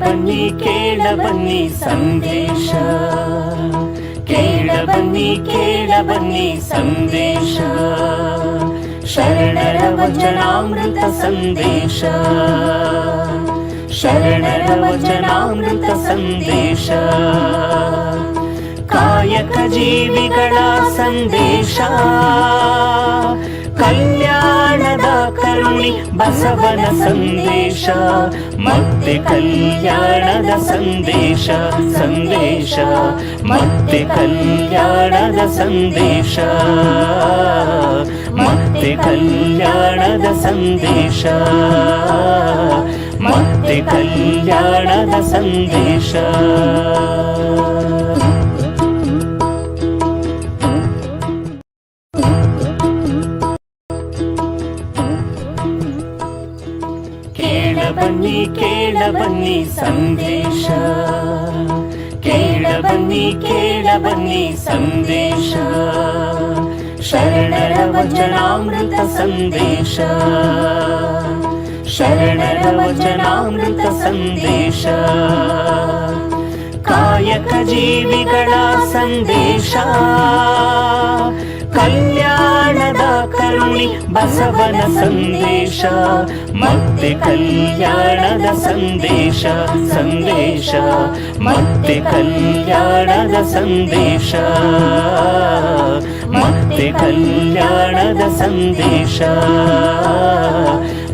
ಬನ್ನಿ ಕೇಳ ಬನ್ನಿ ಸಂದೇಶ, ಕೇಳ ಬನ್ನಿ ಸಂದೇಶ, ಶರಣರ ವಚನಾಮೃತ ಸಂದೇಶ, ಶರಣರ ವಚನಾಮೃತ ಸಂದೇಶ, ಕಾಯಕ ಜೀವಿಗಳ ಸಂದೇಶ, ಕಲ್ಯಾಣದ ಕರುಣಿ ಬಸವನ ಸಂದೇಶ, ಮತ್ತೆ ಕಲ್ಯಾಣದ ಸಂದೇಶ ಸಂದೇಶ, ಮತ್ತೆ ಕಲ್ಯಾಣದ ಸಂದೇಶ, ಮತ್ತೆ ಕಲ್ಯಾಣದ ಸಂದೇಶ, ಮತ್ತೆ ಕಲ್ಯಾಣದ ಸಂದೇಶ. ಕೇಳ ಬನ್ನಿ ಸಂದೇಶ, ಕೇಳ ಬನ್ನಿ ಸಂದೇಶ, ಶರಣರ ವಚನಾಮೃತ ಸಂದೇಶ, ಶರಣರ ವಚನಾಮೃತ ಸಂದೇಶ, ಕಾಯಕ ಜೀವಿಗಳ ಸಂದೇಶ, ಕಲ್ಯಾಣದ ಕರುಣಿ ಬಸವನ ಸಂದೇಶ, ಮತ್ತೆ ಕಲ್ಯಾಣದ ಸಂದೇಶ ಸಂದೇಶ, ಮತ್ತೆ ಕಲ್ಯಾಣದ ಸಂದೇಶ, ಮತ್ತೆ ಕಲ್ಯಾಣದ ಸಂದೇಶ,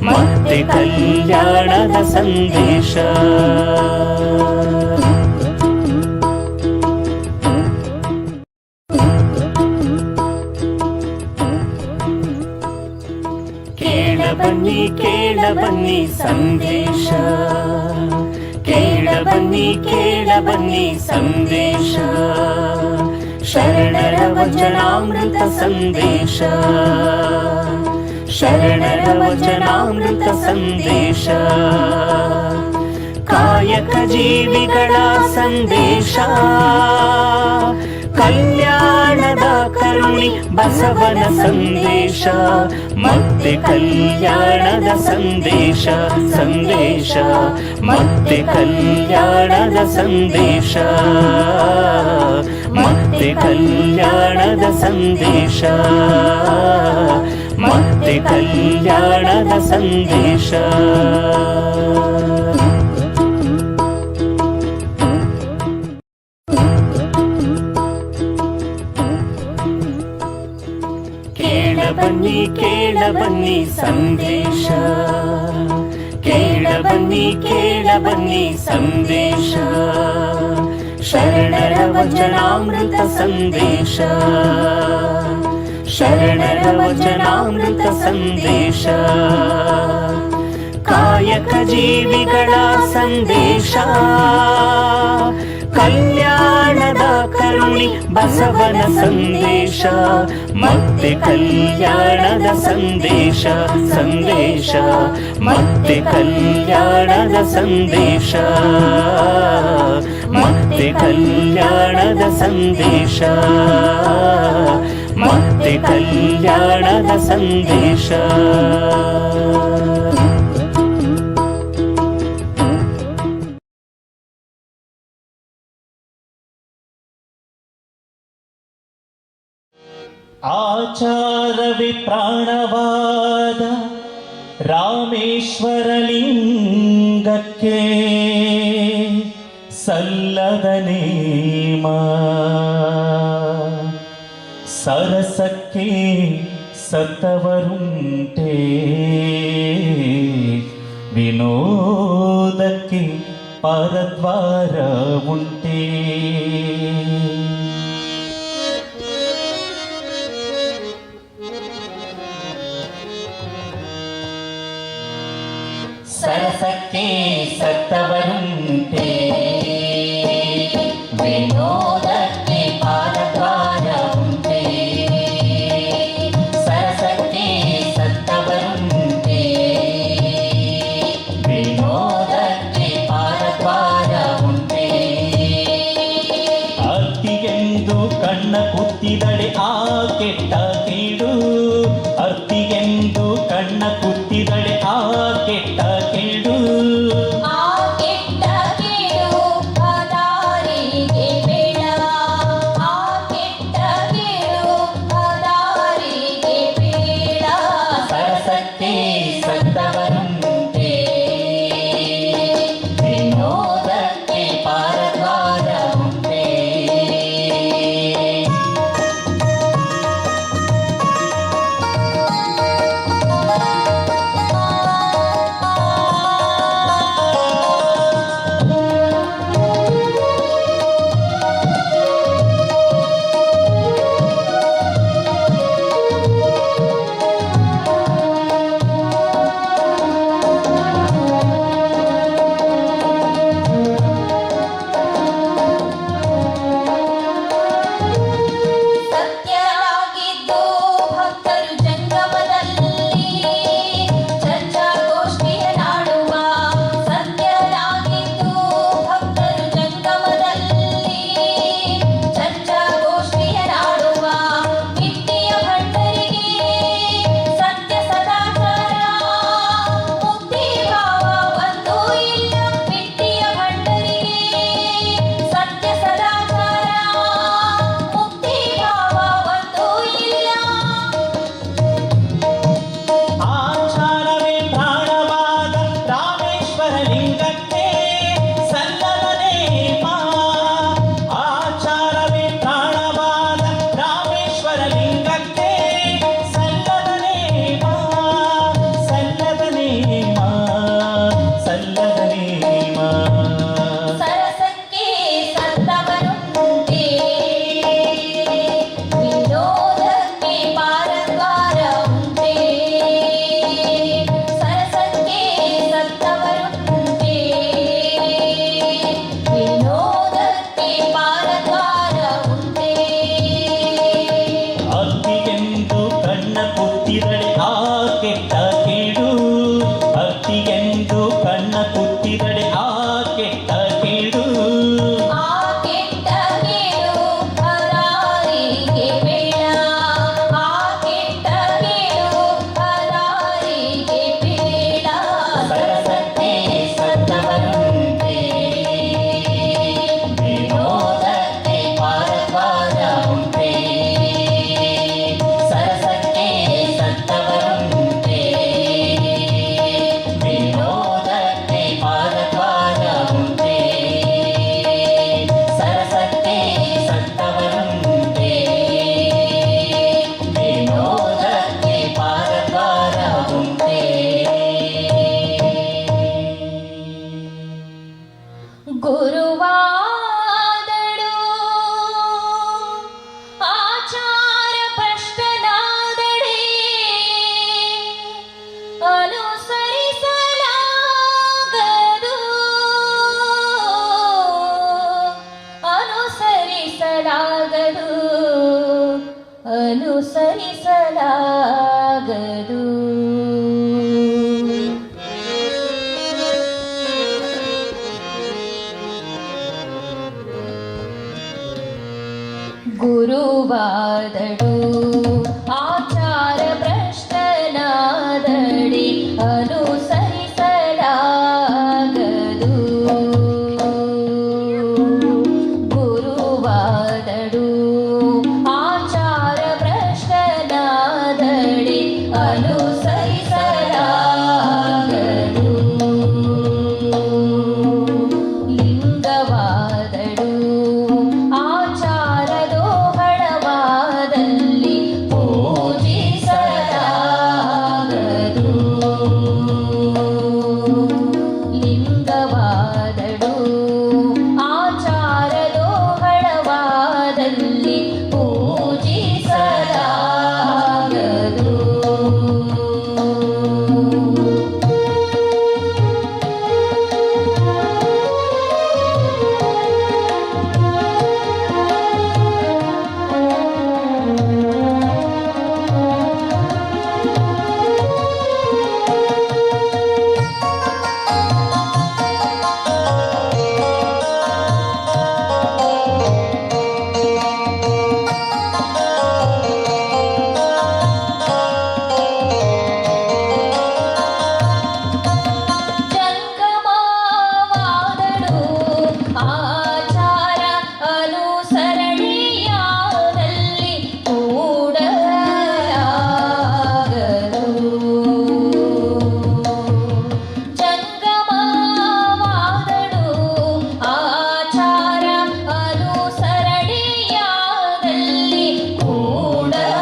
ಮತ್ತೆ ಕಲ್ಯಾಣದ ಸಂದೇಶ. ಕೇಳ ಬನ್ನಿ ಸಂದೇಶ, ಕೇಳ ಬನ್ನಿ ಸಂದೇಶ, ಶರಣರ ವಚನಾಮೃತ ಸಂದೇಶ, ಶರಣರ ವಚನಾಮೃತ ಸಂದೇಶ, ಕಾಯಕ ಜೀವಿಗಳ ಸಂದೇಶ, ಕಲ್ಯಾಣದ ಕರುಣಿ ಬಸವನ ಸಂದೇಶ, ಮತ್ತೆ ಕಲ್ಯಾಣದ ಸಂದೇಶ ಸಂದೇಶ, ಮತ್ತೆ ಕಲ್ಯಾಣದ ಸಂದೇಶ, ಮತ್ತೆ ಕಲ್ಯಾಣದ ಸಂದೇಶ, ಮತ್ತೆ ಕಲ್ಯಾಣದ ಸಂದೇಶ. ಕೇಳ ಬನ್ನಿ ಸಂದೇಶ, ಕೇಳ ಬನ್ನಿ ಸಂದೇಶ, ಶರಣರ ವಚನಾಮೃತ ಸಂದೇಶ, ಶರಣರ ವಚನಾಮೃತ ಸಂದೇಶ, ಕಾಯಕ ಜೀವಿಗಳ ಸಂದೇಶ, ಕಲ್ಯಾಣದ ಕರುಣಿ ಬಸವನ ಸಂದೇಶ, ಮತ್ತೆ ಕಲ್ಯಾಣದ ಸಂದೇಶ ಸಂದೇಶ, ಮತ್ತೆ ಕಲ್ಯಾಣದ ಸಂದೇಶ, ಮತ್ತೆ ಕಲ್ಯಾಣದ ಸಂದೇಶ, ಮತ್ತೆ ಕಲ್ಯಾಣದ ಸಂದೇಶ. ಆಚಾರವೇ ಪ್ರಾಣವಾದ ರಾಮೇಶ್ವರ ಲಿಂಗಕ್ಕೆ ಸಲ್ಲದ ನೇಮ, ಸರಸಕ್ಕೆ ಸತ್ತವರುಂಟೆ, ವಿನೋದಕ್ಕೆ ಪರದ್ವಾರ ಉಂಟೆ. ಸರಸಕ್ಕೆ ಸತ್ತವರುಂಟೆ, ವಿನೋದಕ್ಕೆ ಪಾದದ್ವಾರ ಉಂಟೆ, ಸರಸಕ್ಕೆ ಸತ್ತವರುಂಟೆ, ವಿನೋದಕ್ಕೆ ಪಾದದ್ವಾರ ಉಂಟೆ. ಅತ್ತಿಗೆಂದು ಕಣ್ಣ ಕುತ್ತಿದಳೆ ಆ ಕೆಟ್ಟ ಕೀಡು, ಅತ್ತಿಗೆಂದು ಕಣ್ಣ ಕುತ್ತಿದಳೆ ಆ ಕೆಟ್ಟ ಕೀಡು, ಆ ಕೆಟ್ಟ ಗುರುವಾದಳು ಆಚಾರ ಭ್ರಷ್ಟನಾದಡೆ ಅನುಸರಿಸಲಾಗದು ಅನುಸರಿಸಲಾಗದು ಅನುಸರಿಸಲಾಗದು. ಗುರುವಾದಳು ಆಚಾರ ಭ್ರಷ್ಟನಾದಡಿ ಅನುಸರಿಸಲಾಗದು. ಗುರುವಾದಳು ಆಚಾರ ಭ್ರಷ್ಟನಾದಡಿ ಅನುಸರಿಸಲಾಗದು. ಲಿಂಗವಾದಳು ಆಚಾರದೋಹಳವಾದಲ್ಲಿ ಪೂಜಿಸಲಾಗದು. ಲಿಂಗವಾದಳು ಆಚಾರದೋಹಳವಾದಲ್ಲಿ ಪೂಜಿಸಲಾಗದು. ಜಂಗಮವಾದಳು ಆಚಾರ ಅನುಸರಣೆಯಾದಲ್ಲಿ ಕೂಡಲಾಗದು. ಜಂಗಮವಾದಳು ಆಚಾರ ಅನುಸರಣೆಯಾದಲ್ಲಿ ಕೂಡಲಾಗದು.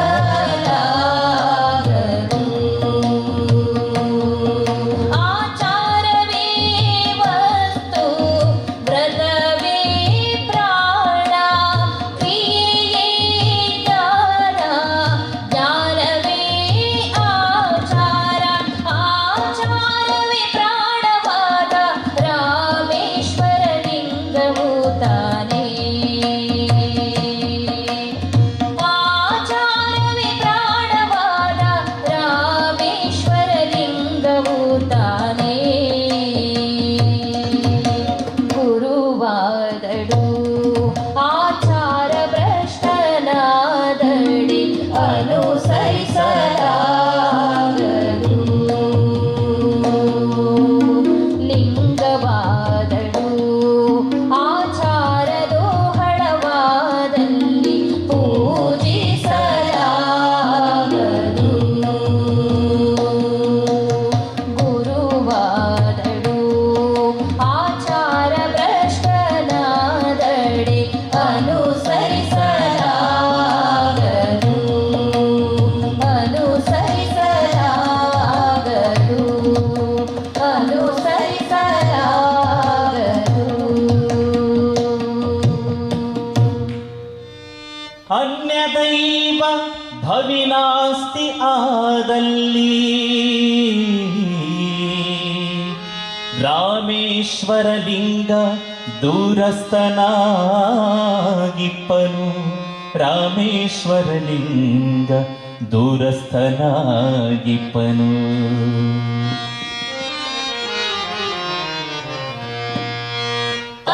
ಆಚಾರವೇ ವಸ್ತು ವ್ರತವೇ ಪ್ರಾಣ ಕ್ರಿಯೆಯೇ ಜ್ಞಾನ ಜ್ಞಾನವೇ ಆಚಾರ ಆಚಾರವೇ ಪ್ರಾಣವಾದ ರಾಮೇಶ್ವರ ಲಿಂಗವು ತಾನೇ. ಆಚಾರವೇ ಪ್ರಾಣವಾದ ರಾಮೇಶ್ವರ ಲಿಂಗವು ತಾನೇ. ಗುರುವಾದಳು ಆಚಾರ ಭ್ರಷ್ಟನಾದಡಿ ಅನುಸರಿಸಲಾಗದು. ಲಿಂಗವಾದಳು ಆಚಾರದೋಹಳವಾದಲ್ಲಿ ಪೂಜಿಸಲಾಗದು. ಗುರುವಾದಳು ಆಚಾರ ಭ್ರಷ್ಟನಾದಡಿ ಅನುಸರಿಸಲಾಗದು. ಅನುಸರಿಸಲಾಗದು. ಅನುಸರಿಸಲಾಗದು. ಅನ್ಯದೈವ ಭವಿನಾಸ್ತಿ ಆದಲ್ಲಿ ರಾಮೇಶ್ವರ ಲಿಂಗ ದೂರಸ್ಥನಾಗಿಪ್ಪನು. ರಾಮೇಶ್ವರ ಲಿಂಗ ದೂರಸ್ಥನಾಗಿಪ್ಪನು.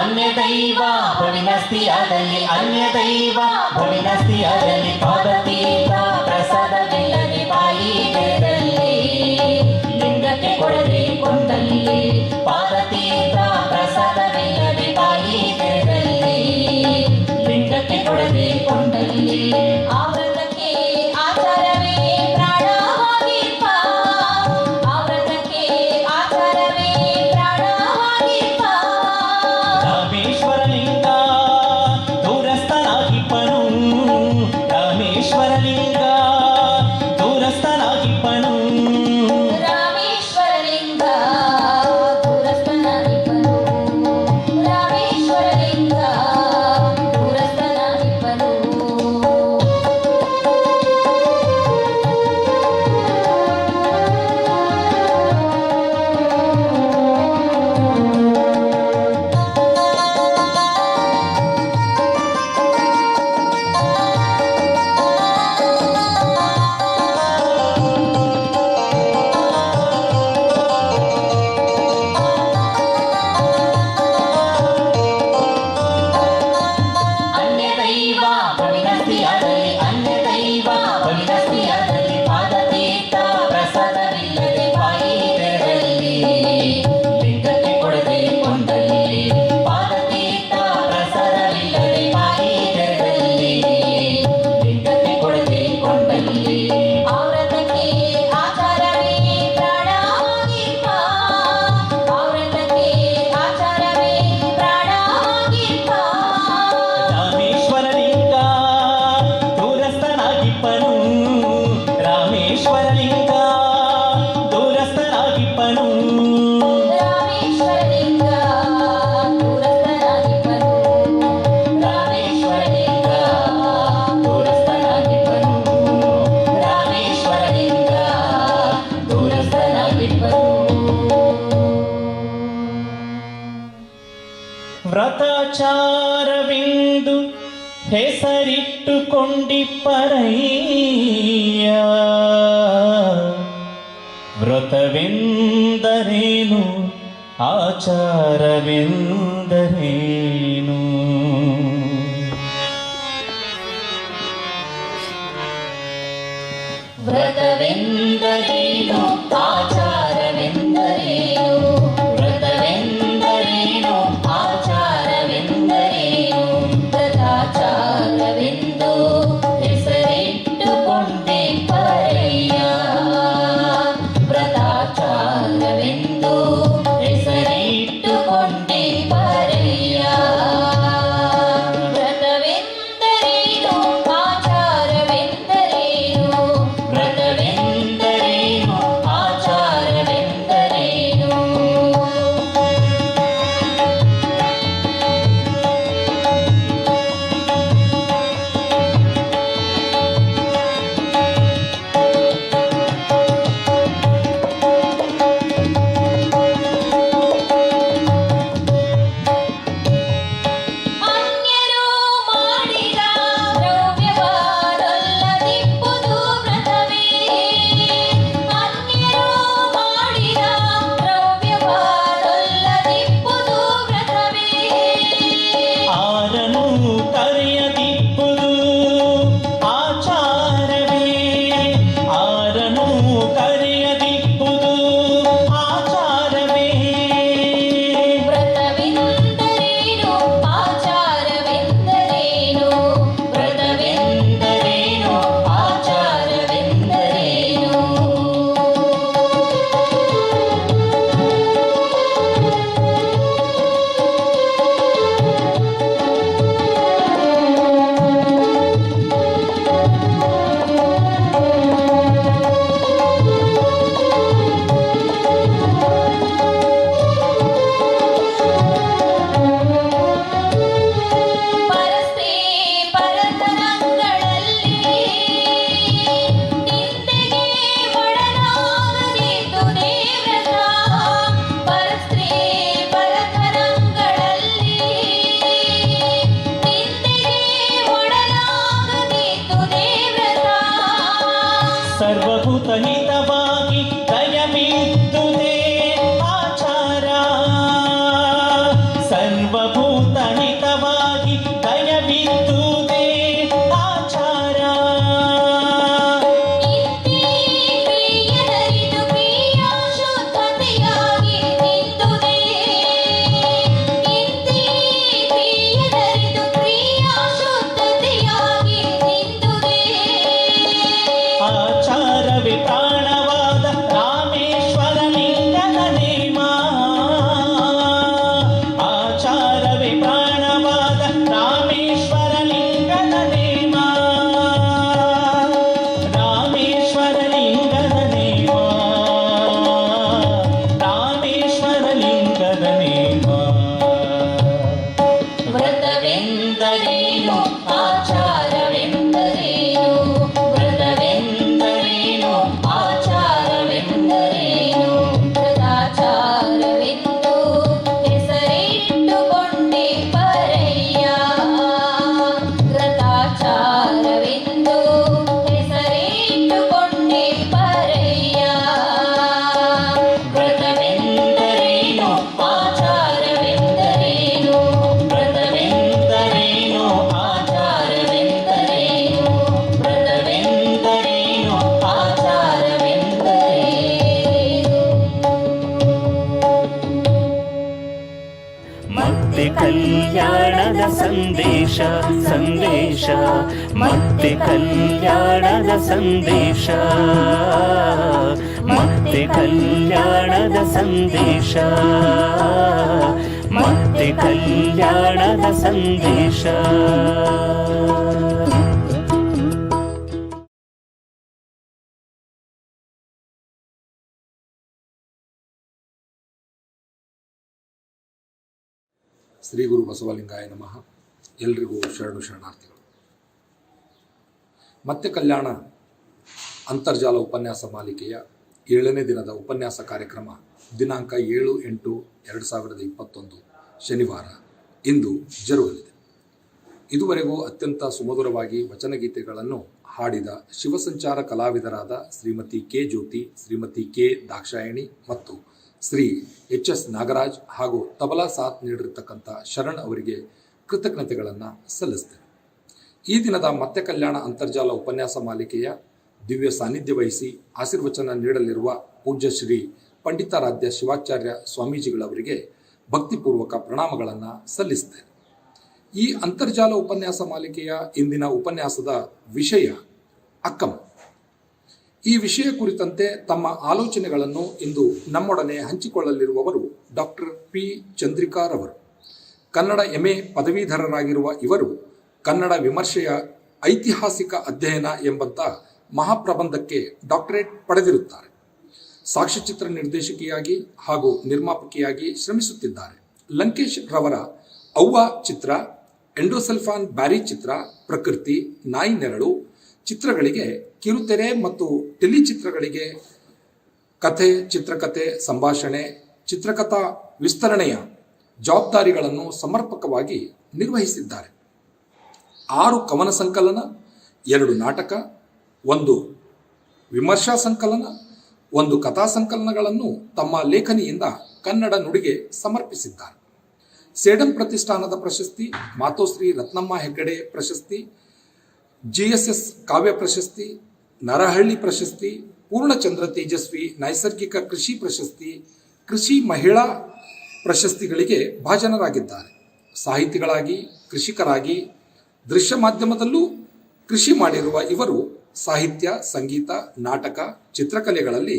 ಅನ್ಯದೈವ ಭವಿನಸ್ತಿಯಾದಲ್ಲಿ ಅನ್ಯದೈವ ಭವಿನಸ್ತಿಯಾದಲ್ಲಿ ಪಾದತೀರ್ಥ ಪ್ರಸಾದವಿಲ್ಲದೆ ಬಾಯಿಗೆದಲ್ಲಿ ಲಿಂಗಕ್ಕೆ ಕೊಡದೆ ಕೊಂದಲ್ಲಿ ಪಾದತೀರ್ಥ ಪ್ರಸಾದವಿಲ್ಲದೆ ಬಾಯಿಗೆದಲ್ಲಿ ಲಿಂಗಕ್ಕೆ ಕೊಡದೆ ಕೊಂದಲ್ಲಿ ಆ ವ್ರತಕ್ಕೆ ಆಚಾರವೇ ಪ್ರಾಣವಾಗಿಪ್ಪ. ಆ ವ್ರತಕ್ಕೆ ಆಚಾರವೇ ಪ್ರಾಣವಾಗಿಪ್ಪ. ರಾಮೇಶ್ವರ ಲಿಂಗ ದೂರಸ್ಥನಾಗಿಪ್ಪನು. ರಾಮೇಶ್ವರ ಲಿಂಗ ವ್ರತಾಚಾರವೆಂದು ಹೆಸರಿಟ್ಟುಕೊಂಡಿಪ್ಪರಯ್ಯ. ವ್ರತವೆಂದರೇನು ಆಚಾರವೆಂದರೇನು? ವ್ರತವೆಂದರೇನು ಆಚಾರವೆಂದರೇನು? ವ್ರತವೆಂದರೇನು ಆಚಾರವೆಂದರೇನು? ವ್ರತಾಚಾರವೆಂದು ಹೆಸರಿಟ್ಟುಕೊಂಡಿಪ್ಪರಯ್ಯ. ವ್ರತಾಚಾರವೆಂದು ಹೆಸರಿಟ್ಟುಕೊಂಡಿಪ್ಪರಯ್ಯ. ವ್ರತವೆಂದರೇನು ಆಚಾರವೆಂದರೇನು? ವ್ರತವೆಂದರೇನು ಆಚಾರವೆಂದರೇನು? ಅನ್ಯರು ಮಾಡಿದ ದ್ರವ್ಯವನ್ನೊಲ್ಲದಿಪ್ಪುದು ವ್ರತವೇ. ಅನ್ಯರು ಮಾಡಿದ ದ್ರವ್ಯವನ್ನೊಲ್ಲದಿಪ್ಪುದು ವ್ರತವೇ. ಆರನು ಕರೆಯದಿಪ್ಪುದು ಆಚಾರವೇ. ಆರನು ಕರೆಯದಿಪ್ಪುದು ಆಚಾರವೇ. ವ್ರತವೆಂದರೇನು ಆಚಾರವೆಂದರೇನು? ವ್ರತವೆಂದರೇನು ಆಚಾರವೆಂದರೇನು? ಪರಸ್ತ್ರೀ ಪರತನಗಳಲ್ಲಿ ನಿಂದೆಗೆ ಒಳಗಾಗದಿದ್ದುದೇ ವ್ರತ. ಪರಸ್ತ್ರೀ ಪರತನಗಳಲ್ಲಿ ನಿಂದೆಗೆ ಒಳಗಾಗದಿದ್ದುದೇ ವ್ರತ. ಸರ್ವಭೂತ ಹಿತವಾಗಿ ದಯವಿದ್ದುದೇ ಆಚಾರ. ಸರ್ವಭೂತ ಹಿತವಾಗಿ ದಯವಿದ್ದುದೇ ಆಚಾರ. ಇಂತಿ ಪ್ರಿಯನರಿದು ಪ್ರಿಯ ಶುದ್ಧತೆಯಾಗಿ ನಿಂದುದೇ. ಇಂತಿ ಪ್ರಿಯನರಿದು ಪ್ರಿಯ ಶುದ್ಧತೆಯಾಗಿ ನಿಂದುದೇ. ಆಚಾರವೇ ಪ್ರಾಣವಾದ ರಾಮೇಶ್ವರ ಲಿಂಗದ ನೇಮ. ಆಚಾರವೇ ಪ್ರಾಣವಾದ ರಾಮೇಶ್ವರ ಲಿಂಗದ ನೇಮ. ರಾಮೇಶ್ವರ ಲಿಂಗದ ನೇಮ. ರಾಮೇಶ್ವರ ಲಿಂಗದ ನೇಮ. ವ್ರತವೆಂದರೇನು ಆಚಾರವೆಂದರೇನು? ವ್ರತವೆಂದರೇನು ಆಚಾರವೆಂದರೇನು? ವ್ರತಾಚಾರವೆಂದು ಹೆಸರಿಟ್ಟುಕೊಂಡಿಪ್ಪರಯ್ಯ. ವ್ರತಾಚಾರವೆಂದು ಹೆಸರಿಟ್ಟುಕೊಂಡಿಪ್ಪರಯ್ಯ. ವ್ರತವೆಂದರೇನು ಆಚಾರವೆಂದರೇನು? ವ್ರತವೆಂದರೇನು ಆಚಾರವೆಂದರೇನು? ವ್ರತವೆಂದರೇನು ಆಚಾರವೆಂದರೇನು? ಮತ್ತೆ ಕಲ್ಯಾಣದ ಸಂದೇಶ ಸಂದೇಶ. ಮತ್ತೆ ಕಲ್ಯಾಣದ ಸಂದೇಶ. ಮತ್ತೆ ಕಲ್ಯಾಣದ ಸಂದೇಶ. ಮತ್ತೆ ಕಲ್ಯಾಣದ ಸಂದೇಶ. ಶ್ರೀ ಗುರು ಬಸವಲಿಂಗಾಯ ನಮಃ. ಎಲ್ರಿಗೂ ಶರಣು ಶರಣಾರ್ಥಿಗಳು. ಮತ್ತೆ ಕಲ್ಯಾಣ ಅಂತರ್ಜಾಲ ಉಪನ್ಯಾಸ ಮಾಲಿಕೆಯ 7ನೇ ದಿನದ ಉಪನ್ಯಾಸ ಕಾರ್ಯಕ್ರಮ ದಿನಾಂಕ 7/8/2021 ಶನಿವಾರ ಇಂದು ಜರುಗಲಿದೆ. ಇದುವರೆಗೂ ಅತ್ಯಂತ ಸುಮಧುರವಾಗಿ ವಚನಗೀತೆಗಳನ್ನು ಹಾಡಿದ ಶಿವಸಂಚಾರ ಕಲಾವಿದರಾದ ಶ್ರೀಮತಿ ಕೆ ಜ್ಯೋತಿ, ಶ್ರೀಮತಿ ಕೆ ದಾಕ್ಷಾಯಣಿ ಮತ್ತು ಶ್ರೀ ಎಚ್.ಎಸ್. ನಾಗರಾಜ್ ಹಾಗೂ ತಬಲಾ ಸಾಥ್ ನೀಡಿರತಕ್ಕಂಥ ಶರಣ್ ಅವರಿಗೆ ಕೃತಜ್ಞತೆಗಳನ್ನು ಸಲ್ಲಿಸ್ತೇನೆ. ಈ ದಿನದ ಮತ್ತೆ ಕಲ್ಯಾಣ ಅಂತರ್ಜಾಲ ಉಪನ್ಯಾಸ ಮಾಲಿಕೆಯ ದಿವ್ಯ ಸಾನ್ನಿಧ್ಯ ವಹಿಸಿ ಆಶೀರ್ವಚನ ನೀಡಲಿರುವ ಪೂಜ್ಯ ಶ್ರೀ ಪಂಡಿತಾರಾಧ್ಯ ಶಿವಾಚಾರ್ಯ ಸ್ವಾಮೀಜಿಗಳವರಿಗೆ ಭಕ್ತಿಪೂರ್ವಕ ಪ್ರಣಾಮಗಳನ್ನು ಸಲ್ಲಿಸ್ತೇನೆ. ಈ ಅಂತರ್ಜಾಲ ಉಪನ್ಯಾಸ ಮಾಲಿಕೆಯ ಇಂದಿನ ಉಪನ್ಯಾಸದ ವಿಷಯ ಅಕ್ಕಂ. ಈ ವಿಷಯ ಕುರಿತಂತೆ ತಮ್ಮ ಆಲೋಚನೆಗಳನ್ನು ಇಂದು ನಮ್ಮೊಡನೆ ಹಂಚಿಕೊಳ್ಳಲಿರುವವರು ಡಾಕ್ಟರ್ ಪಿ ಚಂದ್ರಿಕಾರವರು. ಕನ್ನಡ MA ಪದವೀಧರರಾಗಿರುವ ಇವರು ಕನ್ನಡ ವಿಮರ್ಶೆಯ ಐತಿಹಾಸಿಕ ಅಧ್ಯಯನ ಎಂಬಂಥ ಮಹಾಪ್ರಬಂಧಕ್ಕೆ ಡಾಕ್ಟರೇಟ್ ಪಡೆದಿರುತ್ತಾರೆ. ಸಾಕ್ಷ್ಯಚಿತ್ರ ನಿರ್ದೇಶಕಿಯಾಗಿ ಹಾಗೂ ನಿರ್ಮಾಪಕಿಯಾಗಿ ಶ್ರಮಿಸುತ್ತಿದ್ದಾರೆ. ಲಂಕೇಶ್ ರವರ ಅವ್ವ ಚಿತ್ರ, ಎಂಡೋಸಲ್ಫಾನ್ ಬ್ಯಾರಿ ಚಿತ್ರ, ಪ್ರಕೃತಿ, ನಾಯಿ ನೆರಳು ಚಿತ್ರಗಳಿಗೆ ಕಿರುತೆರೆ ಮತ್ತು ಟೆಲಿಚಿತ್ರಗಳಿಗೆ ಕಥೆ, ಚಿತ್ರಕಥೆ, ಸಂಭಾಷಣೆ, ಚಿತ್ರಕಥಾ ವಿಸ್ತರಣೆಯ ಜವಾಬ್ದಾರಿಗಳನ್ನು ಸಮರ್ಪಕವಾಗಿ ನಿರ್ವಹಿಸಿದ್ದಾರೆ. 6 ಕವನ ಸಂಕಲನ, 2 ನಾಟಕ, 1 ವಿಮರ್ಶಾ ಸಂಕಲನ, 1 ಕಥಾ ಸಂಕಲನಗಳನ್ನು ತಮ್ಮ ಲೇಖನಿಯಿಂದ ಕನ್ನಡ ನುಡಿಗೆ ಸಮರ್ಪಿಸಿದ್ದಾರೆ. ಸೇಡಂ ಪ್ರತಿಷ್ಠಾನದ ಪ್ರಶಸ್ತಿ, ಮಾತೋಶ್ರೀ ರತ್ನಮ್ಮ ಹೆಗ್ಗಡೆ ಪ್ರಶಸ್ತಿ, GSS ಕಾವ್ಯ ಪ್ರಶಸ್ತಿ, ನರಹಳ್ಳಿ ಪ್ರಶಸ್ತಿ, ಪೂರ್ಣಚಂದ್ರ ತೇಜಸ್ವಿ ನೈಸರ್ಗಿಕ ಕೃಷಿ ಪ್ರಶಸ್ತಿ, ಕೃಷಿ ಮಹಿಳಾ ಪ್ರಶಸ್ತಿಗಳಿಗೆ ಭಾಜನರಾಗಿದ್ದಾರೆ. ಸಾಹಿತಿಗಳಾಗಿ, ಕೃಷಿಕರಾಗಿ, ದೃಶ್ಯ ಮಾಧ್ಯಮದಲ್ಲೂ ಕೃಷಿ ಮಾಡಿರುವ ಇವರು ಸಾಹಿತ್ಯ, ಸಂಗೀತ, ನಾಟಕ, ಚಿತ್ರಕಲೆಗಳಲ್ಲಿ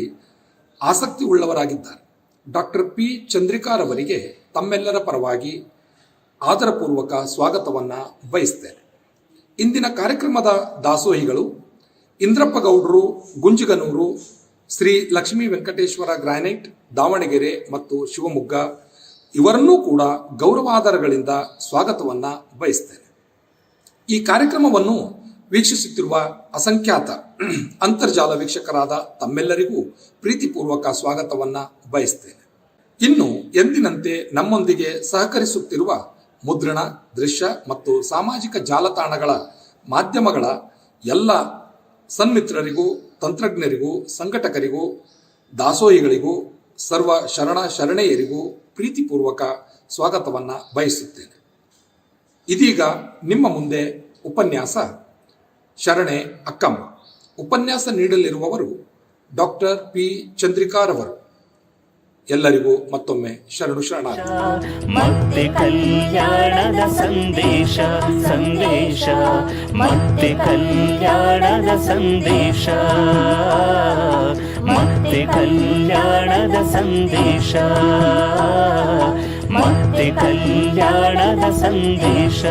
ಆಸಕ್ತಿ ಉಳ್ಳವರಾಗಿದ್ದಾರೆ. ಡಾಕ್ಟರ್ ಪಿ ಚಂದ್ರಿಕಾರವರಿಗೆ ತಮ್ಮೆಲ್ಲರ ಪರವಾಗಿ ಆದರಪೂರ್ವಕ ಸ್ವಾಗತವನ್ನು ಬಯಸ್ತೇನೆ. ಇಂದಿನ ಕಾರ್ಯಕ್ರಮದ ದಾಸೋಹಿಗಳು ಇಂದ್ರಪ್ಪ ಗೌಡರು ಗುಂಜಿಗನೂರು, ಶ್ರೀ ಲಕ್ಷ್ಮೀ ವೆಂಕಟೇಶ್ವರ ಗ್ರಾನೈಟ್ ದಾವಣಗೆರೆ ಮತ್ತು ಶಿವಮೊಗ್ಗ ಇವರನ್ನೂ ಕೂಡ ಗೌರವಾದರಗಳಿಂದ ಸ್ವಾಗತವನ್ನು ಬಯಸ್ತೇನೆ. ಈ ಕಾರ್ಯಕ್ರಮವನ್ನು ವೀಕ್ಷಿಸುತ್ತಿರುವ ಅಸಂಖ್ಯಾತ ಅಂತರ್ಜಾಲ ವೀಕ್ಷಕರಾದ ತಮ್ಮೆಲ್ಲರಿಗೂ ಪ್ರೀತಿಪೂರ್ವಕ ಸ್ವಾಗತವನ್ನು ಬಯಸ್ತೇನೆ. ಇನ್ನು ಎಂದಿನಂತೆ ನಮ್ಮೊಂದಿಗೆ ಸಹಕರಿಸುತ್ತಿರುವ ಮುದ್ರಣ, ದೃಶ್ಯ ಮತ್ತು ಸಾಮಾಜಿಕ ಜಾಲತಾಣಗಳ ಮಾಧ್ಯಮಗಳ ಎಲ್ಲ ಸನ್ಮಿತ್ರರಿಗೂ, ತಂತ್ರಜ್ಞರಿಗೂ, ಸಂಘಟಕರಿಗೂ, ದಾಸೋಹಿಗಳಿಗೂ, ಸರ್ವ ಶರಣೆಯರಿಗೂ ಪ್ರೀತಿಪೂರ್ವಕ ಸ್ವಾಗತವನ್ನು ಬಯಸುತ್ತೇನೆ. ಇದೀಗ ನಿಮ್ಮ ಮುಂದೆ ಉಪನ್ಯಾಸ ಶರಣೆ ಅಕ್ಕಮ್ಮ. ಉಪನ್ಯಾಸ ನೀಡಲಿರುವವರು ಡಾಕ್ಟರ್ ಪಿ ಚಂದ್ರಿಕಾರವರು. ಎಲ್ಲರಿಗೂ ಮತ್ತೊಮ್ಮೆ ಶರಣು ಶರಣಾರ್ಥಿ. ಮತ್ತೆ ಕಲ್ಯಾಣದ ಸಂದೇಶ ಸಂದೇಶ, ಮತ್ತೆ ಕಲ್ಯಾಣದ ಸಂದೇಶ, ಮತ್ತೆ ಕಲ್ಯಾಣದ ಸಂದೇಶ, ಮತ್ತೆ ಕಲ್ಯಾಣದ ಸಂದೇಶ.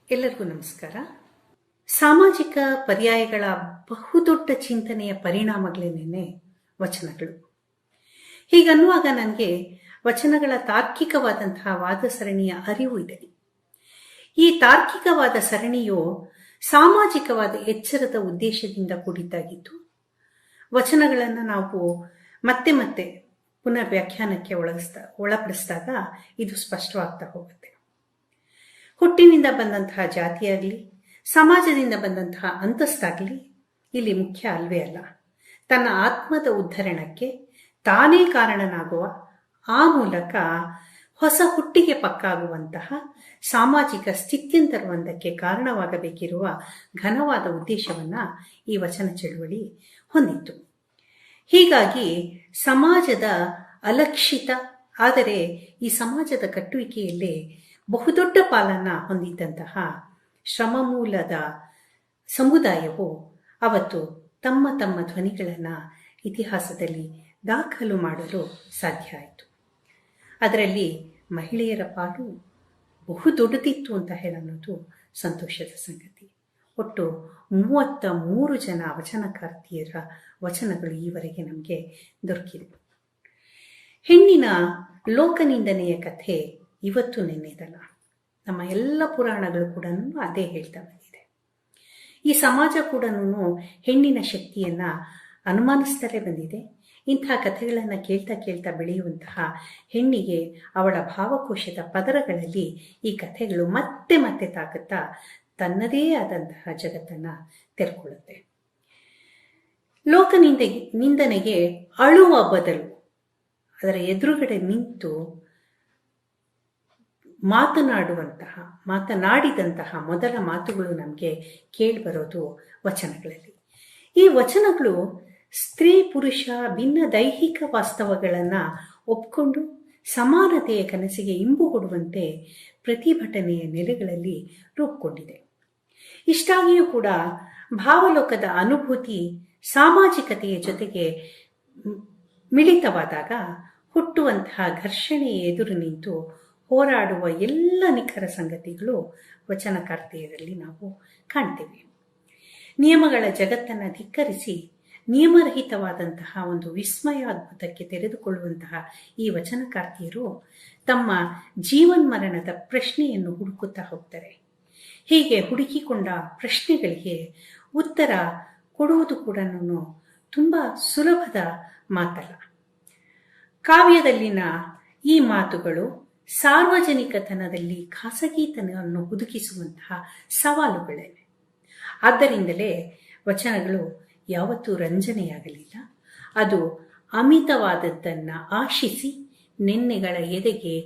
ಎಲ್ಲರಿಗೂ ನಮಸ್ಕಾರ. ಸಾಮಾಜಿಕ ಪರ್ಯಾಯಗಳ ಬಹುದೊಡ್ಡ ಚಿಂತನೆಯ ಪರಿಣಾಮಗಳೇನೇನೆ ವಚನಗಳು. ಹೀಗನ್ನುವಾಗ ನನಗೆ ವಚನಗಳ ತಾರ್ಕಿಕವಾದಂತಹ ವಾದ ಸರಣಿಯ ಅರಿವು ಇದೆ. ಈ ತಾರ್ಕಿಕವಾದ ಸರಣಿಯು ಸಾಮಾಜಿಕವಾದ ಎಚ್ಚರದ ಉದ್ದೇಶದಿಂದ ಕೂಡಿದ್ದಾಗಿತ್ತು. ವಚನಗಳನ್ನು ನಾವು ಮತ್ತೆ ಮತ್ತೆ ಪುನರ್ ವ್ಯಾಖ್ಯಾನಕ್ಕೆ ಒಳಪಡಿಸಿದಾಗ ಇದು ಸ್ಪಷ್ಟವಾಗ್ತಾ ಹೋಗುತ್ತೆ. ಹುಟ್ಟಿನಿಂದ ಬಂದಂತಹ ಜಾತಿಯಾಗಲಿ, ಸಮಾಜದಿಂದ ಬಂದಂತಹ ಅಂತಸ್ತಾಗಲಿ ಇಲ್ಲಿ ಮುಖ್ಯ ಅಲ್ವೇ ಅಲ್ಲ. ತನ್ನ ಆತ್ಮದ ಉದ್ಧರಣಕ್ಕೆ ತಾನೇ ಕಾರಣನಾಗುವ, ಆ ಮೂಲಕ ಹೊಸ ಹುಟ್ಟಿಗೆ ಪಕ್ಕಾಗುವಂತಹ ಸಾಮಾಜಿಕ ಸ್ಥಿತ್ಯಂತರವೊಂದಕ್ಕೆ ಕಾರಣವಾಗಬೇಕಿರುವ ಘನವಾದ ಉದ್ದೇಶವನ್ನ ಈ ವಚನ ಚಳುವಳಿ ಹೊಂದಿತ್ತು. ಹೀಗಾಗಿ ಸಮಾಜದ ಅಲಕ್ಷಿತ, ಆದರೆ ಈ ಸಮಾಜದ ಕಟ್ಟುವಿಕೆಯಲ್ಲೇ ಬಹುದೊಡ್ಡ ಪಾಲನ್ನ ಹೊಂದಿದ್ದಂತಹ ಶ್ರಮಮೂಲದ ಸಮುದಾಯವು ಅವತ್ತು ತಮ್ಮ ತಮ್ಮ ಧ್ವನಿಗಳನ್ನು ಇತಿಹಾಸದಲ್ಲಿ ದಾಖಲು ಮಾಡಲು ಸಾಧ್ಯ ಆಯಿತು. ಅದರಲ್ಲಿ ಮಹಿಳೆಯರ ಪಾಲು ಬಹುದೊಡ್ಡದಿತ್ತು ಅಂತ ಹೇಳೋದು ಸಂತೋಷದ ಸಂಗತಿ. ಒಟ್ಟು 33 ಜನ ವಚನಕಾರ್ತಿಯರ ವಚನಗಳು ಈವರೆಗೆ ನಮಗೆ ದೊರಕಿದೆ. ಹೆಣ್ಣಿನ ಲೋಕನಿಂದನೆಯ ಕಥೆ ಇವತ್ತು ನೆನ್ನೆದಲ್ಲ. ನಮ್ಮ ಎಲ್ಲ ಪುರಾಣಗಳು ಕೂಡ ಅದೇ ಹೇಳ್ತಾ ಬಂದಿದೆ. ಈ ಸಮಾಜ ಕೂಡ ಹೆಣ್ಣಿನ ಶಕ್ತಿಯನ್ನು ಅನುಮಾನಿಸ್ತಲೇ ಬಂದಿದೆ. ಇಂಥ ಕಥೆಗಳನ್ನು ಕೇಳ್ತಾ ಕೇಳ್ತಾ ಬೆಳೆಯುವಂತಹ ಹೆಣ್ಣಿಗೆ ಅವಳ ಭಾವಕೋಶದ ಪದರಗಳಲ್ಲಿ ಈ ಕಥೆಗಳು ಮತ್ತೆ ಮತ್ತೆ ತಾಕುತ್ತಾ ತನ್ನದೇ ಆದಂತಹ ಜಗತ್ತನ್ನು ತೆರೆಕೊಳ್ಳುತ್ತೆ. ನಿಂದನೆಗೆ ಅಳುವ ಬದಲು ಅದರ ಎದುರುಗಡೆ ನಿಂತು ಮಾತನಾಡಿದಂತಹ ಮೊದಲ ಮಾತುಗಳು ನಮಗೆ ಕೇಳಿಬರೋದು ವಚನಗಳಲ್ಲಿ. ಈ ವಚನಗಳು ಸ್ತ್ರೀ ಪುರುಷ ಭಿನ್ನ ದೈಹಿಕ ವಾಸ್ತವಗಳನ್ನು ಒಪ್ಕೊಂಡು ಸಮಾನತೆಯ ಕನಸಿಗೆ ಇಂಬು ಕೊಡುವಂತೆ ಪ್ರತಿಭಟನೆಯ ನೆಲೆಗಳಲ್ಲಿ ರೂಪುಗೊಂಡಿದೆ. ಇಷ್ಟಾಗಿಯೂ ಕೂಡ ಭಾವಲೋಕದ ಅನುಭೂತಿ ಸಾಮಾಜಿಕತೆಯ ಜೊತೆಗೆ ಮಿಳಿತವಾದಾಗ ಹುಟ್ಟುವಂತಹ ಘರ್ಷಣೆಯ ಎದುರು ನಿಂತು ಹೋರಾಡುವ ಎಲ್ಲ ನಿಖರ ಸಂಗತಿಗಳು ವಚನಕಾರ್ತಿಯರಲ್ಲಿ ನಾವು ಕಾಣ್ತೇವೆ. ನಿಯಮಗಳ ಜಗತ್ತನ್ನು ಧಿಕ್ಕರಿಸಿ ನಿಯಮರಹಿತವಾದಂತಹ ಒಂದು ವಿಸ್ಮಯಾದ್ಭುತಕ್ಕೆ ತೆರೆದುಕೊಳ್ಳುವಂತಹ ಈ ವಚನಕಾರ್ತಿಯರು ತಮ್ಮ ಜೀವನ್ಮರಣದ ಪ್ರಶ್ನೆಯನ್ನು ಹುಡುಕುತ್ತಾ ಹೋಗ್ತಾರೆ. ಹೀಗೆ ಹುಡುಕಿಕೊಂಡ ಪ್ರಶ್ನೆಗಳಿಗೆ ಉತ್ತರ ಕೊಡುವುದು ಕೂಡ ತುಂಬ ಸುಲಭದ ಮಾತಲ್ಲ. ಕಾವ್ಯದಲ್ಲಿನ ಈ ಮಾತುಗಳು ಸಾರ್ವಜನಿಕತನದಲ್ಲಿ ಖಾಸಗಿತನವನ್ನು ಹುದುಕಿಸುವಂತಹ ಸವಾಲುಗಳಿವೆ. ಆದ್ದರಿಂದಲೇ ವಚನಗಳು ಯಾವತ್ತೂ ರಂಜನೆಯಾಗಲಿಲ್ಲ. ಅದು ಅಮಿತವಾದದ್ದನ್ನು ಆಶಿಸಿ ನೆನ್ನೆಗಳ ಎದೆಗೆ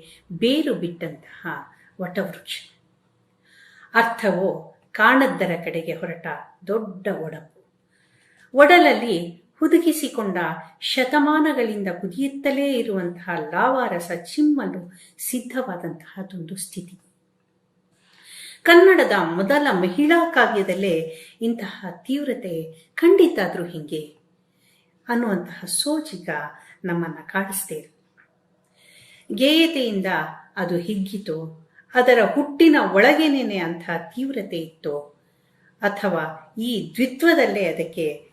ಬೇರು ಬಿಟ್ಟಂತಹ ವಟವೃಕ್ಷ. ಅರ್ಥವೋ ಕಾಣದ್ದರ ಕಡೆಗೆ ಹೊರಟ ದೊಡ್ಡ ಒಡಲಲ್ಲಿ ಹುದುಗಿಸಿಕೊಂಡ ಶತಮಾನಗಳಿಂದ ಕುದಿಯುತ್ತಲೇ ಇರುವಂತಹ ಲಾವಾರಸ ಚಿಮ್ಮಲು ಸಿದ್ಧವಾದಂತಹದೊಂದು ಸ್ಥಿತಿ. ಕನ್ನಡದ ಮೊದಲ ಮಹಿಳಾ ಕಾವ್ಯದಲ್ಲೇ ಇಂತಹ ತೀವ್ರತೆ ಖಂಡಿತಾದ್ರೂ ಹಿಂಗೆ ಅನ್ನುವಂತಹ ಸೋಜಿಗ ನಮ್ಮನ್ನು ಕಾಡಿಸ್ತೇ ಇರು. ಗೇಯತೆಯಿಂದ ಅದು ಹಿಗ್ಗಿತೋ, ಅದರ ಹುಟ್ಟಿನ ಒಳಗೇನೇನೆ ಅಂತಹ ತೀವ್ರತೆ ಇತ್ತೋ, ಅಥವಾ ಈ ದ್ವಿತ್ವದಲ್ಲೇ ಅದಕ್ಕೆ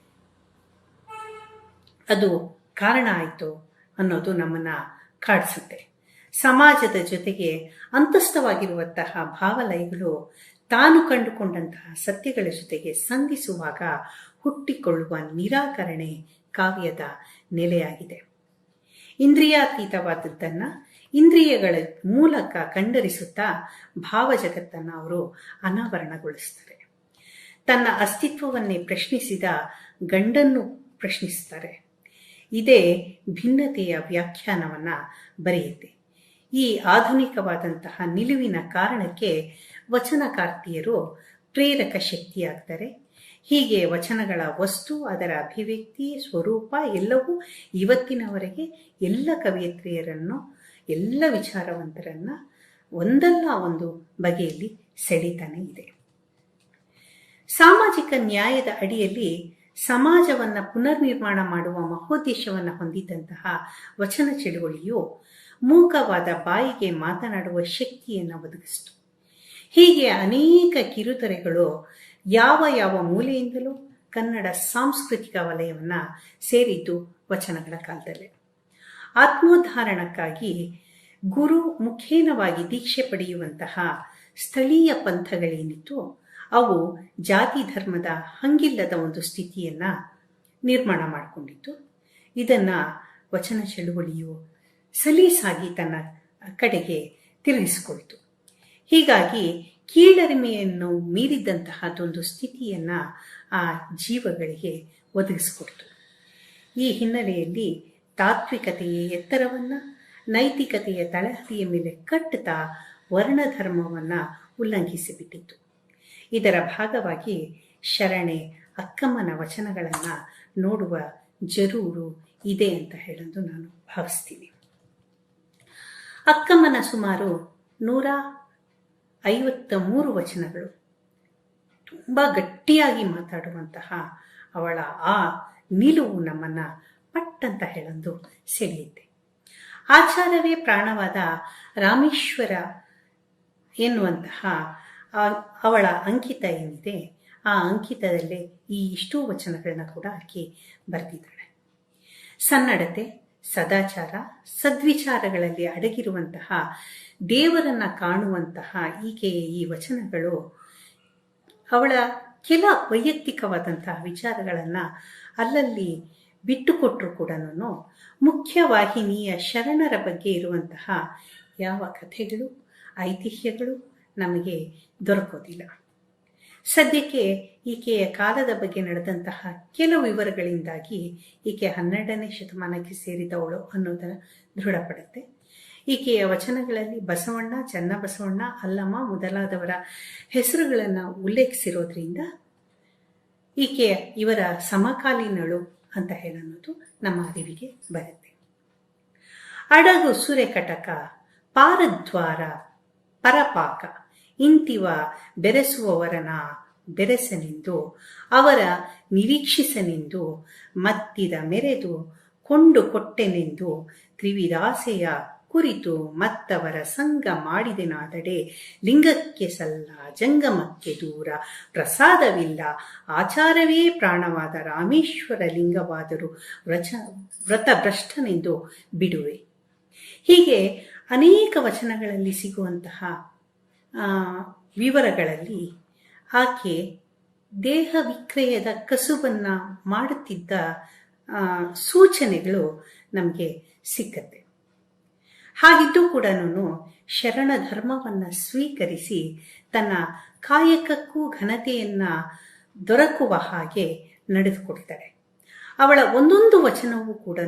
ಅದು ಕಾರಣ ಆಯಿತು ಅನ್ನೋದು ನಮ್ಮನ್ನು ಕಾಡಿಸುತ್ತೆ. ಸಮಾಜದ ಜೊತೆಗೆ ಅಂತಸ್ಥವಾಗಿರುವಂತಹ ಭಾವಲಯಗಳು ತಾನು ಕಂಡುಕೊಂಡಂತಹ ಸತ್ಯಗಳ ಜೊತೆಗೆ ಸಂಧಿಸುವಾಗ ಹುಟ್ಟಿಕೊಳ್ಳುವ ನಿರಾಕರಣೆ ಕಾವ್ಯದ ನೆಲೆಯಾಗಿದೆ. ಇಂದ್ರಿಯಾತೀತವಾದದ್ದನ್ನು ಇಂದ್ರಿಯಗಳ ಮೂಲಕ ಕಂಡರಿಸುತ್ತಾ ಭಾವಜಗತ್ತನ್ನು ಅವರು ಅನಾವರಣಗೊಳಿಸ್ತಾರೆ. ತನ್ನ ಅಸ್ತಿತ್ವವನ್ನೇ ಪ್ರಶ್ನಿಸಿದ ಗಂಡನ್ನು ಪ್ರಶ್ನಿಸ್ತಾರೆ. ಇದೇ ಭಿನ್ನತೆಯ ವ್ಯಾಖ್ಯಾನವನ್ನು ಬರೆಯುತ್ತೆ. ಈ ಆಧುನಿಕವಾದಂತಹ ನಿಲುವಿನ ಕಾರಣಕ್ಕೆ ವಚನಕಾರ್ತಿಯರು ಪ್ರೇರಕ ಶಕ್ತಿಯಾಗ್ತಾರೆ. ಹೀಗೆ ವಚನಗಳ ವಸ್ತು, ಅದರ ಅಭಿವ್ಯಕ್ತಿ, ಸ್ವರೂಪ ಎಲ್ಲವೂ ಇವತ್ತಿನವರೆಗೆ ಎಲ್ಲ ಕವಯಿತ್ರಿಯರನ್ನು, ಎಲ್ಲ ವಿಚಾರವಂತರನ್ನ ಒಂದಲ್ಲ ಒಂದು ಬಗೆಯಲ್ಲಿ ಸೆಳೀತಾನೆ ಇದೆ. ಸಾಮಾಜಿಕ ನ್ಯಾಯದ ಅಡಿಯಲ್ಲಿ ಸಮಾಜವನ್ನು ಪುನರ್ನಿರ್ಮಾಣ ಮಾಡುವ ಮಹೋದ್ದೇಶವನ್ನು ಹೊಂದಿದ್ದಂತಹ ವಚನ ಚಳುವಳಿಯು ಮೂಕವಾದ ಬಾಯಿಗೆ ಮಾತನಾಡುವ ಶಕ್ತಿಯನ್ನು ಒದಗಿಸಿತು. ಹೀಗೆ ಅನೇಕ ಕಿರುತೆರೆಗಳು ಯಾವ ಯಾವ ಮೂಲೆಯಿಂದಲೂ ಕನ್ನಡ ಸಾಂಸ್ಕೃತಿಕ ವಲಯವನ್ನು ಸೇರಿದ್ದು ವಚನಗಳ ಕಾಲದಲ್ಲೇ. ಆತ್ಮೋದ್ಧಾರಣಕ್ಕಾಗಿ ಗುರು ಮುಖೇನವಾಗಿ ದೀಕ್ಷೆ ಪಡೆಯುವಂತಹ ಸ್ಥಳೀಯ ಪಂಥಗಳೇನಿತ್ತು ಅವು ಜಾತಿ ಧರ್ಮದ ಹಂಗಿಲ್ಲದ ಒಂದು ಸ್ಥಿತಿಯನ್ನು ನಿರ್ಮಾಣ ಮಾಡಿಕೊಂಡಿತ್ತು. ಇದನ್ನು ವಚನ ಚಳುವಳಿಯು ಸಲೀಸಾಗಿ ತನ್ನ ಕಡೆಗೆ ತಿರುಗಿಸಿಕೊಳ್ತು. ಹೀಗಾಗಿ ಕೀಳರಿಮೆಯನ್ನು ಮೀರಿದಂತಹದೊಂದು ಸ್ಥಿತಿಯನ್ನು ಆ ಜೀವಗಳಿಗೆ ಒದಗಿಸಿಕೊಡ್ತು. ಈ ಹಿನ್ನೆಲೆಯಲ್ಲಿ ತಾತ್ವಿಕತೆಯ ಎತ್ತರವನ್ನು ನೈತಿಕತೆಯ ತಳಹದಿಯ ಮೇಲೆ ಕಟ್ಟುತ್ತಾ ವರ್ಣಧರ್ಮವನ್ನು ಉಲ್ಲಂಘಿಸಿಬಿಟ್ಟಿತ್ತು. ಇದರ ಭಾಗವಾಗಿ ಶರಣೆ ಅಕ್ಕಮ್ಮನ ವಚನಗಳನ್ನು ನೋಡುವ ಜರೂರು ಇದೆ ಅಂತ ಹೇಳಲು ನಾನು ಭಾವಿಸ್ತೀನಿ. ಅಕ್ಕಮ್ಮನ ಸುಮಾರು 153 ವಚನಗಳು ತುಂಬ ಗಟ್ಟಿಯಾಗಿ ಮಾತಾಡುವಂತಹ ಅವಳ ಆ ನಿಲುವು ನಮ್ಮನ್ನು ಪಟ್ಟಂತ ಹೇಳಲು ಸೆಳೆಯುತ್ತೆ. ಆಚಾರವೇ ಪ್ರಾಣವಾದ ರಾಮೇಶ್ವರ ಎನ್ನುವಂತಹ ಅವಳ ಅಂಕಿತ ಏನಿದೆ, ಆ ಅಂಕಿತದಲ್ಲೇ ಈ ಇಷ್ಟೂ ವಚನಗಳನ್ನ ಕೂಡ ಆಕೆ ಬರೆದಿದ್ದಾಳೆ. ಸನ್ನಡತೆ, ಸದಾಚಾರ ಸದ್ವಿಚಾರಗಳಲ್ಲಿ ಅಡಗಿರುವಂತಹ ದೇವರನ್ನ ಕಾಣುವಂತಹ ಈಕೆಯ ಈ ವಚನಗಳು ಅವಳ ಕೆಲ ವೈಯಕ್ತಿಕವಾದಂತಹ ವಿಚಾರಗಳನ್ನು ಅಲ್ಲಲ್ಲಿ ಬಿಟ್ಟುಕೊಟ್ಟರು ಕೂಡ ಮುಖ್ಯವಾಹಿನಿಯ ಶರಣರ ಬಗ್ಗೆ ಇರುವಂತಹ ಯಾವ ಕಥೆಗಳು ಐತಿಹ್ಯಗಳು ನಮಗೆ ದೊರಕೋದಿಲ್ಲ. ಸದ್ಯಕ್ಕೆ ಈಕೆಯ ಕಾಲದ ಬಗ್ಗೆ ನಡೆದಂತಹ ಕೆಲವು ವಿವರಗಳಿಂದಾಗಿ ಈಕೆ 12ನೇ ಶತಮಾನಕ್ಕೆ ಸೇರಿದವಳು ಅನ್ನೋದನ್ನು ದೃಢಪಡುತ್ತೆ. ಈಕೆಯ ವಚನಗಳಲ್ಲಿ ಬಸವಣ್ಣ, ಚನ್ನಬಸವಣ್ಣ, ಅಲ್ಲಮ್ಮ ಮೊದಲಾದವರ ಹೆಸರುಗಳನ್ನು ಉಲ್ಲೇಖಿಸಿರೋದ್ರಿಂದ ಇವರ ಸಮಕಾಲೀನಳು ಅಂತ ಹೇಳೋದು ನಮ್ಮ ಅರಿವಿಗೆ ಬರುತ್ತೆ. ಅಡಗು ಸುರೆಕಟಕ ಪಾರದ್ವಾರ ಪರಪಾಕ ಇಂತಿವ ಬೆರೆಸುವವರನ ಬೆರೆಸನೆಂದು ಅವರ ನಿರೀಕ್ಷಿಸನೆಂದು ಮತ್ತಿದ ಮೆರೆದು ಕೊಂಡು ಕೊಟ್ಟೆನೆಂದು ತ್ರಿವಿಧಾಸೆಯ ಕುರಿತು ಮತ್ತವರ ಸಂಗ ಮಾಡಿದೆನಾದಡೆ ಲಿಂಗಕ್ಕೆ ಸಲ್ಲ ಜಂಗಮಕ್ಕೆ ದೂರ ಪ್ರಸಾದವಿಲ್ಲ ಆಚಾರವೇ ಪ್ರಾಣವಾದ ರಾಮೇಶ್ವರ ಲಿಂಗವಾದರೂ ವ್ರತಭ್ರಷ್ಟನೆಂದು ಬಿಡುವೆ. ಹೀಗೆ ಅನೇಕ ವಚನಗಳಲ್ಲಿ ಸಿಗುವಂತಹ ವಿವರಗಳಲ್ಲಿ ಆಕೆ ದೇಹ ವಿಕ್ರಯದ ಕಸುಬನ್ನು ಮಾಡುತ್ತಿದ್ದ ಸೂಚನೆಗಳು ನಮಗೆ ಸಿಕ್ಕತ್ತೆ. ಹಾಗಿದ್ದು ಕೂಡ ಶರಣ ಧರ್ಮವನ್ನು ಸ್ವೀಕರಿಸಿ ತನ್ನ ಕಾಯಕಕ್ಕೂ ಘನತೆಯನ್ನು ದೊರಕುವ ಹಾಗೆ ನಡೆದುಕೊಡ್ತಾಳೆ. ಅವಳ ಒಂದೊಂದು ವಚನವೂ ಕೂಡ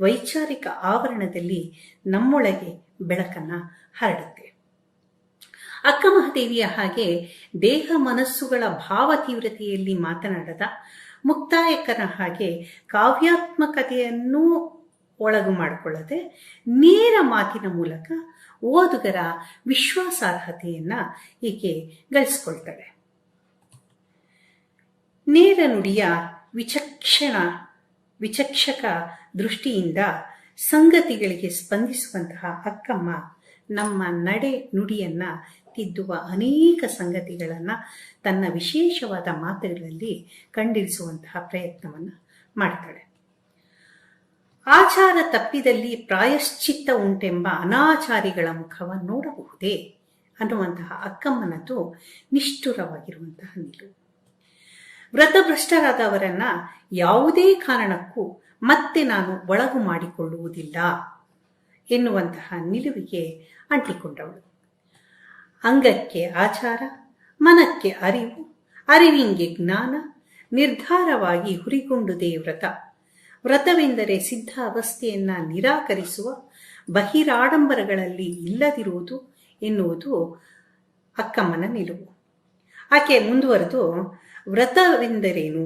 ವೈಚಾರಿಕ ಆವರಣದಲ್ಲಿ ನಮ್ಮೊಳಗೆ ಬೆಳಕನ್ನು ಹರಡುತ್ತೆ. ಅಕ್ಕ ಮಹಾದೇವಿಯ ಹಾಗೆ ದೇಹ ಮನಸ್ಸುಗಳ ಭಾವ ತೀವ್ರತೆಯಲ್ಲಿ ಮಾತನಾಡದ, ಮುಕ್ತಾಯಕರ ಹಾಗೆ ಕಾವ್ಯಾತ್ಮಕತೆಯನ್ನೂ ಒಳಗು ಮಾಡಿಕೊಳ್ಳದೆ ನೇರ ಮಾತಿನ ಮೂಲಕ ಓದುಗರ ವಿಶ್ವಾಸಾರ್ಹತೆಯನ್ನ ಈಕೆ ಗಳಿಸ್ಕೊಳ್ತಾಳೆ. ನೇರ ನುಡಿಯ ವಿಚಕ್ಷಕ ದೃಷ್ಟಿಯಿಂದ ಸಂಗತಿಗಳಿಗೆ ಸ್ಪಂದಿಸುವಂತಹ ಅಕ್ಕಮ್ಮ ನಮ್ಮ ನಡೆ ನುಡಿಯನ್ನ ತಿದ್ದುವ ಅನೇಕ ಸಂಗತಿಗಳನ್ನು ತನ್ನ ವಿಶೇಷವಾದ ಮಾತುಗಳಲ್ಲಿ ಕಂಡಿರಿಸುವಂತಹ ಪ್ರಯತ್ನವನ್ನು ಮಾಡ್ತಾಳೆ. ಆಚಾರ ತಪ್ಪಿದಲ್ಲಿ ಪ್ರಾಯಶ್ಚಿತ್ತ ಉಂಟೆಂಬ ಅನಾಚಾರಿಗಳ ಮುಖವನ್ನು ನೋಡಬಹುದೇ ಅನ್ನುವಂತಹ ಅಕ್ಕಮ್ಮನದು ನಿಷ್ಠುರವಾಗಿರುವಂತಹ ನಿಲುವು. ವ್ರತಭ್ರಷ್ಟರಾದವರನ್ನ ಯಾವುದೇ ಕಾರಣಕ್ಕೂ ಮತ್ತೆ ನಾನು ಒಳಗು ಮಾಡಿಕೊಳ್ಳುವುದಿಲ್ಲ ಎನ್ನುವಂತಹ ನಿಲುವಿಗೆ ಅಂಟಿಕೊಂಡವಳು. ಅಂಗಕ್ಕೆ ಆಚಾರ, ಮನಕ್ಕೆ ಅರಿವು, ಅರಿವಿಂಗೆ ಜ್ಞಾನ, ನಿರ್ಧಾರವಾಗಿ ಹುರಿಗೊಂಡುದೇ ವ್ರತ. ವ್ರತವೆಂದರೆ ಸಿದ್ಧ ಅವಸ್ಥೆಯನ್ನ ನಿರಾಕರಿಸುವ, ಬಹಿರಾಡಂಬರಗಳಲ್ಲಿ ಇಲ್ಲದಿರುವುದು ಎನ್ನುವುದು ಅಕ್ಕಮ್ಮನ ನಿಲುವು. ಆಕೆ ಮುಂದುವರೆದು, ವ್ರತವೆಂದರೇನು?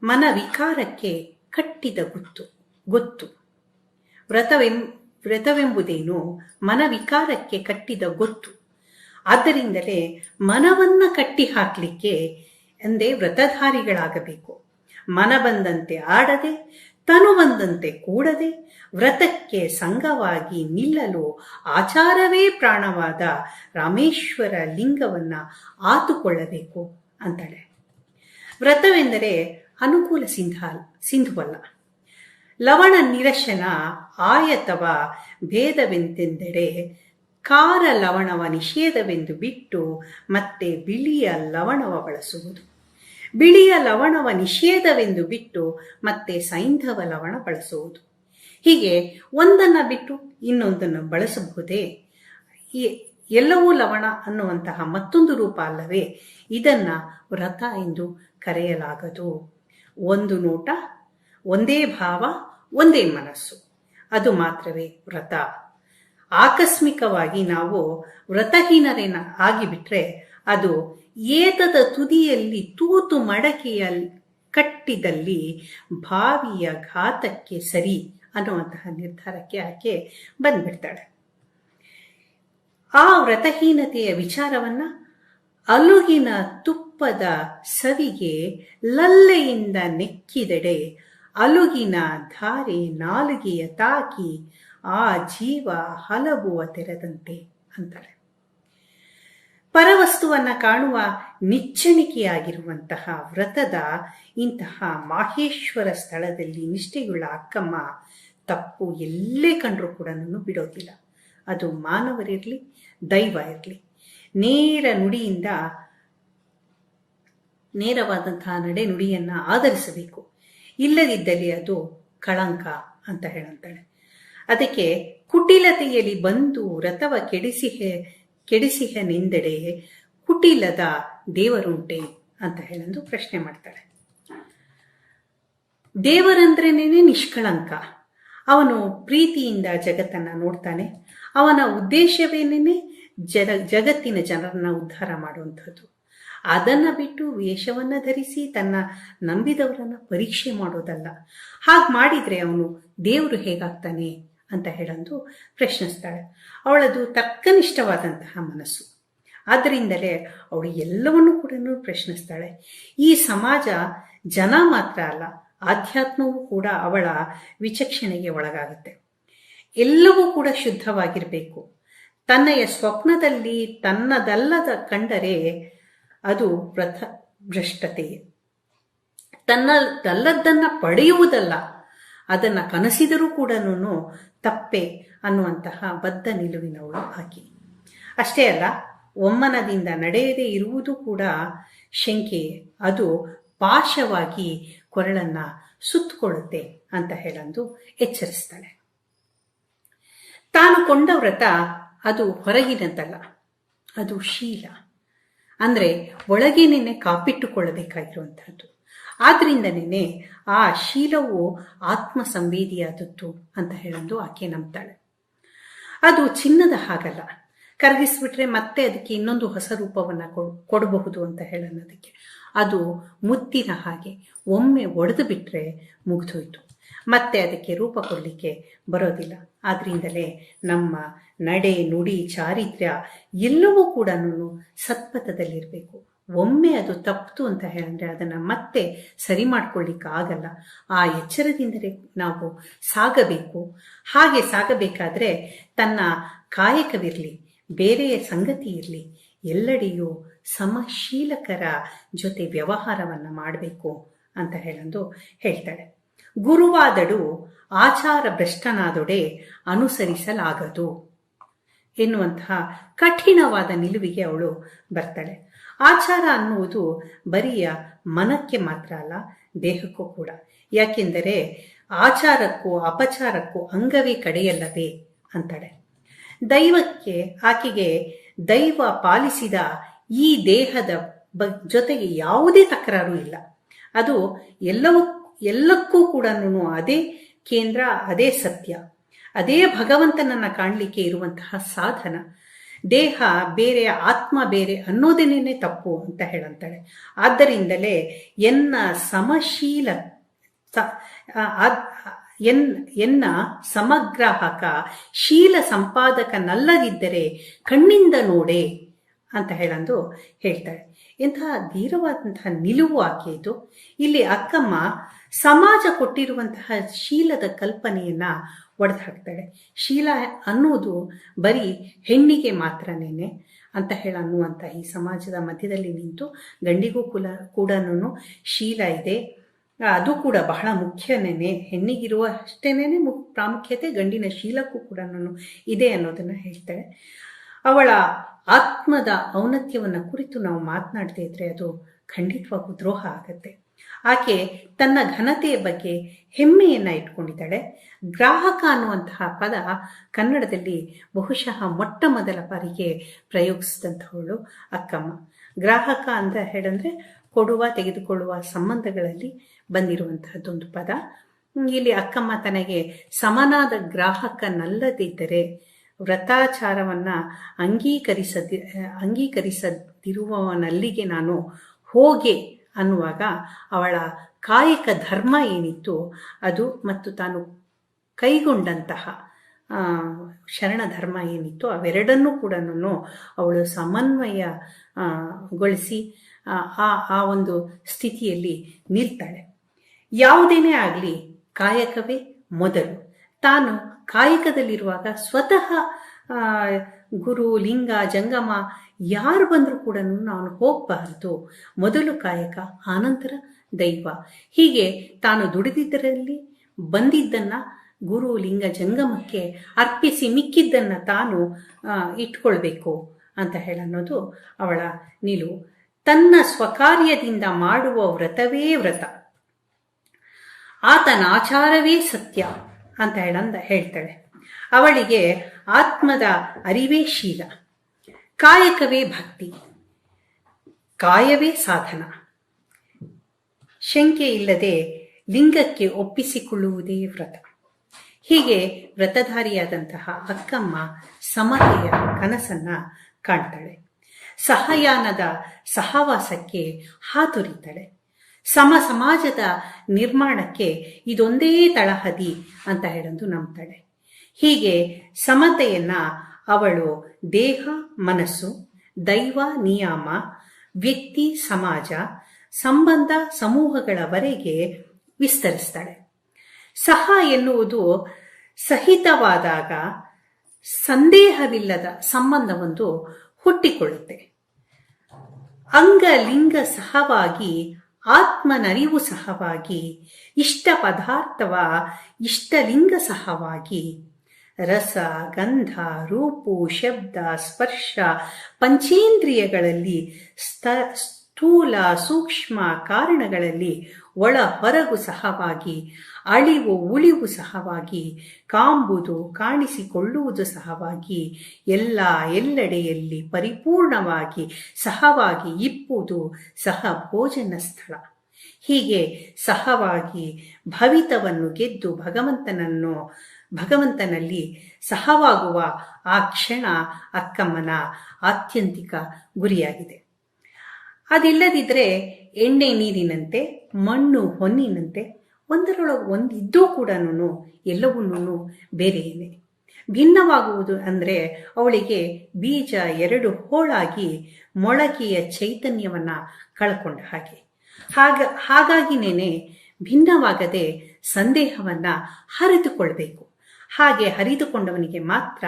ಮನ ವಿಕಾರಕ್ಕೆ ಕಟ್ಟಿದ ಗೊತ್ತು. ವ್ರತವೆಂಬುದೇನು? ಮನ ವಿಕಾರಕ್ಕೆ ಕಟ್ಟಿದ ಗೊತ್ತು. ಆದ್ದರಿಂದಲೇ ಮನವನ್ನ ಕಟ್ಟಿ ಹಾಕಲಿಕ್ಕೆ ಎಂದೇ ವ್ರತಧಾರಿಗಳಾಗಬೇಕು. ಮನ ಬಂದಂತೆ ಆಡದೆ, ತನು ಬಂದಂತೆ ಕೂಡದೆ, ವ್ರತಕ್ಕೆ ಸಂಗವಾಗಿ ನಿಲ್ಲಲು ಆಚಾರವೇ ಪ್ರಾಣವಾದ ರಾಮೇಶ್ವರ ಲಿಂಗವನ್ನ ಆತುಕೊಳ್ಳಬೇಕು ಅಂತಾಳೆ. ವ್ರತವೆಂದರೆ ಅನುಕೂಲ ಸಿಂಧುವಲ್ಲ. ಲವಣ ನಿರಶನ ಆಯತವ ಭೇದವೆಂತೆಂದೆಡೆ ಕಾರ ಲವಣವ ನಿಷೇಧವೆಂದು ಬಿಟ್ಟು ಮತ್ತೆ ಬಿಳಿಯ ಲವಣವ ಬಳಸುವುದು. ಬಿಳಿಯ ಲವಣವ ನಿಷೇಧವೆಂದು ಬಿಟ್ಟು ಮತ್ತೆ ಸೈಂಧವ ಲವಣ ಬಳಸುವುದು. ಹೀಗೆ ಒಂದನ್ನು ಬಿಟ್ಟು ಇನ್ನೊಂದನ್ನು ಬಳಸಬಹುದೇ? ಎಲ್ಲವೂ ಲವಣ ಅನ್ನುವಂತಹ ಮತ್ತೊಂದು ರೂಪ ಅಲ್ಲವೇ? ಇದನ್ನ ವ್ರತ ಎಂದು ಕರೆಯಲಾಗದು. ಒಂದು ನೋಟ, ಒಂದೇ ಭಾವ, ಒಂದೇ ಮನಸ್ಸು, ಅದು ಮಾತ್ರವೇ ವ್ರತ. ಆಕಸ್ಮಿಕವಾಗಿ ನಾವು ವ್ರತಹೀನರೇನ ಆಗಿಬಿಟ್ರೆ ಅದು ಏತದ ತುದಿಯಲ್ಲಿ ತೂತು ಮಡಕೆಯ ಕಟ್ಟಿದಲ್ಲಿ ಭಾವಿಯ ಘಾತಕ್ಕೆ ಸರಿ ಅನ್ನುವಂತಹ ನಿರ್ಧಾರಕ್ಕೆ ಆಕೆ ಬಂದ್ಬಿಡ್ತಾಳೆ. ಆ ವ್ರತಹೀನತೆಯ ವಿಚಾರವನ್ನ ಅಲುಗಿನ ತುಪ್ಪದ ಸವಿಗೆ ಲಲ್ಲೆಯಿಂದ ನೆಕ್ಕಿದೆಡೆ ಅಲುಗಿನ ಧಾರೆ ನಾಲಿಗೆಯ ತಾಕಿ ಆ ಜೀವ ಹಲಬುವ ತೆರೆದಂತೆ ಅಂತಾರೆ. ಪರವಸ್ತುವನ್ನು ಕಾಣುವ ನಿಚ್ಚಣಿಕೆಯಾಗಿರುವಂತಹ ವ್ರತದ ಇಂತಹ ಮಾಹೇಶ್ವರ ಸ್ಥಳದಲ್ಲಿ ನಿಷ್ಠೆಯುಳ್ಳ ಅಕ್ಕಮ್ಮ ತಪ್ಪು ಎಲ್ಲೇ ಕಂಡರೂ ಕೂಡ ಬಿಡೋದಿಲ್ಲ. ಅದು ಮಾನವರಿರಲಿ, ದೈವ ಇರಲಿ, ನೇರವಾದಂತಹ ನಡೆ ನುಡಿಯನ್ನು ಆಧರಿಸಬೇಕು. ಇಲ್ಲದಿದ್ದಲ್ಲಿ ಅದು ಕಳಂಕ ಅಂತ ಹೇಳಂತಾಳೆ. ಅದಕ್ಕೆ ಕುಟಿಲತೆಯಲ್ಲಿ ಬಂದು ವ್ರತವ ಕೆಡಿಸಿಹನೆಂದೆಡೆ ಕುಟಿಲದ ದೇವರುಂಟೆ ಅಂತ ಹೇಳಂದು ಪ್ರಶ್ನೆ ಮಾಡ್ತಾಳೆ. ದೇವರಂದ್ರೇನೇ ನಿಷ್ಕಳಂಕ. ಅವನು ಪ್ರೀತಿಯಿಂದ ಜಗತ್ತನ್ನು ನೋಡ್ತಾನೆ. ಅವನ ಉದ್ದೇಶವೇನೇ ಜಗತ್ತಿನ ಜನರನ್ನ ಉದ್ಧಾರ ಮಾಡುವಂಥದ್ದು. ಅದನ್ನು ಬಿಟ್ಟು ವೇಷವನ್ನು ಧರಿಸಿ ತನ್ನ ನಂಬಿದವರನ್ನು ಪರೀಕ್ಷೆ ಮಾಡೋದಲ್ಲ. ಹಾಗೆ ಮಾಡಿದರೆ ಅವನು ದೇವರು ಹೇಗಾಗ್ತಾನೆ ಅಂತ ಹೇಳಂದು ಪ್ರಶ್ನಿಸ್ತಾಳೆ. ಅವಳದು ತರ್ಕನಿಷ್ಠವಾದಂತಹ ಮನಸ್ಸು. ಆದ್ದರಿಂದಲೇ ಅವಳು ಎಲ್ಲವನ್ನೂ ಕೂಡ ಪ್ರಶ್ನಿಸ್ತಾಳೆ. ಈ ಸಮಾಜ ಜನ ಮಾತ್ರ ಅಲ್ಲ, ಆಧ್ಯಾತ್ಮವೂ ಕೂಡ ಅವಳ ವಿಚಕ್ಷಣೆಗೆ ಒಳಗಾಗುತ್ತೆ. ಎಲ್ಲವೂ ಕೂಡ ಶುದ್ಧವಾಗಿರಬೇಕು. ತನ್ನಯ ಸ್ವಪ್ನದಲ್ಲಿ ತನ್ನದಲ್ಲದ ಕಂಡರೆ ಅದು ಭ್ರಷ್ಟತೆಯೇ. ತನ್ನದಲ್ಲದನ್ನು ಪಡೆಯುವುದಲ್ಲ, ಅದನ್ನು ಕನಸಿದರೂ ಕೂಡ ತಪ್ಪೆ ಅನ್ನುವಂತಹ ಬದ್ಧ ನಿಲುವಿನವಳು ಆಕೆ. ಅಷ್ಟೇ ಅಲ್ಲ, ಒಮ್ಮನದಿಂದ ನಡೆಯದೇ ಇರುವುದು ಕೂಡ ಶಂಕೆಯೇ. ಅದು ಪಾಶವಾಗಿ ಕೊರಳನ್ನು ಸುತ್ತಕೊಳ್ಳುತ್ತೆ ಅಂತ ಹೇಳಂದು ಎಚ್ಚರಿಸ್ತಾಳೆ. ತಾನು ಕೊಂಡ ವ್ರತ ಅದು ಹೊರಗಿನದ್ದಲ್ಲ, ಅದು ಶೀಲ. ಅಂದರೆ ಒಳಗೇನೆ ಕಾಪಿಟ್ಟುಕೊಳ್ಳಬೇಕಾಗಿರುವಂಥದ್ದು. ಆದ್ರಿಂದನೇ ಆ ಶೀಲವು ಆತ್ಮ ಸಂವೇದಿಯಾದದ್ದು ಅಂತ ಹೇಳಂದು ಆಕೆ ನಂಬ್ತಾಳೆ. ಅದು ಚಿನ್ನದ ಹಾಗಲ್ಲ, ಕರಗಿಸ್ಬಿಟ್ರೆ ಮತ್ತೆ ಅದಕ್ಕೆ ಇನ್ನೊಂದು ಹೊಸ ರೂಪವನ್ನು ಕೊಡಬಹುದು ಅಂತ ಹೇಳೋದಕ್ಕೆ. ಅದು ಮುತ್ತಿನ ಹಾಗೆ, ಒಮ್ಮೆ ಒಡೆದು ಬಿಟ್ಟರೆ ಮುಗಿದೋಯ್ತು, ಮತ್ತೆ ಅದಕ್ಕೆ ರೂಪ ಕೊಡಲಿಕ್ಕೆ ಬರೋದಿಲ್ಲ. ಆದ್ರಿಂದಲೇ ನಮ್ಮ ನಡೆ, ನುಡಿ, ಚಾರಿತ್ರ್ಯ ಎಲ್ಲವೂ ಕೂಡ ಸತ್ಪಥದಲ್ಲಿರಬೇಕು. ಒಮ್ಮೆ ಅದು ತಪ್ಪಿತು ಅಂತ ಹೇಳಿದ್ರೆ ಅದನ್ನು ಮತ್ತೆ ಸರಿ ಮಾಡ್ಕೊಳ್ಳಿಕ್ಕೆ ಆಗಲ್ಲ. ಆ ಎಚ್ಚರದಿಂದಲೇ ನಾವು ಸಾಗಬೇಕು. ಹಾಗೆ ಸಾಗಬೇಕಾದ್ರೆ ತನ್ನ ಕಾಯಕವಿರಲಿ, ಬೇರೆಯ ಸಂಗತಿ ಇರಲಿ, ಎಲ್ಲೆಡೆಯೂ ಸಮಶೀಲಕರ ಜೊತೆ ವ್ಯವಹಾರವನ್ನು ಮಾಡಬೇಕು ಅಂತ ಹೇಳಂದು ಹೇಳ್ತಾಳೆ. ಗುರುವಾದಡು ಆಚಾರ ಭ್ರಷ್ಟನಾದೊಡೆ ಅನುಸರಿಸಲಾಗದು ಎನ್ನುವಂತಹ ಕಠಿಣವಾದ ನಿಲುವಿಗೆ ಅವಳು ಬರ್ತಾಳೆ. ಆಚಾರ ಅನ್ನುವುದು ಬರಿಯ ಮನಕ್ಕೆ ಮಾತ್ರ ಅಲ್ಲ, ದೇಹಕ್ಕೂ ಕೂಡ. ಯಾಕೆಂದರೆ ಆಚಾರಕ್ಕೂ ಅಪಚಾರಕ್ಕೂ ಅಂಗವೇ ಕಡೆಯಲ್ಲವೇ ಅಂತಾಳೆ. ಆಕೆಗೆ ದೈವ ಪಾಲಿಸಿದ ಈ ದೇಹದ ಜೊತೆಗೆ ಯಾವುದೇ ತಕರಾರು ಇಲ್ಲ. ಅದು ಎಲ್ಲಕ್ಕೂ ಕೂಡ ಅದೇ ಕೇಂದ್ರ, ಅದೇ ಸತ್ಯ, ಅದೇ ಭಗವಂತನನ್ನ ಕಾಣಲಿಕ್ಕೆ ಇರುವಂತಹ ಸಾಧನ. ದೇಹ ಬೇರೆ, ಆತ್ಮ ಬೇರೆ ಅನ್ನೋದೇನೇ ತಪ್ಪು ಅಂತ ಹೇಳಂತಾಳೆ. ಆದ್ದರಿಂದಲೇ ಎನ್ನ ಸಮಗ್ರಾಹಕ ಶೀಲ ಸಂಪಾದಕನಲ್ಲದಿದ್ದರೆ ಕಣ್ಣಿಂದ ನೋಡೆ ಅಂತ ಹೇಳಂದು ಹೇಳ್ತಾಳೆ. ಇಂತಹ ಧೀರವಾದಂತಹ ನಿಲುವು ಆಕೆಯಿತು. ಇಲ್ಲಿ ಅಕ್ಕಮ್ಮ ಸಮಾಜ ಕೊಟ್ಟಿರುವಂತಹ ಶೀಲದ ಕಲ್ಪನೆಯನ್ನ ಒಡೆದು ಹಾಕ್ತಾಳೆ. ಶೀಲ ಅನ್ನುವುದು ಬರೀ ಹೆಣ್ಣಿಗೆ ಮಾತ್ರನೇನೆ ಅಂತ ಅನ್ನುವಂಥ ಈ ಸಮಾಜದ ಮಧ್ಯದಲ್ಲಿ ನಿಂತು ಗಂಡಿಗೂ ಕೂಡ ಶೀಲ ಇದೆ, ಅದು ಕೂಡ ಬಹಳ ಮುಖ್ಯನೇ. ಹೆಣ್ಣಿಗಿರುವ ಅಷ್ಟೇನೆ ಪ್ರಾಮುಖ್ಯತೆ ಗಂಡಿನ ಶೀಲಕ್ಕೂ ಕೂಡ ಇದೆ ಅನ್ನೋದನ್ನ ಹೇಳ್ತಾಳೆ. ಅವಳ ಆತ್ಮದ ಔನ್ನತ್ಯವನ್ನು ಕುರಿತು ನಾವು ಮಾತನಾಡದೇ ಇದ್ರೆ ಅದು ಖಂಡಿತವಾಗೂ ದ್ರೋಹ ಆಗತ್ತೆ. ಆಕೆ ತನ್ನ ಘನತೆಯ ಬಗ್ಗೆ ಹೆಮ್ಮೆಯನ್ನ ಇಟ್ಕೊಂಡಿದ್ದಾಳೆ. ಗ್ರಾಹಕ ಅನ್ನುವಂತಹ ಪದ ಕನ್ನಡದಲ್ಲಿ ಬಹುಶಃ ಮೊಟ್ಟ ಮೊದಲ ಬಾರಿಗೆ ಪ್ರಯೋಗಿಸಿದಂಥವಳು ಅಕ್ಕಮ್ಮ. ಗ್ರಾಹಕ ಅಂತ ಹೇಳಿದ್ರೆ ಕೊಡುವ ತೆಗೆದುಕೊಳ್ಳುವ ಸಂಬಂಧಗಳಲ್ಲಿ ಬಂದಿರುವಂತಹದ್ದೊಂದು ಪದ. ಇಲ್ಲಿ ಅಕ್ಕಮ್ಮ ತನಗೆ ಸಮನಾದ ಗ್ರಾಹಕನಲ್ಲದಿದ್ದರೆ ವ್ರತಾಚಾರವನ್ನ ಅಂಗೀಕರಿಸದಿರುವವನಲ್ಲಿಗೆ ನಾನು ಹೋಗೆ ಅನ್ನುವಾಗ ಅವಳ ಕಾಯಕ ಧರ್ಮ ಏನಿತ್ತು ಅದು ಮತ್ತು ತಾನು ಕೈಗೊಂಡಂತಹ ಶರಣ ಧರ್ಮ ಏನಿತ್ತು ಅವೆರಡನ್ನೂ ಕೂಡ ಅವಳು ಸಮನ್ವಯಗೊಳಿಸಿ ಆ ಒಂದು ಸ್ಥಿತಿಯಲ್ಲಿ ನಿಲ್ತಾಳೆ. ಯಾವುದೇನೇ ಆಗಲಿ ಕಾಯಕವೇ ಮೊದಲು. ತಾನು ಕಾಯಕದಲ್ಲಿರುವಾಗ ಸ್ವತಃ ಗುರು, ಲಿಂಗ, ಜಂಗಮ ಯಾರು ಬಂದರೂ ಕೂಡ ನಾನು ಹೋಗಬಾರದು, ಮೊದಲು ಕಾಯಕ ಆನಂತರ ದೈವ. ಹೀಗೆ ತಾನು ದುಡಿದಿದ್ದರಲ್ಲಿ ಬಂದಿದ್ದನ್ನು ಗುರು ಲಿಂಗ ಜಂಗಮಕ್ಕೆ ಅರ್ಪಿಸಿ ಮಿಕ್ಕಿದ್ದನ್ನು ತಾನು ಇಟ್ಕೊಳ್ಬೇಕು ಅಂತ ಹೇಳನ್ನೋದು ಅವಳ ನಿಲುವು. ತನ್ನ ಸ್ವಕಾರ್ಯದಿಂದ ಮಾಡುವ ವ್ರತವೇ ವ್ರತ, ಆತನ ಆಚಾರವೇ ಸತ್ಯ ಅಂತ ಹೇಳ್ತಾಳೆ. ಅವಳಿಗೆ ಆತ್ಮದ ಅರಿವೇ ಶೀಲ, ಕಾಯಕವೇ ಭಕ್ತಿ, ಕಾಯವೇ ಸಾಧನ, ಶಂಕೆ ಇಲ್ಲದೆ ಲಿಂಗಕ್ಕೆ ಒಪ್ಪಿಸಿಕೊಳ್ಳುವುದೇ ವ್ರತ. ಹೀಗೆ ವ್ರತಧಾರಿಯಾದಂತಹ ಅಕ್ಕಮ್ಮ ಸಮತೆಯ ಕನಸನ್ನ ಕಾಣ್ತಾಳೆ. ಸಹಯಾನದ ಸಹವಾಸಕ್ಕೆ ಹಾತೊರಿತಾಳೆ. ಸಮಾಜದ ನಿರ್ಮಾಣಕ್ಕೆ ಇದೊಂದೇ ತಳಹದಿ ಅಂತ ಹೇಳಂದು ನಂಬ್ತಾಳೆ. ಹೀಗೆ ಸಮತೆಯನ್ನ ಅವಳು ದೇಹ, ಮನಸ್ಸು, ದೈವ, ನಿಯಮ, ವ್ಯಕ್ತಿ, ಸಮಾಜ, ಸಂಬಂಧ, ಸಮೂಹಗಳವರೆಗೆ ವಿಸ್ತರಿಸ್ತಾಳೆ. ಸಹ ಎನ್ನುವುದು ಸಹಿತವಾದಾಗ ಸಂದೇಹವಿಲ್ಲದ ಸಂಬಂಧವೊಂದು ಹುಟ್ಟಿಕೊಳ್ಳುತ್ತೆ. ಅಂಗಲಿಂಗ ಸಹವಾಗಿ, ಆತ್ಮನರಿವು ಸಹವಾಗಿ, ಇಷ್ಟ ಪದಾರ್ಥವ ಇಷ್ಟಲಿಂಗ ಸಹವಾಗಿ, ರಸ, ಗಂಧ, ರೂಪು, ಶಬ್ದ, ಸ್ಪರ್ಶ ಪಂಚೇಂದ್ರಿಯಗಳಲ್ಲಿ ಸ್ಥೂಲ ಸೂಕ್ಷ್ಮ ಕಾರಣಗಳಲ್ಲಿ ಒಳ ಹೊರಗು ಸಹವಾಗಿ, ಅಳಿವು ಉಳಿವು ಸಹವಾಗಿ, ಕಾಂಬುದು ಕಾಣಿಸಿಕೊಳ್ಳುವುದು ಸಹವಾಗಿ, ಎಲ್ಲ ಎಲ್ಲೆಡೆಯಲ್ಲಿ ಪರಿಪೂರ್ಣವಾಗಿ ಸಹವಾಗಿ ಇಪ್ಪುವುದು ಸಹ ಭೋಜನ ಸ್ಥಳ. ಹೀಗೆ ಸಹವಾಗಿ ಭವಿತವನ್ನು ಗೆದ್ದು ಭಗವಂತನಲ್ಲಿ ಸಹವಾಗುವ ಆ ಕ್ಷಣ ಅಕ್ಕಮ್ಮನ ಆತ್ಯಂತಿಕ ಗುರಿಯಾಗಿದೆ. ಅದಿಲ್ಲದಿದ್ದರೆ ಎಣ್ಣೆ ನೀರಿನಂತೆ, ಮಣ್ಣು ಹೊನ್ನಿನಂತೆ ಒಂದರೊಳಗೆ ಒಂದಿದ್ದೂ ಕೂಡ ಎಲ್ಲವನ್ನೂ ಬೇರೆಯೇ. ಭಿನ್ನವಾಗುವುದು ಅಂದರೆ ಅವಳಿಗೆ ಬೀಜ ಎರಡು ಹೋಳಾಗಿ ಮೊಳಕೆಯ ಚೈತನ್ಯವನ್ನ ಕಳ್ಕೊಂಡ ಹಾಗಾಗಿನೇನೆ ಭಿನ್ನವಾಗದೆ ಸಂದೇಹವನ್ನ ಹರಿದುಕೊಳ್ಬೇಕು. ಹಾಗೆ ಹರಿದುಕೊಂಡವನಿಗೆ ಮಾತ್ರ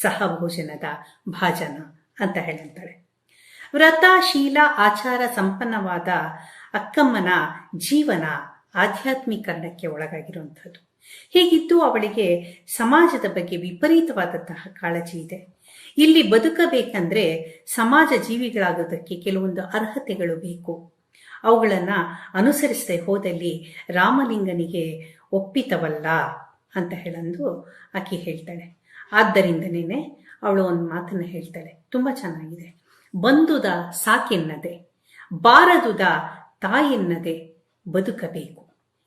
ಸಹಭೋಜನದ ಭಾಜನ ಅಂತ ಹೇಳಂತಾಳೆ. ವ್ರತ, ಶೀಲ, ಆಚಾರ ಸಂಪನ್ನವಾದ ಅಕ್ಕಮ್ಮನ ಜೀವನ ಆಧ್ಯಾತ್ಮೀಕರಣಕ್ಕೆ ಒಳಗಾಗಿರುವಂಥದ್ದು. ಹೀಗಿದ್ದು ಅವಳಿಗೆ ಸಮಾಜದ ಬಗ್ಗೆ ವಿಪರೀತವಾದಂತಹ ಕಾಳಜಿ ಇದೆ. ಇಲ್ಲಿ ಬದುಕಬೇಕಂದ್ರೆ ಸಮಾಜ ಜೀವಿಗಳಾಗೋದಕ್ಕೆ ಕೆಲವೊಂದು ಅರ್ಹತೆಗಳು ಬೇಕು. ಅವುಗಳನ್ನು ಅನುಸರಿಸದೆ ಹೋದಲ್ಲಿ ರಾಮಲಿಂಗನಿಗೆ ಒಪ್ಪಿತವಲ್ಲ ಅಂತ ಹೇಳಂದು ಆಕೆ ಹೇಳ್ತಾಳೆ. ಆದ್ದರಿಂದನೇ ಅವಳು ಒಂದು ಮಾತನ್ನು ಹೇಳ್ತಾಳೆ, ತುಂಬ ಚೆನ್ನಾಗಿದೆ. ಬಂದುದ ಸಾಕೆನ್ನದೆ, ಬಾರದುದ ತಾಯೆನ್ನದೆ ಬದುಕಬೇಕು.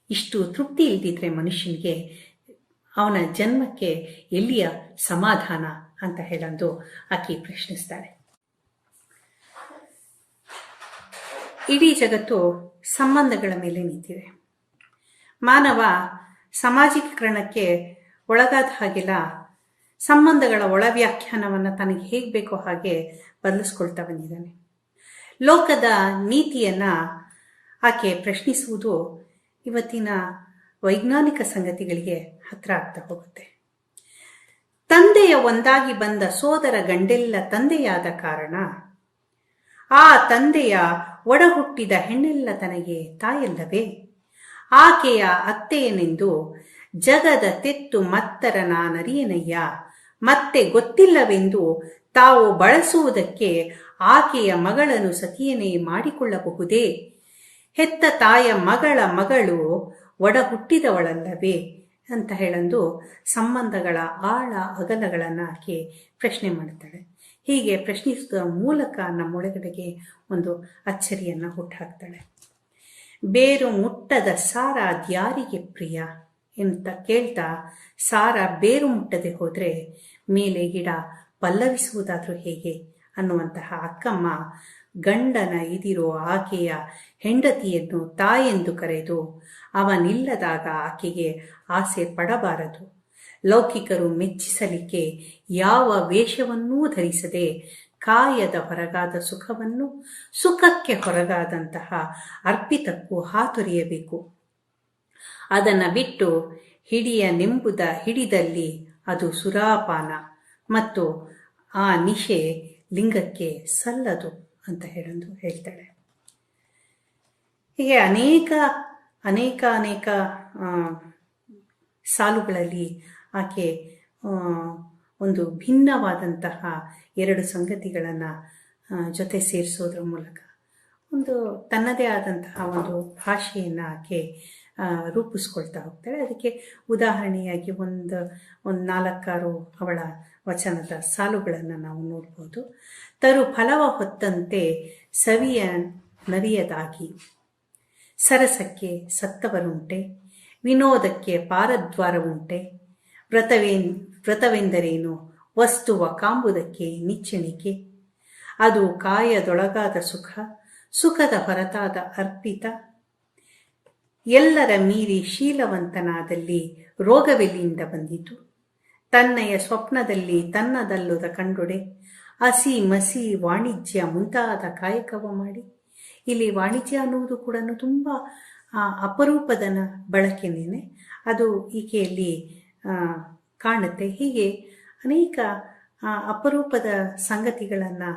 ಇಷ್ಟು ತೃಪ್ತಿ ಇಲ್ದಿದ್ರೆ ಮನುಷ್ಯನಿಗೆ ಅವನ ಜನ್ಮಕ್ಕೆ ಎಲ್ಲಿಯ ಸಮಾಧಾನ ಅಂತ ಹೇಳಂದು ಆಕೆ ಪ್ರಶ್ನಿಸ್ತಾಳೆ. ಇಡೀ ಜಗತ್ತು ಸಂಬಂಧಗಳ ಮೇಲೆ ನಿಂತಿದೆ. ಮಾನವ ಸಾಮಾಜಿಕೀಕರಣಕ್ಕೆ ಒಳಗಾದ ಹಾಗೆಲ್ಲ ಸಂಬಂಧಗಳ ಒಳ ವ್ಯಾಖ್ಯಾನವನ್ನು ತನಗೆ ಹೇಗೆ ಬೇಕೋ ಹಾಗೆ ಬದಲಿಸ್ಕೊಳ್ತಾ ಬಂದಿದ್ದಾನೆ. ಲೋಕದ ನೀತಿಯನ್ನ ಆಕೆ ಪ್ರಶ್ನಿಸುವುದು ಇವತ್ತಿನ ವೈಜ್ಞಾನಿಕ ಸಂಗತಿಗಳಿಗೆ ಹತ್ರ ಆಗ್ತಾ ಹೋಗುತ್ತೆ. ತಂದೆಯ ಒಂದಾಗಿ ಬಂದ ಸೋದರ ಗಂಡೆಲ್ಲ ತಂದೆಯಾದ ಕಾರಣ ಆ ತಂದೆಯ ಒಡ ಹುಟ್ಟಿದ ಹೆಣ್ಣೆಲ್ಲ ತನಗೆ ತಾಯಲ್ಲವೇ? ಆಕೆಯ ಅತ್ತೆಯನೆಂದು ಜಗದ ತೆತ್ತು ಮತ್ತರ ನಾನರಿಯನಯ್ಯ, ಮತ್ತೆ ಗೊತ್ತಿಲ್ಲವೆಂದು ತಾವು ಬಳಸುವುದಕ್ಕೆ ಆಕೆಯ ಮಗಳನ್ನು ಸತಿಯನೇ ಮಾಡಿಕೊಳ್ಳಬಹುದೇ? ಹೆತ್ತ ತಾಯ ಮಗಳ ಮಗಳು ಒಡ ಹುಟ್ಟಿದವಳಲ್ಲವೇ ಅಂತ ಹೇಳಂದು ಸಂಬಂಧಗಳ ಆಳ ಅಗಲಗಳನ್ನು ಆಕೆ ಪ್ರಶ್ನೆ ಮಾಡ್ತಾಳೆ. ಹೀಗೆ ಪ್ರಶ್ನಿಸುವ ಮೂಲಕ ನಮ್ಮೊಳಗಡೆಗೆ ಒಂದು ಅಚ್ಚರಿಯನ್ನು ಹುಟ್ಟಾಕ್ತಾಳೆ. ಬೇರು ಮುಟ್ಟದ ಸಾರ ದ್ಯಾರಿಗೆ ಪ್ರಿಯ ಅಂತ ಕೇಳ್ತಾ, ಸಾರ ಬೇರು ಮುಟ್ಟದೆ ಹೋದರೆ ಮೇಲೆ ಗಿಡ ಪಲ್ಲವಿಸುವುದಾದ್ರೂ ಹೇಗೆ ಅನ್ನುವಂತಹ ಅಕ್ಕಮ್ಮ ಗಂಡನ ಇದಿರೋ ಆಕೆಯ ಹೆಂಡತಿಯನ್ನು ತಾಯೆಂದು ಕರೆದು ಅವನಿಲ್ಲದಾಗ ಆಕೆಗೆ ಆಸೆ ಪಡಬಾರದು. ಲೌಕಿಕರು ಮೆಚ್ಚಿಸಲಿಕ್ಕೆ ಯಾವ ವೇಷವನ್ನೂ ಧರಿಸದೆ ಕಾಯದ ಹೊರಗಾದ ಸುಖವನ್ನು ಸುಖಕ್ಕೆ ಹೊರಗಾದಂತಹ ಅರ್ಪಿತಕ್ಕೂ ಹಾತೊರೆಯಬೇಕು. ಅದನ್ನು ಬಿಟ್ಟು ಹಿಡಿಯ ನೆಂಬುದ ಹಿಡಿದಲ್ಲಿ ಅದು ಸುರಾಪಾನ ಮತ್ತು ಆ ನಿಶೆ ಲಿಂಗಕ್ಕೆ ಸಲ್ಲದು ಅಂತ ಹೇಳ್ತಾಳೆ. ಹೀಗೆ ಅನೇಕ ಅನೇಕ ಅನೇಕ ಸಾಲುಗಳಲ್ಲಿ ಆಕೆ ಒಂದು ಭಿನ್ನವಾದಂತಹ ಎರಡು ಸಂಗತಿಗಳನ್ನು ಜೊತೆ ಸೇರಿಸೋದ್ರ ಮೂಲಕ ಒಂದು ತನ್ನದೇ ಆದಂತಹ ಒಂದು ಭಾಷೆಯನ್ನು ಆಕೆ ರೂಪಿಸ್ಕೊಳ್ತಾ ಹೋಗ್ತಾಳೆ. ಅದಕ್ಕೆ ಉದಾಹರಣೆಯಾಗಿ ಒಂದು 4-6 ಅವಳ ವಚನದ ಸಾಲುಗಳನ್ನು ನಾವು ನೋಡ್ಬೋದು. ತರು ಫಲವ ಹೊತ್ತಂತೆ ಸವಿಯ ನರಿಯದಾಗಿ, ಸರಸಕ್ಕೆ ಸತ್ತವರುಂಟೆ, ವಿನೋದಕ್ಕೆ ಪಾರದ್ವಾರವುಂಟೆ, ವ್ರತವೆಂದರೇನು ವಸ್ತುವ ಕಾಂಬುದಕ್ಕೆ ನಿಚ್ಚಣಿಕೆ, ಅದು ಕಾಯದೊಳಗಾದ ಸುಖ, ಸುಖದ ಹೊರತಾದ ಅರ್ಪಿತ, ಎಲ್ಲರ ಮೀರಿ ಶೀಲವಂತನಾದಲ್ಲಿ ರೋಗವೆಲ್ಲಿಂದ ಬಂದಿತು, ತನ್ನಯ ಸ್ವಪ್ನದಲ್ಲಿ ತನ್ನದಲ್ಲುದ ಕಂಡೊಡೆ, ಹಸಿ ಮಸಿ ವಾಣಿಜ್ಯ ಮುಂತಾದ ಕಾಯಕವ ಮಾಡಿ. ಇಲ್ಲಿ ವಾಣಿಜ್ಯ ಅನ್ನುವುದು ಕೂಡ ತುಂಬ ಅಪರೂಪದ ಬಳಕೆನೇನೆ, ಅದು ಈಕೆಯಲ್ಲಿ ಕಾಣುತ್ತೆ. ಹೀಗೆ ಅನೇಕ ಅಪರೂಪದ ಸಂಗತಿಗಳನ್ನು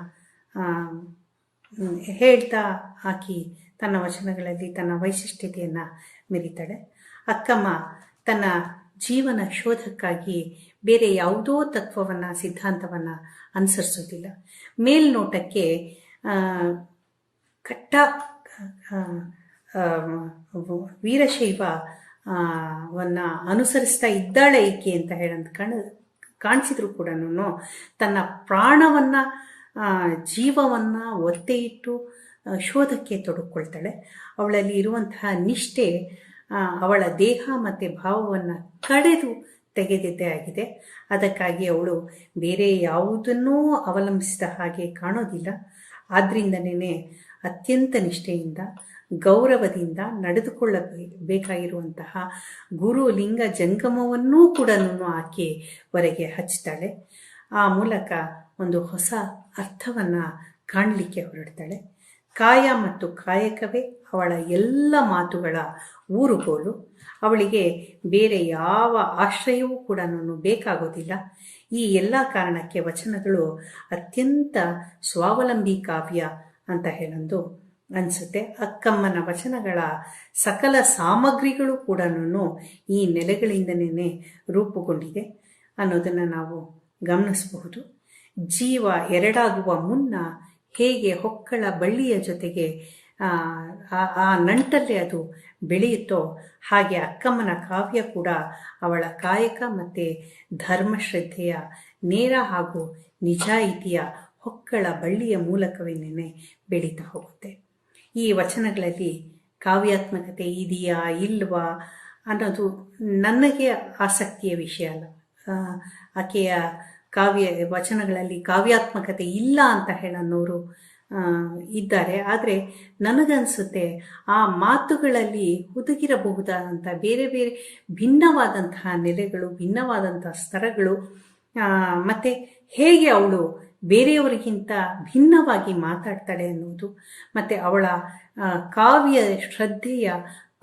ಹೇಳ್ತಾ ಆಕಿ ತನ್ನ ವಚನಗಳಲ್ಲಿ ತನ್ನ ವೈಶಿಷ್ಟ್ಯತೆಯನ್ನು ಮೆರೀತಾಳೆ. ಅಕ್ಕಮ್ಮ ತನ್ನ ಜೀವನ ಶೋಧಕ್ಕಾಗಿ ಬೇರೆ ಯಾವುದೋ ತತ್ವವನ್ನು ಸಿದ್ಧಾಂತವನ್ನು ಅನುಸರಿಸೋದಿಲ್ಲ. ಮೇಲ್ನೋಟಕ್ಕೆ ಕಟ್ಟ ವೀರಶೈವವನ್ನು ಅನುಸರಿಸ್ತಾ ಇದ್ದಾಳೆ ಈಕೆ ಅಂತ ಹೇಳಂತ ಕಾಣಿಸಿದ್ರು ಕೂಡ ತನ್ನ ಪ್ರಾಣವನ್ನು ಜೀವವನ್ನು ಒತ್ತೆ ಇಟ್ಟು ಶೋಧಕ್ಕೆ ತೊಡಗಿಕೊಳ್ತಾಳೆ. ಅವಳಲ್ಲಿ ಇರುವಂತಹ ನಿಷ್ಠೆ ಅವಳ ದೇಹ ಮತ್ತು ಭಾವವನ್ನು ಕಡೆದು ತೆಗೆದಿದ್ದೇ ಆಗಿದೆ. ಅದಕ್ಕಾಗಿ ಅವಳು ಬೇರೆ ಯಾವುದನ್ನೂ ಅವಲಂಬಿಸಿದ ಹಾಗೆ ಕಾಣೋದಿಲ್ಲ. ಆದ್ದರಿಂದನೇ ಅತ್ಯಂತ ನಿಷ್ಠೆಯಿಂದ ಗೌರವದಿಂದ ನಡೆದುಕೊಳ್ಳಬೇಕಾಗಿರುವಂತಹ ಗುರು ಲಿಂಗ ಜಂಗಮವನ್ನೂ ಕೂಡ ಆಕೆ ಹೊರಗೆ ಹಚ್ತಾಳೆ. ಆ ಮೂಲಕ ಒಂದು ಹೊಸ ಅರ್ಥವನ್ನು ಕಾಣಲಿಕ್ಕೆ ಹೊರಡ್ತಾಳೆ. ಕಾಯ ಮತ್ತು ಕಾಯಕವೇ ಅವಳ ಎಲ್ಲ ಮಾತುಗಳ ಊರುಗೋಲು. ಅವಳಿಗೆ ಬೇರೆ ಯಾವ ಆಶ್ರಯವೂ ಕೂಡ ಬೇಕಾಗೋದಿಲ್ಲ. ಈ ಎಲ್ಲ ಕಾರಣಕ್ಕೆ ವಚನಗಳು ಅತ್ಯಂತ ಸ್ವಾವಲಂಬಿ ಕಾವ್ಯ ಅಂತ ಹೇಳೊಂದು ಅನಿಸುತ್ತೆ. ಅಕ್ಕಮ್ಮನ ವಚನಗಳ ಸಕಲ ಸಾಮಗ್ರಿಗಳು ಕೂಡ ಈ ನೆಲೆಗಳಿಂದನೇ ರೂಪುಗೊಂಡಿದೆ ಅನ್ನೋದನ್ನು ನಾವು ಗಮನಿಸಬಹುದು. ಜೀವ ಎರಡಾಗುವ ಮುನ್ನ ಹೇಗೆ ಹೊಕ್ಕಳ ಬಳ್ಳಿಯ ಜೊತೆಗೆ ಆ ನಂಟಲ್ಲೇ ಅದು ಬೆಳೆಯುತ್ತೋ ಹಾಗೆ ಅಕ್ಕಮ್ಮನ ಕಾವ್ಯ ಕೂಡ ಅವಳ ಕಾಯಕ ಮತ್ತು ಧರ್ಮಶ್ರದ್ಧೆಯ ನೇರ ಹಾಗೂ ನಿಜಾಯಿತಿಯ ಹೊಕ್ಕಳ ಬಳ್ಳಿಯ ಮೂಲಕವೇನೇ ಬೆಳೀತಾ ಹೋಗುತ್ತೆ. ಈ ವಚನಗಳಲ್ಲಿ ಕಾವ್ಯಾತ್ಮಕತೆ ಇದೆಯಾ ಇಲ್ವಾ ಅನ್ನೋದು ನನಗೆ ಆಸಕ್ತಿಯ ವಿಷಯ ಅಲ್ಲ. ಆಕೆಯ ವಚನಗಳಲ್ಲಿ ಕಾವ್ಯಾತ್ಮಕತೆ ಇಲ್ಲ ಅಂತ ಹೇಳೋರು ಇದ್ದಾರೆ. ಆದರೆ ನನಗನ್ಸುತ್ತೆ ಆ ಮಾತುಗಳಲ್ಲಿ ಹುದುಗಿರಬಹುದಾದಂಥ ಬೇರೆ ಬೇರೆ ಭಿನ್ನವಾದಂತಹ ನೆಲೆಗಳು, ಭಿನ್ನವಾದಂತಹ ಸ್ತರಗಳು, ಮತ್ತು ಹೇಗೆ ಅವಳು ಬೇರೆಯವರಿಗಿಂತ ಭಿನ್ನವಾಗಿ ಮಾತಾಡ್ತಾಳೆ ಅನ್ನೋದು, ಮತ್ತು ಅವಳ ಕಾವ್ಯ ಶ್ರದ್ಧೆಯ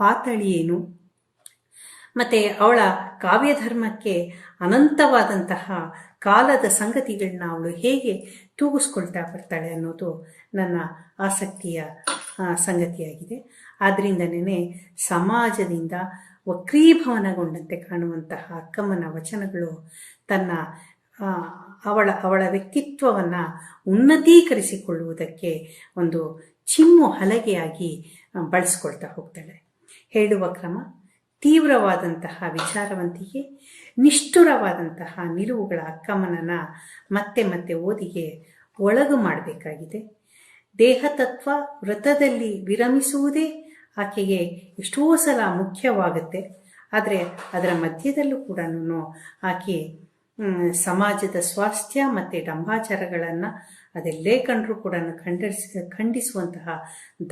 ಪಾತಳಿ ಏನು, ಮತ್ತು ಅವಳ ಕಾವ್ಯಧರ್ಮಕ್ಕೆ ಅನಂತವಾದಂತಹ ಕಾಲದ ಸಂಗತಿಗಳನ್ನ ಅವಳು ಹೇಗೆ ತೂಗಿಸ್ಕೊಳ್ತಾ ಬರ್ತಾಳೆ ಅನ್ನೋದು ನನ್ನ ಆಸಕ್ತಿಯ ಸಂಗತಿಯಾಗಿದೆ. ಆದ್ದರಿಂದನೇ ಸಮಾಜದಿಂದ ವಕ್ರೀಭವನಗೊಂಡಂತೆ ಕಾಣುವಂತಹ ಅಕ್ಕಮ್ಮನ ವಚನಗಳು ತನ್ನ ಅವಳ ವ್ಯಕ್ತಿತ್ವವನ್ನು ಉನ್ನತೀಕರಿಸಿಕೊಳ್ಳುವುದಕ್ಕೆ ಒಂದು ಚಿಮ್ಮು ಹಲಗೆಯಾಗಿ ಬಳಸ್ಕೊಳ್ತಾ ಹೋಗ್ತಾಳೆ. ಹೇಳುವ ಕ್ರಮ, ತೀವ್ರವಾದಂತಹ ವಿಚಾರವಂತಿಕೆ, ನಿಷ್ಠುರವಾದಂತಹ ನಿಲುವುಗಳ ಅಕ್ಕಮ್ಮನನ್ನು ಮತ್ತೆ ಮತ್ತೆ ಓದಿಗೆ ಒಳಗು ಮಾಡಬೇಕಾಗಿದೆ. ದೇಹತತ್ವ ವ್ರತದಲ್ಲಿ ವಿರಮಿಸುವುದೇ ಆಕೆಗೆ ಎಷ್ಟೋ ಸಲ ಮುಖ್ಯವಾಗುತ್ತೆ. ಆದರೆ ಅದರ ಮಧ್ಯದಲ್ಲೂ ಕೂಡ ಆಕೆ ಸಮಾಜದ ಸ್ವಾಸ್ಥ್ಯ ಮತ್ತು ಡಂಬಾಚಾರಗಳನ್ನು ಅದೆಲ್ಲೇ ಕಂಡರೂ ಕೂಡ ಖಂಡಿಸುವಂತಹ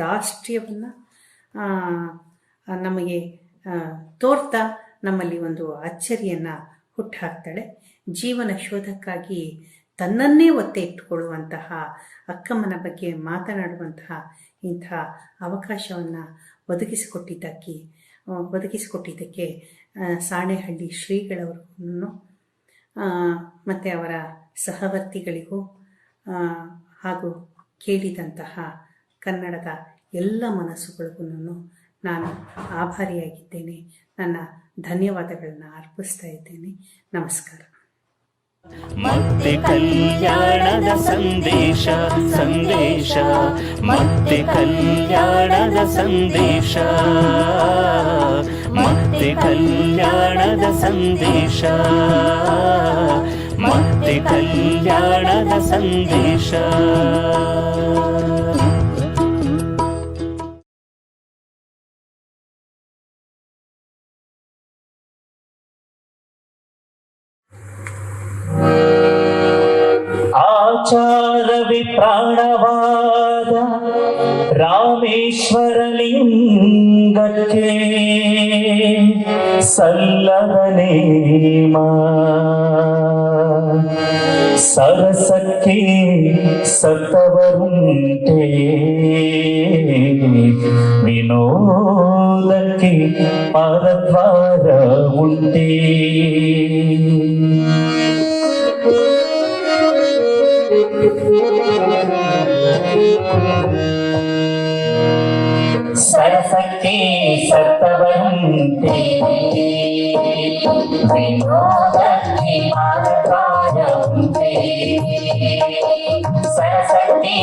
ದಾಷ್ಟ್ರ್ಯವನ್ನು ನಮಗೆ ತೋರ್ತಾ ನಮ್ಮಲ್ಲಿ ಒಂದು ಅಚ್ಚರಿಯನ್ನು ಹುಟ್ಟುಹಾಕ್ತಾಳೆ. ಜೀವನ ಶೋಧಕ್ಕಾಗಿ ತನ್ನನ್ನೇ ಒತ್ತೆ ಇಟ್ಟುಕೊಳ್ಳುವಂತಹ ಅಕ್ಕಮ್ಮನ ಬಗ್ಗೆ ಮಾತನಾಡುವಂತಹ ಇಂಥ ಅವಕಾಶವನ್ನು ಒದಗಿಸಿಕೊಟ್ಟಿದ್ದಕ್ಕೆ ಸಾಣೆಹಳ್ಳಿ ಶ್ರೀಗಳವರನ್ನು ಮತ್ತು ಅವರ ಸಹವರ್ತಿಗಳಿಗೂ ಹಾಗೂ ಕೇಳಿದಂತಹ ಕನ್ನಡದ ಎಲ್ಲ ಮನಸ್ಸುಗಳಿಗೂ ನಾನು ಆಭಾರಿಯಾಗಿದ್ದೇನೆ. ನನ್ನ ಧನ್ಯವಾದಗಳನ್ನ ಅರ್ಪಿಸ್ತಾ ಇದ್ದೇನೆ. ನಮಸ್ಕಾರ. ಮತ್ತೆ ಕಲ್ಯಾಣದ ಸಂದೇಶ ಸಂದೇಶ, ಮತ್ತೆ ಕಲ್ಯಾಣದ ಸಂದೇಶ, ಮತ್ತೆ ಕಲ್ಯಾಣದ ಸಂದೇಶ, ಮತ್ತೆ ಕಲ್ಯಾಣದ ಸಂದೇಶ. ಆಚಾರವೇ ಪ್ರಾಣವಾದ ರಾಮೇಶ್ವರ ಲಿಂಗಕ್ಕೆ ಸಲ್ಲದ ನೇಮ, ಸರಸಕ್ಕೆ ಸತ್ತವರುಂಟೆ, ವಿನೋದಕ್ಕೆ ಪರದ್ವಾರ ಉಂಟೆ. ಸರಸಕ್ಕೆ ಸತ್ತವರುಂಟೆ, ವಿನೋದಕ್ಕೆ ಪರದ್ವಾರ ಉಂಟೆ. ಸರಸಕ್ಕೆ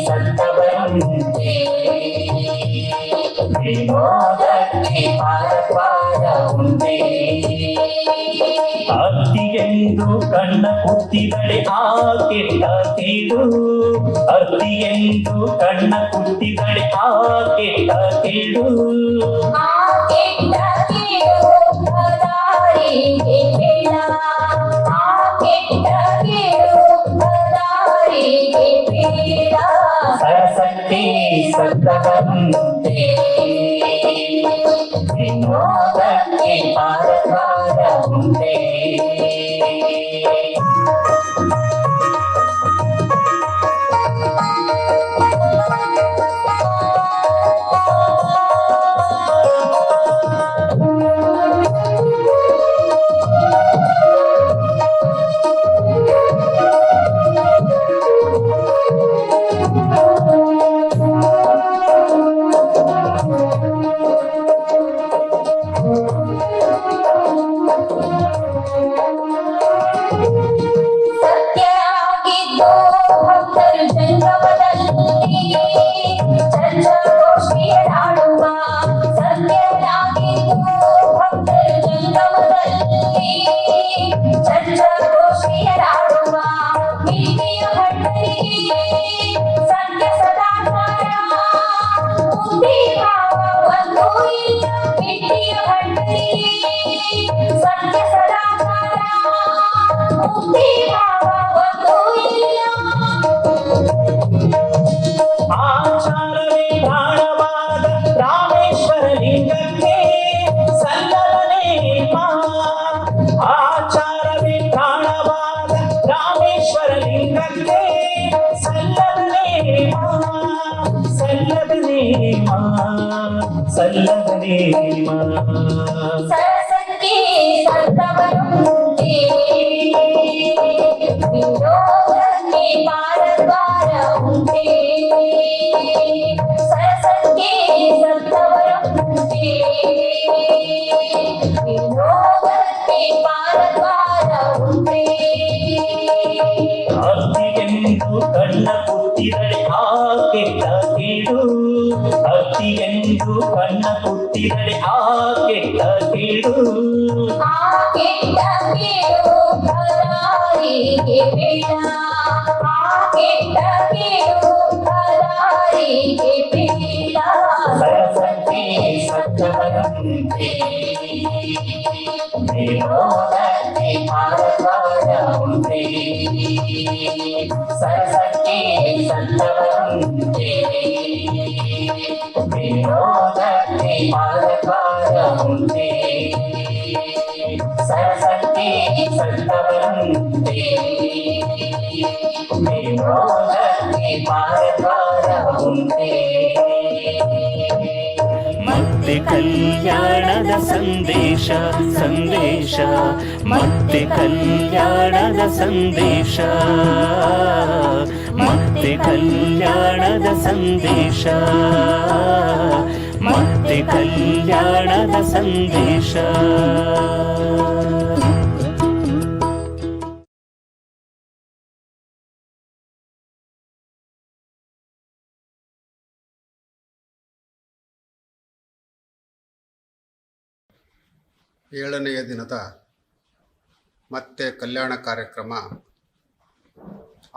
ಸತ್ತವರುಂಟೆ, ವಿನೋದಕ್ಕೆ ಪರದ್ವಾರ ಉಂಟೆ. ಅತ್ತಿಗೆಂದು ಕಣ್ಣ ಕುತ್ತಿದಳೆ ಆ ಕೆಟ್ಟ ಕೇಡು, ಅತ್ತಿಗೆಂದು ಕಣ್ಣ ಕುತ್ತಿದಳೆ ಆ ಕೆಟ್ಟ ಕೇಡು. ಆ ಕೆಟ್ಟ ಕೇಡು ದಾರಿಗೆ ಬೇಡ, ಆ ಕೆಟ್ಟ ಕೇಡು ದಾರಿಗೆ ಬೇಡ. ಸರಸಕ್ಕೆ ಸತ್ತವರುಂಟೆ, ವಿನೋದಕ್ಕೆ ಪರದ್ವಾರ ಉಂಟೆ. ಸತ್ಯರಾಗಿದ್ದು ಭಕ್ತರು ಜಂಗಮದಲ್ಲಿ ಚಂದ್ರಘೋಷಿಯರಾಡುವ, ಸತ್ಯರಾಗಿದ್ದು ಭಕ್ತರು ಜಂಗಮದಲ್ಲಿ ಚಂದ್ರಘೋಷಿಯರಾಡುವ. ಮಿತಿಯ ಭಟ್ಟರಿಗೆ ಸತ್ಯ ಸದಾಚಾರ ಬುದ್ಧಿ ಭಾವ ಒಂದು ಇಲ್ಲ. ಮಿತಿಯ ಭಟ್ಟರಿಗೆ ಸತ್ಯ ಸದಾಚಾರ ಬುದ್ಧಿ ಭಾವ ಒಂದು ಇಲ್ಲ. ಆಚಾರವೇ ಪ್ರಾಣವಾದ ರಾಮೇಶ್ವರ ಲಿಂಗಕ್ಕೆ ಸಲ್ಲದ ನೇಮ, ಆಚಾರವೇ ಪ್ರಾಣವಾದ ರಾಮೇಶ್ವರ ಲಿಂಗಕ್ಕೆ ಸಲ್ಲದ ನೇಮ, ಸಲ್ಲದ ನೇಮ, ಸಲ್ಲದ ನೇಮ. ಸರಸಕ್ಕೆ ಸತ್ತವರುಂಟೆ, ವಿನೋದಕ್ಕೆ ಪರದ್ವಾರ ಉಂಟೆ. ಸರಸಕ್ಕೆ ಸತ್ತವರುಂಟೆ, ವಿನೋದಕ್ಕೆ ಪರದ್ವಾರ ಉಂಟೆ. ಅತ್ತಿಗೆಂದು ಕಣ್ಣ ಕುತ್ತಿದಳೆ ಆ ಕೆಟ್ಟ ಕೇಡು, ಅತ್ತಿಗೆಂದು ಕಣ್ಣ ಕುತ್ತಿದಳೆ ಆ ಕೆಟ್ಟ ಕೇಡು. ಆ ಕೆಟ್ಟ ಕೇಡು ದಾರಿಗೆ ಬೇಡ, ಆ ಕೆಟ್ಟ ಕೇಡು ದಾರಿಗೆ ಬೇಡ. ಸರಸಕ್ಕೆ ಸತ್ತವರುಂಟೆ, ವಿನೋದಕ್ಕೆ ಪರದ್ವಾರ ಉಂಟೆ. ಸರಸಕ್ಕೆ ಸತ್ತವರುಂಟೆ, ವಿನೋದಕ್ಕೆ ಪರದ್ವಾರ ಉಂಟೆ. ಸರಸಕ್ಕೆ ಸತ್ತವರುಂಟೆ, ವಿನೋದಕ್ಕೆ ಪರದ್ವಾರ ಉಂಟೆ. ಮತ್ತೆ ಮತ್ತೆ ಕಲ್ಯಾಣದ ಸಂದೇಶ ಸಂದೇಶ ಮತ್ತೆ ಕಲ್ಯಾಣದ ಸಂದೇಶ ಮತ್ತೆ ಕಲ್ಯಾಣದ ಸಂದೇಶ ಮತ್ತೆ ಕಲ್ಯಾಣದ ಸಂದೇಶ. ಏಳನೆಯ ದಿನದ ಮತ್ತೆ ಕಲ್ಯಾಣ ಕಾರ್ಯಕ್ರಮ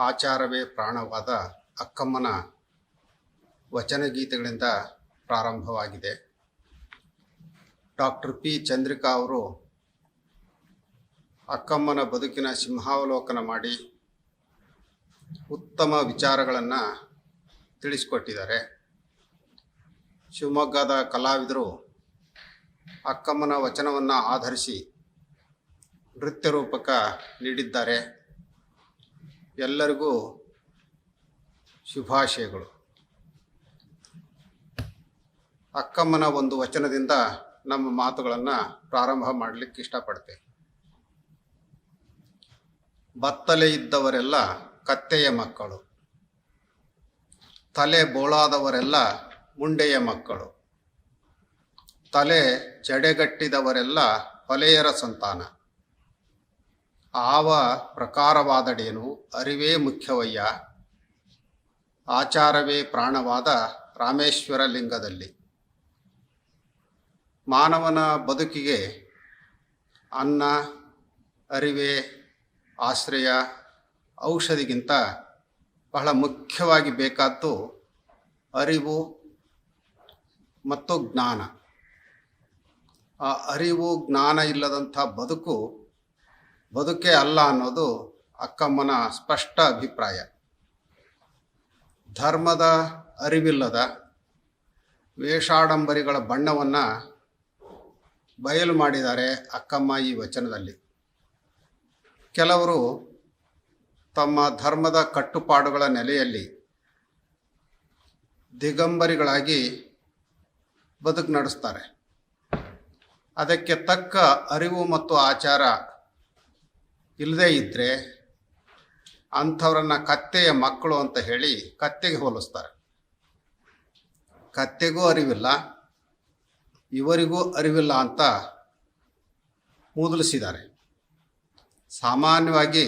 ಆಚಾರವೇ ಪ್ರಾಣವಾದ ಅಕ್ಕಮ್ಮನ ವಚನಗೀತೆಗಳಿಂದ ಪ್ರಾರಂಭವಾಗಿದೆ. ಡಾಕ್ಟರ್ ಪಿ ಚಂದ್ರಿಕಾ ಅವರು ಅಕ್ಕಮ್ಮನ ಬದುಕಿನ ಸಿಂಹಾವಲೋಕನ ಮಾಡಿ ಉತ್ತಮ ವಿಚಾರಗಳನ್ನು ತಿಳಿಸಿಕೊಟ್ಟಿದ್ದಾರೆ. ಶಿವಮೊಗ್ಗದ ಕಲಾವಿದರು ಅಕ್ಕಮ್ಮನ ವಚನವನ್ನು ಆಧರಿಸಿ ನೃತ್ಯ ರೂಪಕ ನೀಡಿದ್ದಾರೆ. ಎಲ್ಲರಿಗೂ ಶುಭಾಶಯಗಳು. ಅಕ್ಕಮ್ಮನ ಒಂದು ವಚನದಿಂದ ನಮ್ಮ ಮಾತುಗಳನ್ನು ಪ್ರಾರಂಭ ಮಾಡಲಿಕ್ಕೆ ಇಷ್ಟಪಡ್ತೇವೆ. ಬತ್ತಲೆ ಇದ್ದವರೆಲ್ಲ ಕತ್ತೆಯ ಮಕ್ಕಳು, ತಲೆ ಬೋಳಾದವರೆಲ್ಲ ಮುಂಡೆಯ ಮಕ್ಕಳು, ತಲೆ ಜಡೆಗಟ್ಟಿದವರೆಲ್ಲ ಹೊಲೆಯರ ಸಂತಾನ. ಆವ ಪ್ರಕಾರವಾದಡೇನು ಅರಿವೇ ಮುಖ್ಯವಯ್ಯ, ಆಚಾರವೇ ಪ್ರಾಣವಾದ ರಾಮೇಶ್ವರ ಲಿಂಗದಲ್ಲಿ. ಮಾನವನ ಬದುಕಿಗೆ ಅನ್ನ, ಅರಿವೆ, ಆಶ್ರಯ, ಔಷಧಿಗಿಂತ ಬಹಳ ಮುಖ್ಯವಾಗಿ ಬೇಕಾದ್ದು ಅರಿವು ಮತ್ತು ಜ್ಞಾನ. ಆ ಅರಿವು ಜ್ಞಾನ ಇಲ್ಲದಂಥ ಬದುಕೇ ಅಲ್ಲ ಅನ್ನೋದು ಅಕ್ಕಮ್ಮನ ಸ್ಪಷ್ಟ ಅಭಿಪ್ರಾಯ. ಧರ್ಮದ ಅರಿವಿಲ್ಲದ ವೇಷಾಡಂಬರಿಗಳ ಬಣ್ಣವನ್ನು ಬಯಲು ಮಾಡಿದ್ದಾರೆ ಅಕ್ಕಮ್ಮ ಈ ವಚನದಲ್ಲಿ. ಕೆಲವರು ತಮ್ಮ ಧರ್ಮದ ಕಟ್ಟುಪಾಡುಗಳ ನೆಲೆಯಲ್ಲಿ ದಿಗಂಬರಿಗಳಾಗಿ ಬದುಕು ನಡೆಸ್ತಾರೆ. ಅದಕ್ಕೆ ತಕ್ಕ ಅರಿವು ಮತ್ತು ಆಚಾರ ಇಲ್ಲದೇ ಇದ್ದರೆ ಅಂಥವ್ರನ್ನ ಕತ್ತೆಯ ಮಕ್ಕಳು ಅಂತ ಹೇಳಿ ಕತ್ತೆಗೆ ಹೋಲಿಸ್ತಾರೆ. ಕತ್ತೆಗೂ ಅರಿವಿಲ್ಲ, ಇವರಿಗೂ ಅರಿವಿಲ್ಲ ಅಂತ ಮೂದಲಿಸಿದ್ದಾರೆ. ಸಾಮಾನ್ಯವಾಗಿ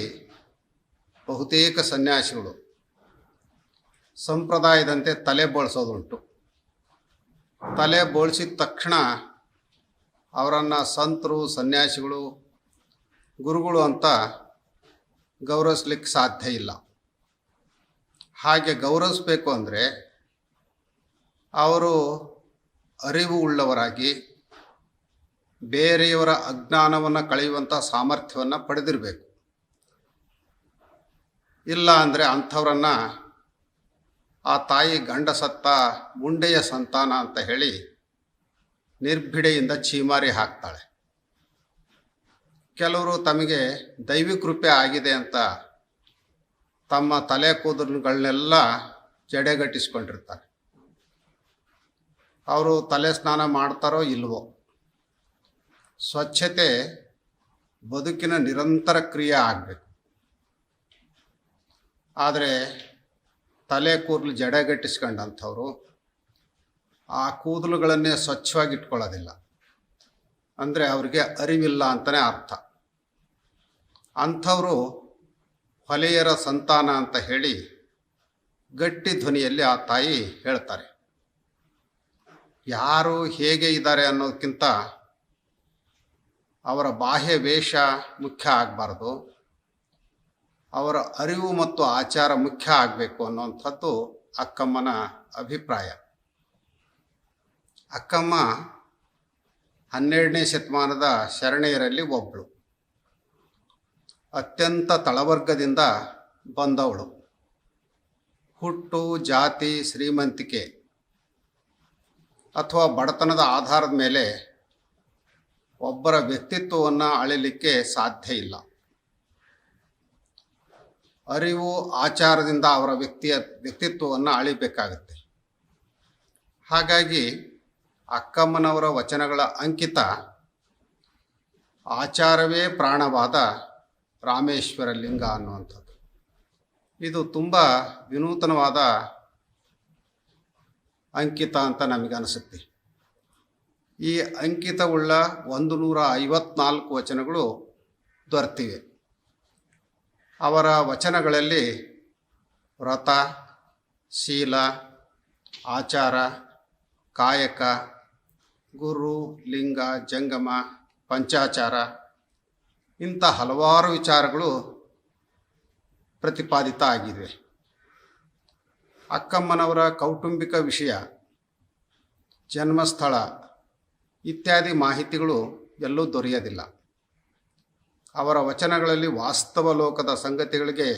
ಬಹುತೇಕ ಸನ್ಯಾಸಿಗಳು ಸಂಪ್ರದಾಯದಂತೆ ತಲೆ ಬೋಳಿಸೋದುಂಟು. ತಲೆ ಬೋಳಿಸಿದ ತಕ್ಷಣ ಅವರನ್ನು ಸಂತರು, ಸನ್ಯಾಸಿಗಳು, ಗುರುಗಳು ಅಂತ ಗೌರವಿಸ್ಲಿಕ್ಕೆ ಸಾಧ್ಯ ಇಲ್ಲ. ಹಾಗೆ ಗೌರವಿಸಬೇಕು ಅಂದರೆ ಅವರು ಅರಿವು ಉಳ್ಳವರಾಗಿ ಬೇರೆಯವರ ಅಜ್ಞಾನವನ್ನು ಕಳೆಯುವಂಥ ಸಾಮರ್ಥ್ಯವನ್ನು ಪಡೆದಿರಬೇಕು. ಇಲ್ಲ ಅಂದರೆ ಅಂಥವರನ್ನು ಆ ತಾಯಿ ಗಂಡ ಸತ್ತ ಮುಂಡೆಯ ಸಂತಾನ ಅಂತ ಹೇಳಿ ನಿರ್ಭಿಡೆಯಿಂದ ಚೀಮಾರಿ ಹಾಕ್ತಾಳೆ. ಕೆಲವರು ತಮಗೆ ದೈವಿಕೃಪೆ ಆಗಿದೆ ಅಂತ ತಮ್ಮ ತಲೆ ಕೂದಲುಗಳನ್ನೆಲ್ಲ ಜಡೆಗಟ್ಟಿಸ್ಕೊಂಡಿರ್ತಾರೆ. ಅವರು ತಲೆ ಸ್ನಾನ ಮಾಡ್ತಾರೋ ಇಲ್ವೋ. ಸ್ವಚ್ಛತೆ ಬದುಕಿನ ನಿರಂತರ ಕ್ರಿಯೆ ಆಗಬೇಕು. ಆದರೆ ತಲೆ ಕೂದಲು ಜಡೆಗಟ್ಟಿಸ್ಕೊಂಡಂಥವ್ರು ಆ ಕೂದಲುಗಳನ್ನೇ ಸ್ವಚ್ಛವಾಗಿ ಇಟ್ಕೊಳ್ಳೋದಿಲ್ಲ. ಅಂದರೆ ಅವ್ರಿಗೆ ಅರಿವಿಲ್ಲ ಅಂತಲೇ ಅರ್ಥ. ಅಂಥವರು ಹೊಲೆಯರ ಸಂತಾನ ಅಂತ ಹೇಳಿ ಗಟ್ಟಿ ಧ್ವನಿಯಲ್ಲಿ ಆ ತಾಯಿ ಹೇಳ್ತಾರೆ. ಯಾರು ಹೇಗೆ ಇದ್ದಾರೆ ಅನ್ನೋದಕ್ಕಿಂತ ಅವರ ಬಾಹ್ಯ ವೇಷ ಮುಖ್ಯ ಆಗಬಾರ್ದು, ಅವರ ಅರಿವು ಮತ್ತು ಆಚಾರ ಮುಖ್ಯ ಆಗಬೇಕು ಅನ್ನೋಂಥದ್ದು ಅಕ್ಕಮ್ಮನ ಅಭಿಪ್ರಾಯ. ಅಕ್ಕಮ್ಮ 12ನೇ ಶತಮಾನದ ಶರಣೆಯರಲ್ಲಿ ಒಬ್ಬಳು. ಅತ್ಯಂತ ತಳವರ್ಗದಿಂದ ಬಂದವಳು. ಹುಟ್ಟು, ಜಾತಿ, ಶ್ರೀಮಂತಿಕೆ ಅಥವಾ ಬಡತನದ ಆಧಾರದ ಮೇಲೆ ಒಬ್ಬರ ವ್ಯಕ್ತಿತ್ವವನ್ನು ಅಳೆಯಲಿಕ್ಕೆ ಸಾಧ್ಯ ಇಲ್ಲ. ಅರಿವು, ಆಚಾರದಿಂದ ಅವರ ವ್ಯಕ್ತಿತ್ವವನ್ನು ಅಳಿಬೇಕಾಗುತ್ತೆ. ಹಾಗಾಗಿ ಅಕ್ಕಮ್ಮನವರ ವಚನಗಳ ಅಂಕಿತ ಆಚಾರವೇ ಪ್ರಾಣವಾದ ರಾಮೇಶ್ವರ ಲಿಂಗ ಅನ್ನುವಂಥದ್ದು. ಇದು ತುಂಬ ವಿನೂತನವಾದ ಅಂಕಿತ ಅಂತ ನಮಗನಿಸುತ್ತೆ. ಈ ಅಂಕಿತವುಳ್ಳ 154 ವಚನಗಳು ದೊರೆತಿವೆ. ಅವರ ವಚನಗಳಲ್ಲಿ ವ್ರತ, ಶೀಲ, ಆಚಾರ, ಕಾಯಕ, ಗುರು, ಲಿಂಗ, ಜಂಗಮ, ಪಂಚಾಚಾರ ಇಂಥ ಹಲವಾರು ವಿಚಾರಗಳು ಪ್ರತಿಪಾದಿತ ಆಗಿವೆ. ಅಕ್ಕಮ್ಮನವರ ಕೌಟುಂಬಿಕ ವಿಷಯ, ಜನ್ಮಸ್ಥಳ ಇತ್ಯಾದಿ ಮಾಹಿತಿಗಳು ಎಲ್ಲೂ ದೊರೆಯೋದಿಲ್ಲ. ಅವರ ವಚನಗಳಲ್ಲಿ ವಾಸ್ತವ ಲೋಕದ ಸಂಗತಿಗಳಿಗೆ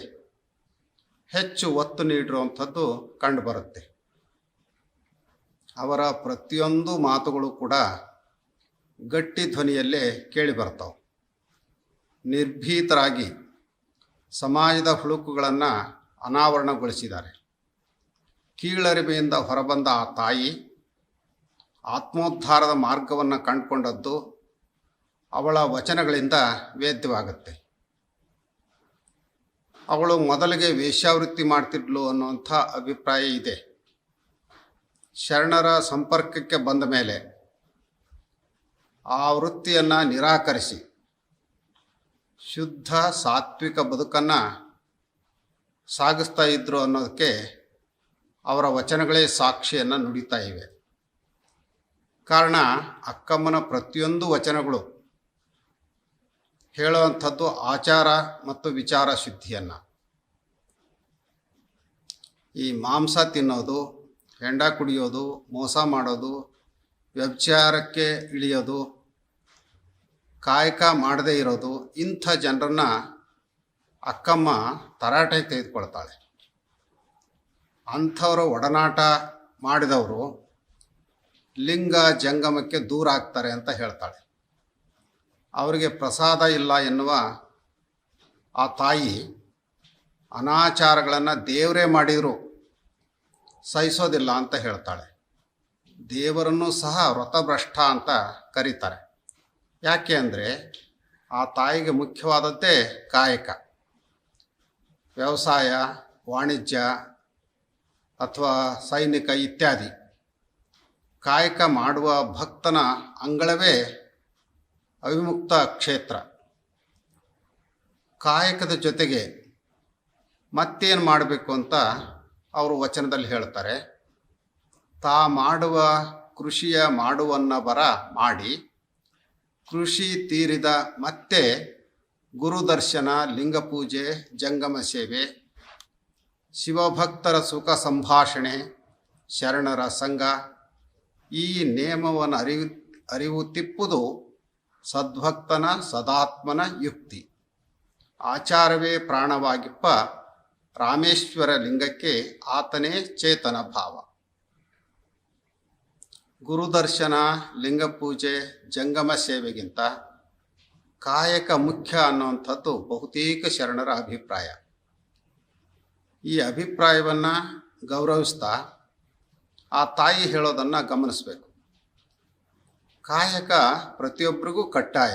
ಹೆಚ್ಚು ಒತ್ತು ನೀಡಿರುವಂಥದ್ದು ಕಂಡುಬರುತ್ತೆ. ಅವರ ಪ್ರತಿಯೊಂದು ಮಾತುಗಳು ಕೂಡ ಗಟ್ಟಿ ಧ್ವನಿಯಲ್ಲೇ ಕೇಳಿಬರ್ತಾವೆ. ನಿರ್ಭೀತರಾಗಿ ಸಮಾಜದ ಹುಳುಕುಗಳನ್ನು ಅನಾವರಣಗೊಳಿಸಿದ್ದಾರೆ. ಕೀಳರಿಮೆಯಿಂದ ಹೊರಬಂದ ಆ ತಾಯಿ ಆತ್ಮೋದ್ಧಾರದ ಮಾರ್ಗವನ್ನು ಕಂಡುಕೊಂಡದ್ದು ಅವಳ ವಚನಗಳಿಂದ ವೇದ್ಯವಾಗುತ್ತೆ. ಅವಳು ಮೊದಲಿಗೆ ವೇಶ್ಯಾವೃತ್ತಿ ಮಾಡ್ತಿದ್ಲು ಅನ್ನುವಂಥ ಅಭಿಪ್ರಾಯ ಇದೆ. ಶರಣರ ಸಂಪರ್ಕಕ್ಕೆ ಬಂದ ಮೇಲೆ ಆ ವೃತ್ತಿಯನ್ನು ನಿರಾಕರಿಸಿ ಶುದ್ಧ ಸಾತ್ವಿಕ ಬದುಕನ್ನು ಸಾಗಿಸ್ತಾ ಇದ್ರು ಅನ್ನೋದಕ್ಕೆ ಅವರ ವಚನಗಳೇ ಸಾಕ್ಷಿಯನ್ನು ನುಡಿತಾ ಇವೆ. ಕಾರಣ ಅಕ್ಕಮ್ಮನ ಪ್ರತಿಯೊಂದು ವಚನಗಳು ಹೇಳುವಂಥದ್ದು ಆಚಾರ ಮತ್ತು ವಿಚಾರ ಶುದ್ಧಿಯನ್ನು. ಈ ಮಾಂಸ ತಿನ್ನೋದು, ಹೆಂಡ ಕುಡಿಯೋದು, ಮೋಸ ಮಾಡೋದು, ವ್ಯಭಿಚಾರಕ್ಕೆ ಇಳಿಯೋದು, ಕಾಯಕ ಮಾಡದೇ ಇರೋದು, ಇಂಥ ಜನರನ್ನು ಅಕ್ಕಮ್ಮ ತರಾಟೆಗೆ ತೆಗೆದುಕೊಳ್ತಾಳೆ. ಅಂಥವರ ಒಡನಾಟ ಮಾಡಿದವರು ಲಿಂಗ ಜಂಗಮಕ್ಕೆ ದೂರ ಆಗ್ತಾರೆ ಅಂತ ಹೇಳ್ತಾಳೆ. ಅವರಿಗೆ ಪ್ರಸಾದ ಇಲ್ಲ ಎನ್ನುವ ಆ ತಾಯಿ ಅನಾಚಾರಗಳನ್ನು ದೇವರೇ ಮಾಡಿದರೂ ಸಹಿಸೋದಿಲ್ಲ ಅಂತ ಹೇಳ್ತಾಳೆ. ದೇವರನ್ನು ಸಹ ವ್ರತಭ್ರಷ್ಟ ಅಂತ ಕರೀತಾರೆ. ಯಾಕೆ ಅಂದರೆ ಆ ತಾಯಿಗೆ ಮುಖ್ಯವಾದದ್ದೇ ಕಾಯಕ. ವ್ಯವಸಾಯ, ವಾಣಿಜ್ಯ ಅಥವಾ ಸೈನಿಕ ಇತ್ಯಾದಿ ಕಾಯಕ ಮಾಡುವ ಭಕ್ತನ ಅಂಗಳವೇ ಅವಿಮುಕ್ತ ಕ್ಷೇತ್ರ. ಕಾಯಕದ ಜೊತೆಗೆ ಮತ್ತೇನು ಮಾಡಬೇಕು ಅಂತ ಅವರು ವಚನದಲ್ಲಿ ಹೇಳ್ತಾರೆ. ತಾ ಮಾಡುವ ಕೃಷಿಯ ಮಾಡುವನ್ನಬರ ಮಾಡಿ ಕೃಷಿ ತೀರಿದ ಮತ್ತೆ ಗುರುದರ್ಶನ, ಲಿಂಗಪೂಜೆ, ಜಂಗಮ ಸೇವೆ, ಶಿವಭಕ್ತರ ಸುಖ ಸಂಭಾಷಣೆ, ಶರಣರ ಸಂಘ, ಈ ನೇಮವನ್ನು ಅರಿವು ತಿಪ್ಪುದು ಸದ್ಭಕ್ತನ ಸದಾತ್ಮನ ಯುಕ್ತಿ. ಆಚಾರವೇ ಪ್ರಾಣವಾಗಿಪ್ಪ ರಾಮೇಶ್ವರ ಲಿಂಗಕ್ಕೆ ಆತನೇ ಚೇತನ ಭಾವ. ಗುರುದರ್ಶನ, ಲಿಂಗಪೂಜೆ, ಜಂಗಮ ಸೇವೆಗಿಂತ ಕಾಯಕ ಮುಖ್ಯ ಅನ್ನುವಂಥದ್ದು ಬಹುತೇಕ ಶರಣರ ಅಭಿಪ್ರಾಯ. ಈ ಅಭಿಪ್ರಾಯವನ್ನು ಗೌರವಿಸ್ತಾ ಆ ತಾಯಿ ಹೇಳೋದನ್ನು ಗಮನಿಸಬೇಕು. ಕಾಯಕ ಪ್ರತಿಯೊಬ್ಬರಿಗೂ ಕಡ್ಡಾಯ.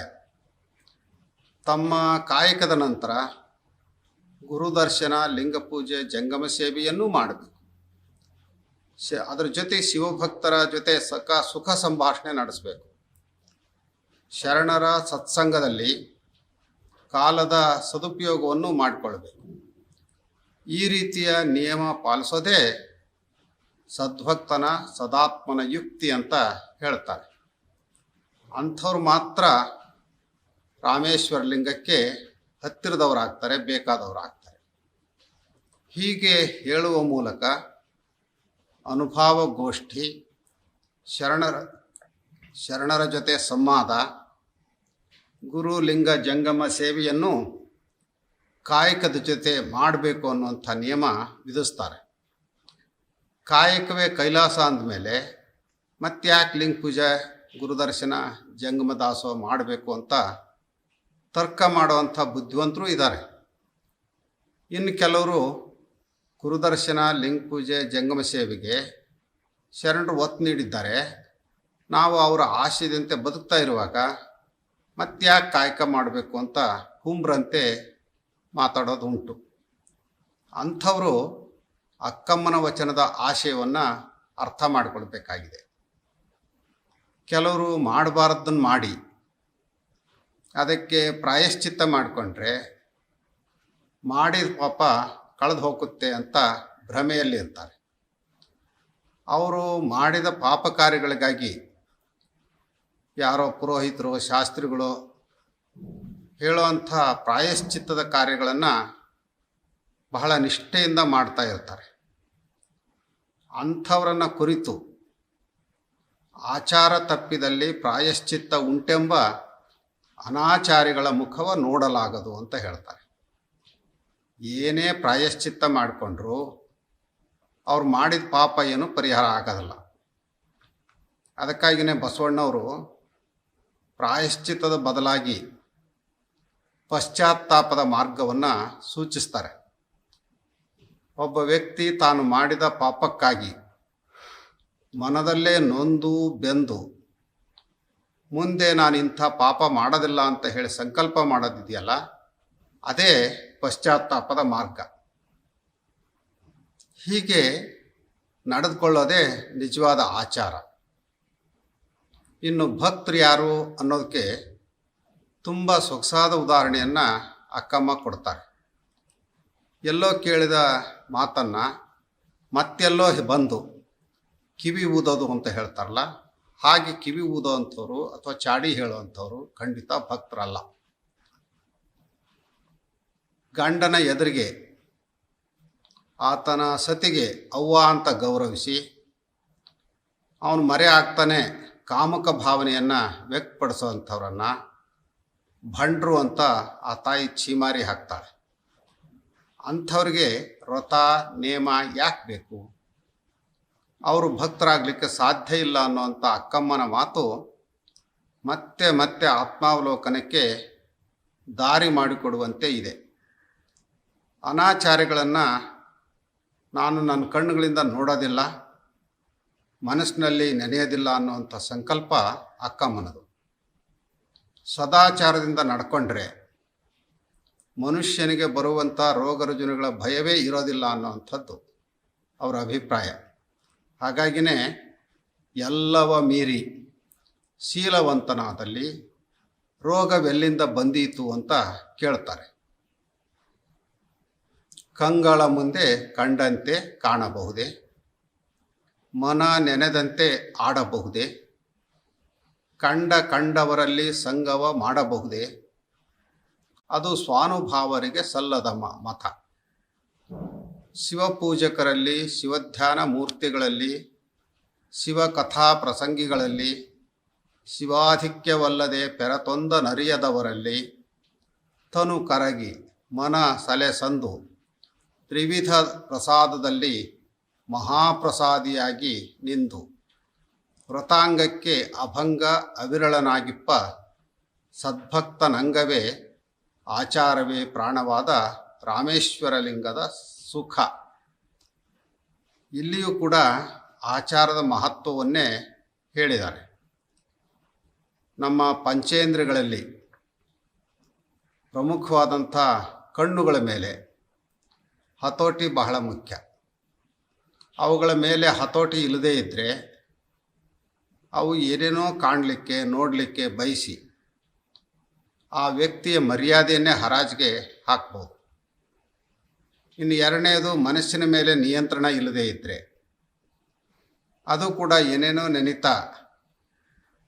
ತಮ್ಮ ಕಾಯಕದ ನಂತರ ಗುರುದರ್ಶನ, ಲಿಂಗಪೂಜೆ, ಜಂಗಮ ಸೇವೆಯನ್ನೂ ಮಾಡಬೇಕು. ಅದರ ಜೊತೆ ಶಿವಭಕ್ತರ ಜೊತೆ ಸುಖ ಸಂಭಾಷಣೆ ನಡೆಸಬೇಕು. ಶರಣರ ಸತ್ಸಂಗದಲ್ಲಿ ಕಾಲದ ಸದುಪಯೋಗವನ್ನು ಮಾಡಿಕೊಳ್ಬೇಕು. ಈ ರೀತಿಯ ನಿಯಮ ಪಾಲಿಸೋದೇ ಸದ್ಭಕ್ತನ ಸದಾತ್ಮನ ಯುಕ್ತಿ ಅಂತ ಹೇಳ್ತಾರೆ. ಅಂಥವ್ರು ಮಾತ್ರ ರಾಮೇಶ್ವರ ಲಿಂಗಕ್ಕೆ ಹತ್ತಿರದವರಾಗ್ತಾರೆ, ಬೇಕಾದವರಾಗ್ತಾರೆ. ಹೀಗೆ ಹೇಳುವ ಮೂಲಕ ಅನುಭವ ಗೋಷ್ಠಿ, ಶರಣರ ಜೊತೆ ಸಂವಾದ, ಗುರು ಲಿಂಗ ಜಂಗಮ ಸೇವೆಯನ್ನು ಕಾಯಕದ ಜೊತೆ ಮಾಡಬೇಕು ಅನ್ನುವಂಥ ನಿಯಮ ವಿಧಿಸ್ತಾರೆ. ಕಾಯಕವೇ ಕೈಲಾಸ ಅಂದಮೇಲೆ ಮತ್ತ್ಯಾಕೆ ಲಿಂಗ ಪೂಜೆ, ಗುರುದರ್ಶನ, ಜಂಗಮ ದಾಸೋಹ ಮಾಡಬೇಕು ಅಂತ ತರ್ಕ ಮಾಡುವಂಥ ಬುದ್ಧಿವಂತರು ಇದ್ದಾರೆ. ಇನ್ನು ಕೆಲವರು ಗುರುದರ್ಶನ, ಲಿಂಗ ಪೂಜೆ, ಜಂಗಮ ಸೇವೆಗೆ ಶರಣರು ಒತ್ತು ನೀಡಿದ್ದಾರೆ, ನಾವು ಅವರ ಆಶಯದಂತೆ ಬದುಕ್ತಾ ಇರುವಾಗ ಮತ್ತ್ಯಾಕೆ ಕಾಯಕ ಮಾಡಬೇಕು ಅಂತ ಹುಂಬ್ರಂತೆ ಮಾತಾಡೋದು ಉಂಟು. ಅಂಥವರು ಅಕ್ಕಮ್ಮನ ವಚನದ ಆಶಯವನ್ನು ಅರ್ಥ ಮಾಡಿಕೊಳ್ಬೇಕಾಗಿದೆ. ಕೆಲವರು ಮಾಡಬಾರ್ದನ್ನು ಮಾಡಿ ಅದಕ್ಕೆ ಪ್ರಾಯಶ್ಚಿತ್ತ ಮಾಡಿಕೊಂಡ್ರೆ ಮಾಡಿದ ಪಾಪ ಕಳೆದು ಹೋಗುತ್ತೆ ಅಂತ ಭ್ರಮೆಯಲ್ಲಿ ಇರ್ತಾರೆ. ಅವರು ಮಾಡಿದ ಪಾಪ ಕಾರ್ಯಗಳಿಗಾಗಿ ಯಾರೋ ಪುರೋಹಿತರು ಶಾಸ್ತ್ರಿಗಳು ಹೇಳುವಂಥ ಪ್ರಾಯಶ್ಚಿತ್ತದ ಕಾರ್ಯಗಳನ್ನು ಬಹಳ ನಿಷ್ಠೆಯಿಂದ ಮಾಡ್ತಾ ಇರ್ತಾರೆ. ಅಂಥವರನ್ನು ಕುರಿತು ಆಚಾರ ತಪ್ಪಿದಲ್ಲಿ ಪ್ರಾಯಶ್ಚಿತ್ತ ಉಂಟೆಂಬ ಅನಾಚಾರಿಗಳ ಮುಖವ ನೋಡಲಾಗದು ಅಂತ ಹೇಳ್ತಾರೆ. ಏನೇ ಪ್ರಾಯಶ್ಚಿತ್ತ ಮಾಡಿಕೊಂಡ್ರು ಅವ್ರು ಮಾಡಿದ ಪಾಪ ಏನು ಪರಿಹಾರ ಆಗೋದಿಲ್ಲ. ಅದಕ್ಕಾಗಿಯೇ ಬಸವಣ್ಣವರು ಪ್ರಾಯಶ್ಚಿತ್ತದ ಬದಲಾಗಿ ಪಶ್ಚಾತ್ತಾಪದ ಮಾರ್ಗವನ್ನು ಸೂಚಿಸ್ತಾರೆ. ಒಬ್ಬ ವ್ಯಕ್ತಿ ತಾನು ಮಾಡಿದ ಪಾಪಕ್ಕಾಗಿ ಮನದಲ್ಲೇ ನೊಂದು ಬೆಂದು ಮುಂದೆ ನಾನು ಇಂಥ ಪಾಪ ಮಾಡೋದಿಲ್ಲ ಅಂತ ಹೇಳಿ ಸಂಕಲ್ಪ ಮಾಡೋದಿದೆಯಲ್ಲ, ಅದೇ ಪಶ್ಚಾತ್ತಾಪದ ಮಾರ್ಗ. ಹೀಗೆ ನಡೆದುಕೊಳ್ಳೋದೇ ನಿಜವಾದ ಆಚಾರ. ಇನ್ನು ಭಕ್ತರು ಯಾರು ಅನ್ನೋದಕ್ಕೆ ತುಂಬ ಸೊಗಸಾದ ಉದಾಹರಣೆಯನ್ನು ಅಕ್ಕಮ್ಮ ಕೊಡ್ತಾರೆ. ಎಲ್ಲೋ ಕೇಳಿದ ಮಾತನ್ನು ಮತ್ತೆಲ್ಲೋ ಬಂದು ಕಿವಿ ಊದೋದು ಅಂತ ಹೇಳ್ತಾರಲ್ಲ, ಹಾಗೆ ಕಿವಿ ಊದೋ ಅಂಥವ್ರು ಅಥವಾ ಚಾಡಿ ಹೇಳುವಂಥವ್ರು ಖಂಡಿತ ಭಕ್ತರಲ್ಲ. ಗಂಡನ ಎದುರಿಗೆ ಆತನ ಸತಿಗೆ ಅವ್ವ ಅಂತ ಗೌರವಿಸಿ ಅವನು ಮರೆ ಆಗ್ತಾನೆ ಕಾಮುಕ ಭಾವನೆಯನ್ನು ವ್ಯಕ್ತಪಡಿಸುವಂಥವ್ರನ್ನು ಭಂಡ್ರು ಅಂತ ಆ ತಾಯಿ ಛೀಮಾರಿ ಹಾಕ್ತಾಳೆ. ಅಂಥವ್ರಿಗೆ ವ್ರತ ನೇಮ ಯಾಕೆ ಬೇಕು? ಅವರು ಭಕ್ತರಾಗಲಿಕ್ಕೆ ಸಾಧ್ಯ ಇಲ್ಲ ಅನ್ನೋಂಥ ಅಕ್ಕಮ್ಮನ ಮಾತು ಮತ್ತೆ ಮತ್ತೆ ಆತ್ಮಾವಲೋಕನಕ್ಕೆ ದಾರಿ ಮಾಡಿಕೊಡುವಂತೆ ಇದೆ. ಅನಾಚಾರಿಗಳನ್ನು ನಾನು ನನ್ನ ಕಣ್ಣುಗಳಿಂದ ನೋಡೋದಿಲ್ಲ, ಮನಸ್ಸಿನಲ್ಲಿ ನೆನೆಯೋದಿಲ್ಲ ಅನ್ನುವಂಥ ಸಂಕಲ್ಪ ಅಕ್ಕಮ್ಮನದು. ಸದಾಚಾರದಿಂದ ನಡ್ಕೊಂಡ್ರೆ ಮನುಷ್ಯನಿಗೆ ಬರುವಂಥ ರೋಗ ರುಜಿನಗಳ ಭಯವೇ ಇರೋದಿಲ್ಲ ಅನ್ನೋವಂಥದ್ದು ಅವರ ಅಭಿಪ್ರಾಯ. ಹಾಗಾಗಿನೇ ಎಲ್ಲವ ಮೀರಿ ಶೀಲವಂತನಾದಲ್ಲಿ ರೋಗವೆಲ್ಲಿಂದ ಬಂದೀತು ಅಂತ ಕೇಳ್ತಾರೆ. ಕಂಗಳ ಮುಂದೆ ಕಂಡಂತೆ ಕಾಣಬಹುದೇ, ಮನ ನೆನೆದಂತೆ ಆಡಬಹುದೇ, ಕಂಡವರಲ್ಲಿ ಸಂಗವ ಮಾಡಬಹುದೇ, ಅದು ಸ್ವಾನುಭಾವರಿಗೆ ಸಲ್ಲದ ಮತ. ಶಿವಪೂಜಕರಲ್ಲಿ, ಶಿವಧ್ಯಾನ ಮೂರ್ತಿಗಳಲ್ಲಿ, ಶಿವಕಥಾ ಪ್ರಸಂಗಿಗಳಲ್ಲಿ, ಶಿವಾಧಿಕ್ಯವಲ್ಲದೆ ಪೆರತೊಂದ ನರಿಯದವರಲ್ಲಿ ತನು ಕರಗಿ ಮನ ಸಲೆ ಸಂದು ತ್ರಿವಿಧ ಪ್ರಸಾದದಲ್ಲಿ ಮಹಾಪ್ರಸಾದಿಯಾಗಿ ನಿಂದು ವ್ರತಾಂಗಕ್ಕೆ ಅಭಂಗ ಅವಿರಳನಾಗಿಪ್ಪ ಸದ್ಭಕ್ತನಂಗವೇ ಆಚಾರವೇ ಪ್ರಾಣವಾದ ರಾಮೇಶ್ವರಲಿಂಗದ ಸುಖ. ಇಲ್ಲಿಯೂ ಕೂಡ ಆಚಾರದ ಮಹತ್ವವನ್ನೇ ಹೇಳಿದ್ದಾರೆ. ನಮ್ಮ ಪಂಚೇಂದ್ರಿಯಗಳಲ್ಲಿ ಪ್ರಮುಖವಾದಂಥ ಕಣ್ಣುಗಳ ಮೇಲೆ ಹತೋಟಿ ಬಹಳ ಮುಖ್ಯ. ಅವುಗಳ ಮೇಲೆ ಹತೋಟಿ ಇಲ್ಲದೇ ಇದ್ದರೆ ಅವು ಏನೇನೋ ಕಾಣಲಿಕ್ಕೆ ನೋಡಲಿಕ್ಕೆ ಬಯಸಿ ಆ ವ್ಯಕ್ತಿಯ ಮರ್ಯಾದೆಯನ್ನೇ ಹರಾಜಿಗೆ ಹಾಕ್ಬೋದು. ಇನ್ನು ಎರಡನೇದು ಮನಸ್ಸಿನ ಮೇಲೆ ನಿಯಂತ್ರಣ ಇಲ್ಲದೇ ಇದ್ದರೆ ಅದು ಕೂಡ ಏನೇನೋ ನೆನೀತಾ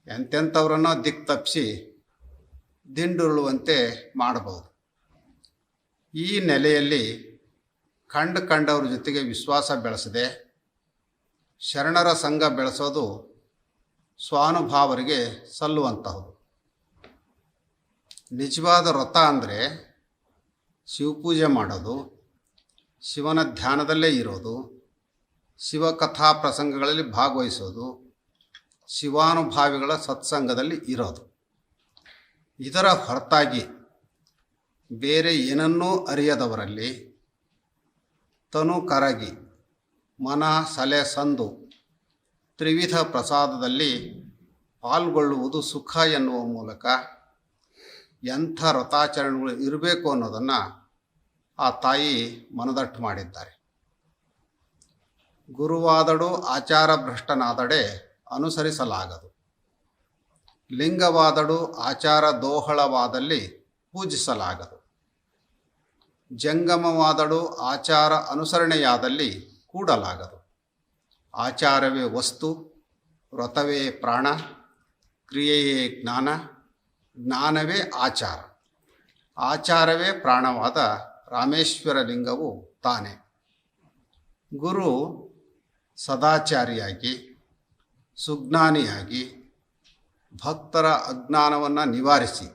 ಎಂತೆಂಥವ್ರನ್ನೋ ದಿಕ್ಕು ತಪ್ಪಿಸಿ ದಿಂಡುರುಳುವಂತೆ ಮಾಡಬಹುದು. ಈ ನೆಲೆಯಲ್ಲಿ ಕಂಡವ್ರ ಜೊತೆಗೆ ವಿಶ್ವಾಸ ಬೆಳೆಸದೆ ಶರಣರ ಸಂಘ ಬೆಳೆಸೋದು ಸ್ವಾನುಭಾವರಿಗೆ ಸಲ್ಲುವಂತಹದ್ದು. ನಿಜವಾದ ವ್ರತ ಅಂದರೆ ಶಿವಪೂಜೆ ಮಾಡೋದು, ಶಿವನ ಧ್ಯಾನದಲ್ಲೇ ಇರೋದು, ಶಿವಕಥಾ ಪ್ರಸಂಗಗಳಲ್ಲಿ ಭಾಗವಹಿಸೋದು, ಶಿವಾನುಭಾವಿಗಳ ಸತ್ಸಂಗದಲ್ಲಿ ಇರೋದು. ಇದರ ಹೊರತಾಗಿ ಬೇರೆ ಏನನ್ನೂ ಅರಿಯದವರಲ್ಲಿ ತನು ಕರಗಿ ಮನ ಸಲೆ ಸಂದು ತ್ರಿವಿಧ ಪ್ರಸಾದದಲ್ಲಿ ಪಾಲ್ಗೊಳ್ಳುವುದು ಸುಖ ಎನ್ನುವ ಮೂಲಕ ಎಂಥ ವ್ರತಾಚರಣೆಗಳು ಇರಬೇಕು ಅನ್ನೋದನ್ನು ಆ ತಾಯಿ ಮನದಟ್ಟು ಮಾಡಿದ್ದಾರೆ. ಗುರುವಾದಡು ಆಚಾರ ಭ್ರಷ್ಟನಾದಡೆ ಅನುಸರಿಸಲಾಗದು. ಲಿಂಗವಾದಡು ಆಚಾರ ದೋಹಳವಾದಲ್ಲಿ ಪೂಜಿಸಲಾಗದು. ಜಂಗಮವಾದಡು ಆಚಾರ ಅನುಸರಣೆಯಾದಲ್ಲಿ ಕೂಡಲಾಗದು. ಆಚಾರವೇ ವಸ್ತು, ವ್ರತವೇ ಪ್ರಾಣ, ಕ್ರಿಯೆಯೇ ಜ್ಞಾನ, ಜ್ಞಾನವೇ ಆಚಾರ, ಆಚಾರವೇ ಪ್ರಾಣವಾದ ರಾಮೇಶ್ವರ ಲಿಂಗವು ತಾನೇ. ಗುರು ಸದಾಚಾರಿಯಾಗಿ ಸುಜ್ಞಾನಿಯಾಗಿ ಭಕ್ತರ ಅಜ್ಞಾನವನ್ನು ನಿವಾರಿಸಿ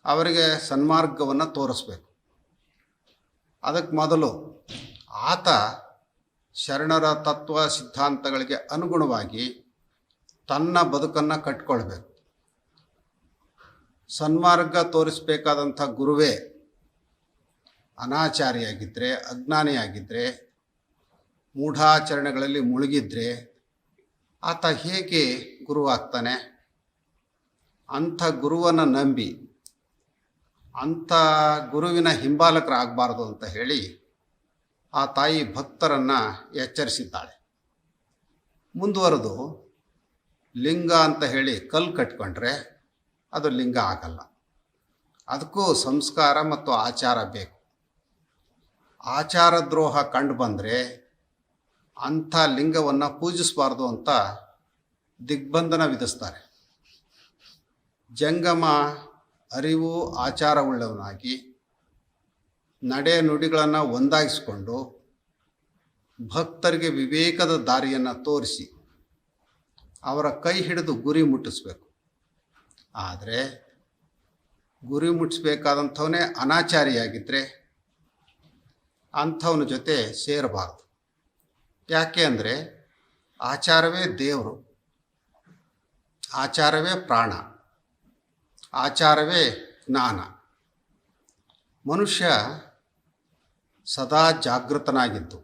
ಅವರಿಗೆ ಸನ್ಮಾರ್ಗವನ್ನು ತೋರಿಸ್ಬೇಕು. ಅದಕ್ಕೆ ಮೊದಲು ಆತ ಶರಣರ ತತ್ವ ಸಿದ್ಧಾಂತಗಳಿಗೆ ಅನುಗುಣವಾಗಿ ತನ್ನ ಬದುಕನ್ನು ಕಟ್ಕೊಳ್ಬೇಕು. ಸನ್ಮಾರ್ಗ ತೋರಿಸಬೇಕಾದಂಥ ಗುರುವೇ ಅನಾಚಾರಿಯಾಗಿದ್ದರೆ, ಅಜ್ಞಾನಿಯಾಗಿದ್ದರೆ, ಮೂಢಾಚರಣೆಗಳಲ್ಲಿ ಮುಳುಗಿದ್ರೆ ಆತ ಹೇಗೆ ಗುರುವಾಗ್ತಾನೆ? ಅಂಥ ಗುರುವನ್ನು ನಂಬಿ ಅಂಥ ಗುರುವಿನ ಹಿಂಬಾಲಕರಾಗಬಾರ್ದು ಅಂತ ಹೇಳಿ ಆ ತಾಯಿ ಭಕ್ತರನ್ನು ಎಚ್ಚರಿಸಿದ್ದಾಳೆ. ಮುಂದುವರೆದು ಲಿಂಗ ಅಂತ ಹೇಳಿ ಕಲ್ಲು ಕಟ್ಕೊಂಡ್ರೆ ಅದು ಲಿಂಗ ಆಗಲ್ಲ. ಅದಕ್ಕೂ ಸಂಸ್ಕಾರ ಮತ್ತು ಆಚಾರ ಬೇಕು. ಆಚಾರ ದ್ರೋಹ ಕಂಡು ಬಂದರೆ ಅಂಥ ಲಿಂಗವನ್ನು ಪೂಜಿಸಬಾರ್ದು ಅಂತ ದಿಗ್ಬಂಧನ ವಿಧಿಸ್ತಾರೆ. ಜಂಗಮ ಅರಿವು ಆಚಾರವುಳ್ಳವನಾಗಿ ನಡೆ ನುಡಿಗಳನ್ನು ಒಂದಾಗಿಸಿಕೊಂಡು ಭಕ್ತರಿಗೆ ವಿವೇಕದ ದಾರಿಯನ್ನು ತೋರಿಸಿ ಅವರ ಕೈ ಹಿಡಿದು ಗುರಿ ಮುಟ್ಟಿಸ್ಬೇಕು. ಆದರೆ ಗುರಿ ಮುಟ್ಟಿಸ್ಬೇಕಾದಂಥವನೇ ಅನಾಚಾರಿಯಾಗಿದ್ದರೆ ಅಂಥವನ ಜೊತೆ ಸೇರಬಾರ್ದು. ಯಾಕೆ ಅಂದರೆ ಆಚಾರವೇ ದೇವರು, ಆಚಾರವೇ ಪ್ರಾಣ, ಆಚಾರವೇ ಜ್ಞಾನ. ಮನುಷ್ಯ ಸದಾ ಜಾಗೃತನಾಗಿದ್ದು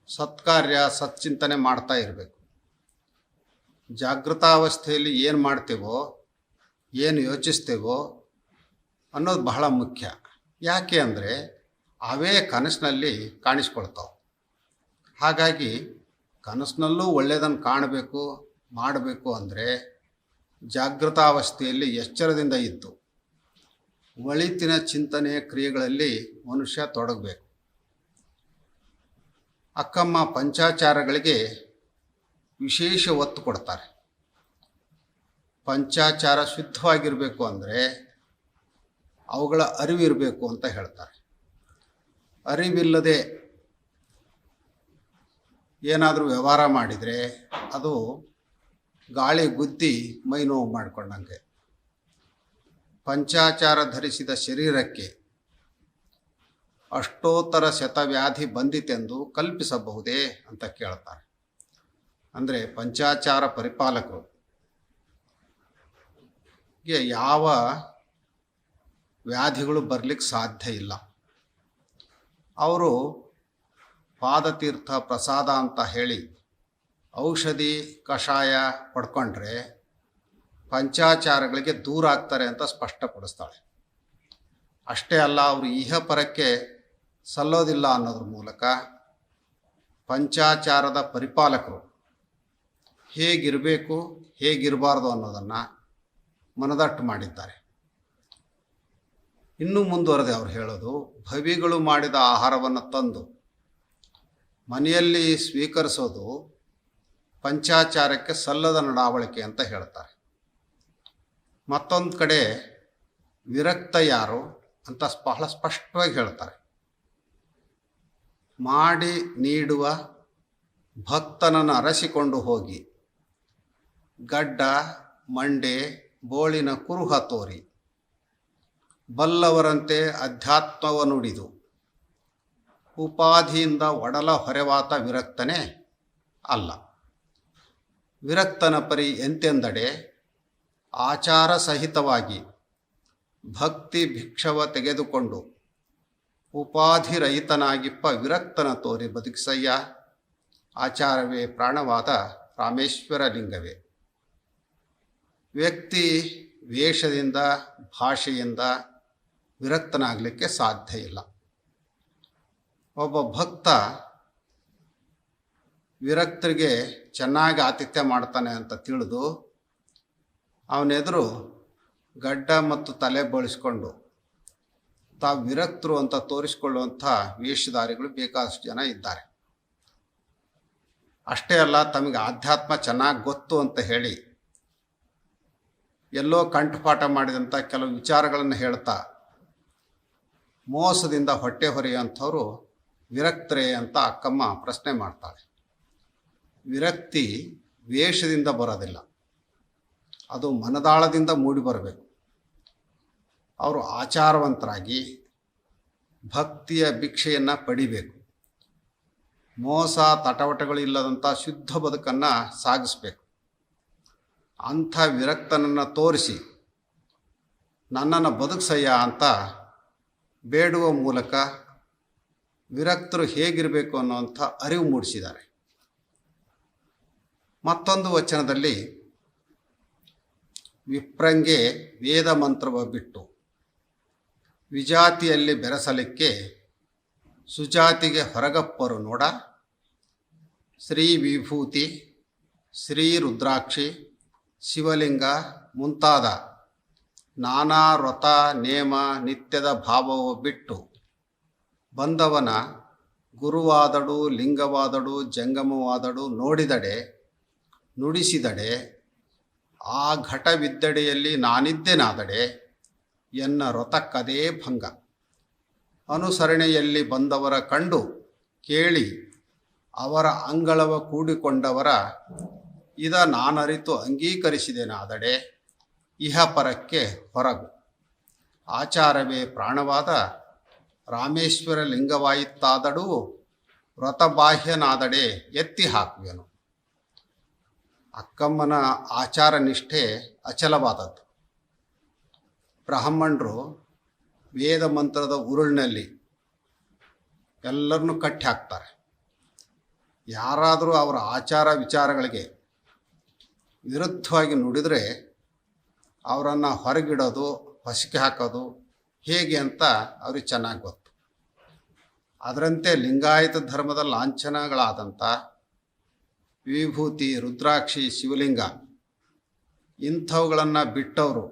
ಸತ್ಕಾರ್ಯ ಸಚ್ಚಿಂತನೆ ಮಾಡ್ತಾ ಇರಬೇಕು. ಜಾಗೃತಾವಸ್ಥೆಯಲ್ಲಿ ಏನು ಮಾಡ್ತೇವೋ, ಏನು ಯೋಚಿಸ್ತೇವೋ ಅನ್ನೋದು ಬಹಳ ಮುಖ್ಯ. ಯಾಕೆ ಅಂದರೆ ಅವೇ ಕನಸಿನಲ್ಲಿ ಕಾಣಿಸ್ಕೊಳ್ತಾವೆ. ಹಾಗಾಗಿ ಕನಸಿನಲ್ಲೂ ಒಳ್ಳೆಯದನ್ನು ಕಾಣಬೇಕು, ಮಾಡಬೇಕು ಅಂದರೆ ಜಾಗೃತಾವಸ್ಥೆಯಲ್ಲಿ ಎಚ್ಚರದಿಂದ ಇದ್ದು ಒಳಿತಿನ ಚಿಂತನೆ ಕ್ರಿಯೆಗಳಲ್ಲಿ ಮನುಷ್ಯ ತೊಡಗಬೇಕು. ಅಕ್ಕಮ್ಮ ಪಂಚಾಚಾರಗಳಿಗೆ ವಿಶೇಷ ಒತ್ತು ಕೊಡ್ತಾರೆ. ಪಂಚಾಚಾರ ಶುದ್ಧವಾಗಿರಬೇಕು ಅಂದರೆ ಅವುಗಳ ಅರಿವಿರಬೇಕು ಅಂತ ಹೇಳ್ತಾರೆ. ಅರಿವಿಲ್ಲದೆ ಏನಾದರೂ ವ್ಯವಹಾರ ಮಾಡಿದರೆ ಅದು ಗಾಳಿ ಗುದ್ದಿ ಮೈ ನೋವು ಮಾಡಿಕೊಂಡಂಗೆ. ಪಂಚಾಚಾರ ಧರಿಸಿದ ಶರೀರಕ್ಕೆ ಅಷ್ಟೋತ್ತರ ಶತವ್ಯಾಧಿ ಬಂದಿತೆಂದು ಕಲ್ಪಿಸಬಹುದೇ ಅಂತ ಕೇಳ್ತಾರೆ. ಅಂದರೆ ಪಂಚಾಚಾರ ಪರಿಪಾಲಕರು ಯಾವ ವ್ಯಾಧಿಗಳು ಬರಲಿಕ್ಕೆ ಸಾಧ್ಯ ಇಲ್ಲ. ಅವರು ಪಾದತೀರ್ಥ ಪ್ರಸಾದ ಅಂತ ಹೇಳಿ ಔಷಧಿ ಕಷಾಯ ಪಡ್ಕೊಂಡ್ರೆ ಪಂಚಾಚಾರಗಳಿಗೆ ದೂರ ಆಗ್ತಾರೆ ಅಂತ ಸ್ಪಷ್ಟಪಡಿಸ್ತಾಳೆ. ಅಷ್ಟೇ ಅಲ್ಲ, ಅವರು ಇಹಪರಕ್ಕೆ ಸಲ್ಲೋದಿಲ್ಲ ಅನ್ನೋದ್ರ ಮೂಲಕ ಪಂಚಾಚಾರದ ಪರಿಪಾಲಕರು ಹೇಗಿರಬೇಕು ಹೇಗಿರಬಾರ್ದು ಅನ್ನೋದನ್ನು ಮನದಟ್ಟು ಮಾಡಿದ್ದಾರೆ. ಇನ್ನೂ ಮುಂದುವರೆದೆ ಅವರು ಹೇಳೋದು, ಭವಿಗಳು ಮಾಡಿದ ಆಹಾರವನ್ನು ತಂದು ಮನೆಯಲ್ಲಿ ಸ್ವೀಕರಿಸೋದು ಪಂಚಾಚಾರಕ್ಕೆ ಸಲ್ಲದ ನಡಾವಳಿಕೆ ಅಂತ ಹೇಳ್ತಾರೆ. ಮತ್ತೊಂದು ಕಡೆ ವಿರಕ್ತ ಯಾರು ಅಂತ ಬಹಳ ಸ್ಪಷ್ಟವಾಗಿ ಹೇಳ್ತಾರೆ. ಮಾಡಿ ನೀಡುವ ಭಕ್ತನನ್ನು ಅರಸಿಕೊಂಡು ಹೋಗಿ ಗಡ್ಡ ಮಂಡೆ ಬೋಳಿನ ಕುರುಹ ತೋರಿ ಬಲ್ಲವರಂತೆ ಅಧ್ಯಾತ್ಮವ ನುಡಿದು ಉಪಾಧಿಯಿಂದ ಒಡಲ ಹೊರೆವಾತ ವಿರಕ್ತನೇ ಅಲ್ಲ. ವಿರಕ್ತನ ಪರಿ ಎಂತೆಂದಡೆ ಆಚಾರ ಸಹಿತವಾಗಿ ಭಕ್ತಿ ಭಿಕ್ಷವ ತೆಗೆದುಕೊಂಡು ಉಪಾಧಿರಹಿತನಾಗಿಪ್ಪ ವಿರಕ್ತನ ತೋರಿ ಬದುಕಿಸಯ್ಯ. ಆಚಾರವೇ ಪ್ರಾಣವಾದ ರಾಮೇಶ್ವರ ಲಿಂಗವೇ. ವ್ಯಕ್ತಿ ವೇಷದಿಂದ ಭಾಷೆಯಿಂದ ವಿರಕ್ತನಾಗಲಿಕ್ಕೆ ಸಾಧ್ಯ ಇಲ್ಲ. ಒಬ್ಬ ಭಕ್ತ ವಿರಕ್ತರಿಗೆ ಚೆನ್ನಾಗಿ ಆತಿಥ್ಯ ಮಾಡ್ತಾನೆ ಅಂತ ತಿಳಿದು ಅವನೆದುರು ಗಡ್ಡ ಮತ್ತು ತಲೆ ಬಳಸ್ಕೊಂಡು ತಾವು ವಿರಕ್ತರು ಅಂತ ತೋರಿಸಿಕೊಳ್ಳುವಂಥ ವೇಷಧಾರಿಗಳು ಬೇಕಾದಷ್ಟು ಜನ ಇದ್ದಾರೆ. ಅಷ್ಟೇ ಅಲ್ಲ, ತಮಗೆ ಆಧ್ಯಾತ್ಮ ಚೆನ್ನಾಗಿ ಗೊತ್ತು ಅಂತ ಹೇಳಿ ಎಲ್ಲೋ ಕಂಠಪಾಠ ಮಾಡಿದಂಥ ಕೆಲವು ವಿಚಾರಗಳನ್ನು ಹೇಳ್ತಾ ಮೋಸದಿಂದ ಹೊಟ್ಟೆ ಹೊರೆಯುವಂಥವ್ರು ವಿರಕ್ತರೇ ಅಂತ ಅಕ್ಕಮ್ಮ ಪ್ರಶ್ನೆ ಮಾಡ್ತಾಳೆ. ವಿರಕ್ತಿ ವೇಷದಿಂದ ಬರೋದಿಲ್ಲ, ಅದು ಮನದಾಳದಿಂದ ಮೂಡಿ ಬರಬೇಕು. ಅವರು ಆಚಾರವಂತರಾಗಿ ಭಕ್ತಿಯ ಭಿಕ್ಷೆಯನ್ನು ಪಡಿಬೇಕು. ಮೋಸ ತಟವಟಗಳು ಇಲ್ಲದಂಥ ಶುದ್ಧ ಬದುಕನ್ನು ಸಾಗಿಸ್ಬೇಕು. ಅಂಥ ವಿರಕ್ತನನ್ನು ತೋರಿಸಿ ನನ್ನನ್ನು ಬದುಕ್ಸಯ್ಯ ಅಂತ ಬೇಡುವ ಮೂಲಕ ವಿರಕ್ತರು ಹೇಗಿರಬೇಕು ಅನ್ನುವಂಥ ಅರಿವು ಮೂಡಿಸಿದ್ದಾರೆ. ಮತ್ತೊಂದು ವಚನದಲ್ಲಿ ವಿಪ್ರಂಗೆ ವೇದ ಮಂತ್ರವ ಬಿಟ್ಟು ವಿಜಾತಿಯಲ್ಲಿ ಬೆರೆಸಲಿಕ್ಕೆ ಸುಜಾತಿಗೆ ಹೊರಗಪ್ಪರು ನೋಡ, ಶ್ರೀ ವಿಭೂತಿ, ಶ್ರೀ ರುದ್ರಾಕ್ಷಿ, ಶಿವಲಿಂಗ ಮುಂತಾದ ನಾನಾ ವ್ರತ ನೇಮ ನಿತ್ಯದ ಭಾವವು ಬಿಟ್ಟು ಬಂದವನ ಗುರುವಾದಡು ಲಿಂಗವಾದಡು ಜಂಗಮವಾದಡು ನೋಡಿದಡೆ ನುಡಿಸಿದಡೆ ಆ ಘಟವಿದ್ದಡೆಯಲ್ಲಿ ನಾನಿದ್ದೆನಾದಡೆ ಎನ್ನ ವ್ರತಕ್ಕದೇ ಭಂಗ. ಅನುಸರಣೆಯಲ್ಲಿ ಬಂದವರ ಕಂಡು ಕೇಳಿ ಅವರ ಅಂಗಳವ ಕೂಡಿಕೊಂಡವರ ಇದ ನಾನರಿತು ಅಂಗೀಕರಿಸಿದೆನಾದಡೆ ಇಹಪರಕ್ಕೆ ಹೊರಗು. ಆಚಾರವೇ ಪ್ರಾಣವಾದ ರಾಮೇಶ್ವರ ಲಿಂಗವಾಯಿತಾದಡೂ ವ್ರತಬಾಹ್ಯನಾದಡೆ ಎತ್ತಿ ಹಾಕುವೆನು. ಅಕ್ಕಮ್ಮನ ಆಚಾರ ನಿಷ್ಠೆ ಅಚಲವಾದದ್ದು. ಬ್ರಾಹ್ಮಣರು ವೇದ ಮಂತ್ರದ ಉರುಳಿನಲ್ಲಿ ಎಲ್ಲರನ್ನೂ ಕಟ್ಟಿ ಹಾಕ್ತಾರೆ. ಯಾರಾದರೂ ಅವರ ಆಚಾರ ವಿಚಾರಗಳಿಗೆ ವಿರುದ್ಧವಾಗಿ ನುಡಿದರೆ ಅವರನ್ನು ಹೊರಗಿಡೋದು, ಹೊಸಿಕೆ ಹಾಕೋದು ಹೇಗೆ ಅಂತ ಅವ್ರಿಗೆ ಚೆನ್ನಾಗಿ ಗೊತ್ತು. ಅದರಂತೆ ಲಿಂಗಾಯತ ಧರ್ಮದ ಲಾಂಛನಗಳಾದಂಥ ವಿಭೂತಿ, ರುದ್ರಾಕ್ಷಿ, ಶಿವಲಿಂಗ ಇಂಥವುಗಳನ್ನು ಬಿಟ್ಟವರು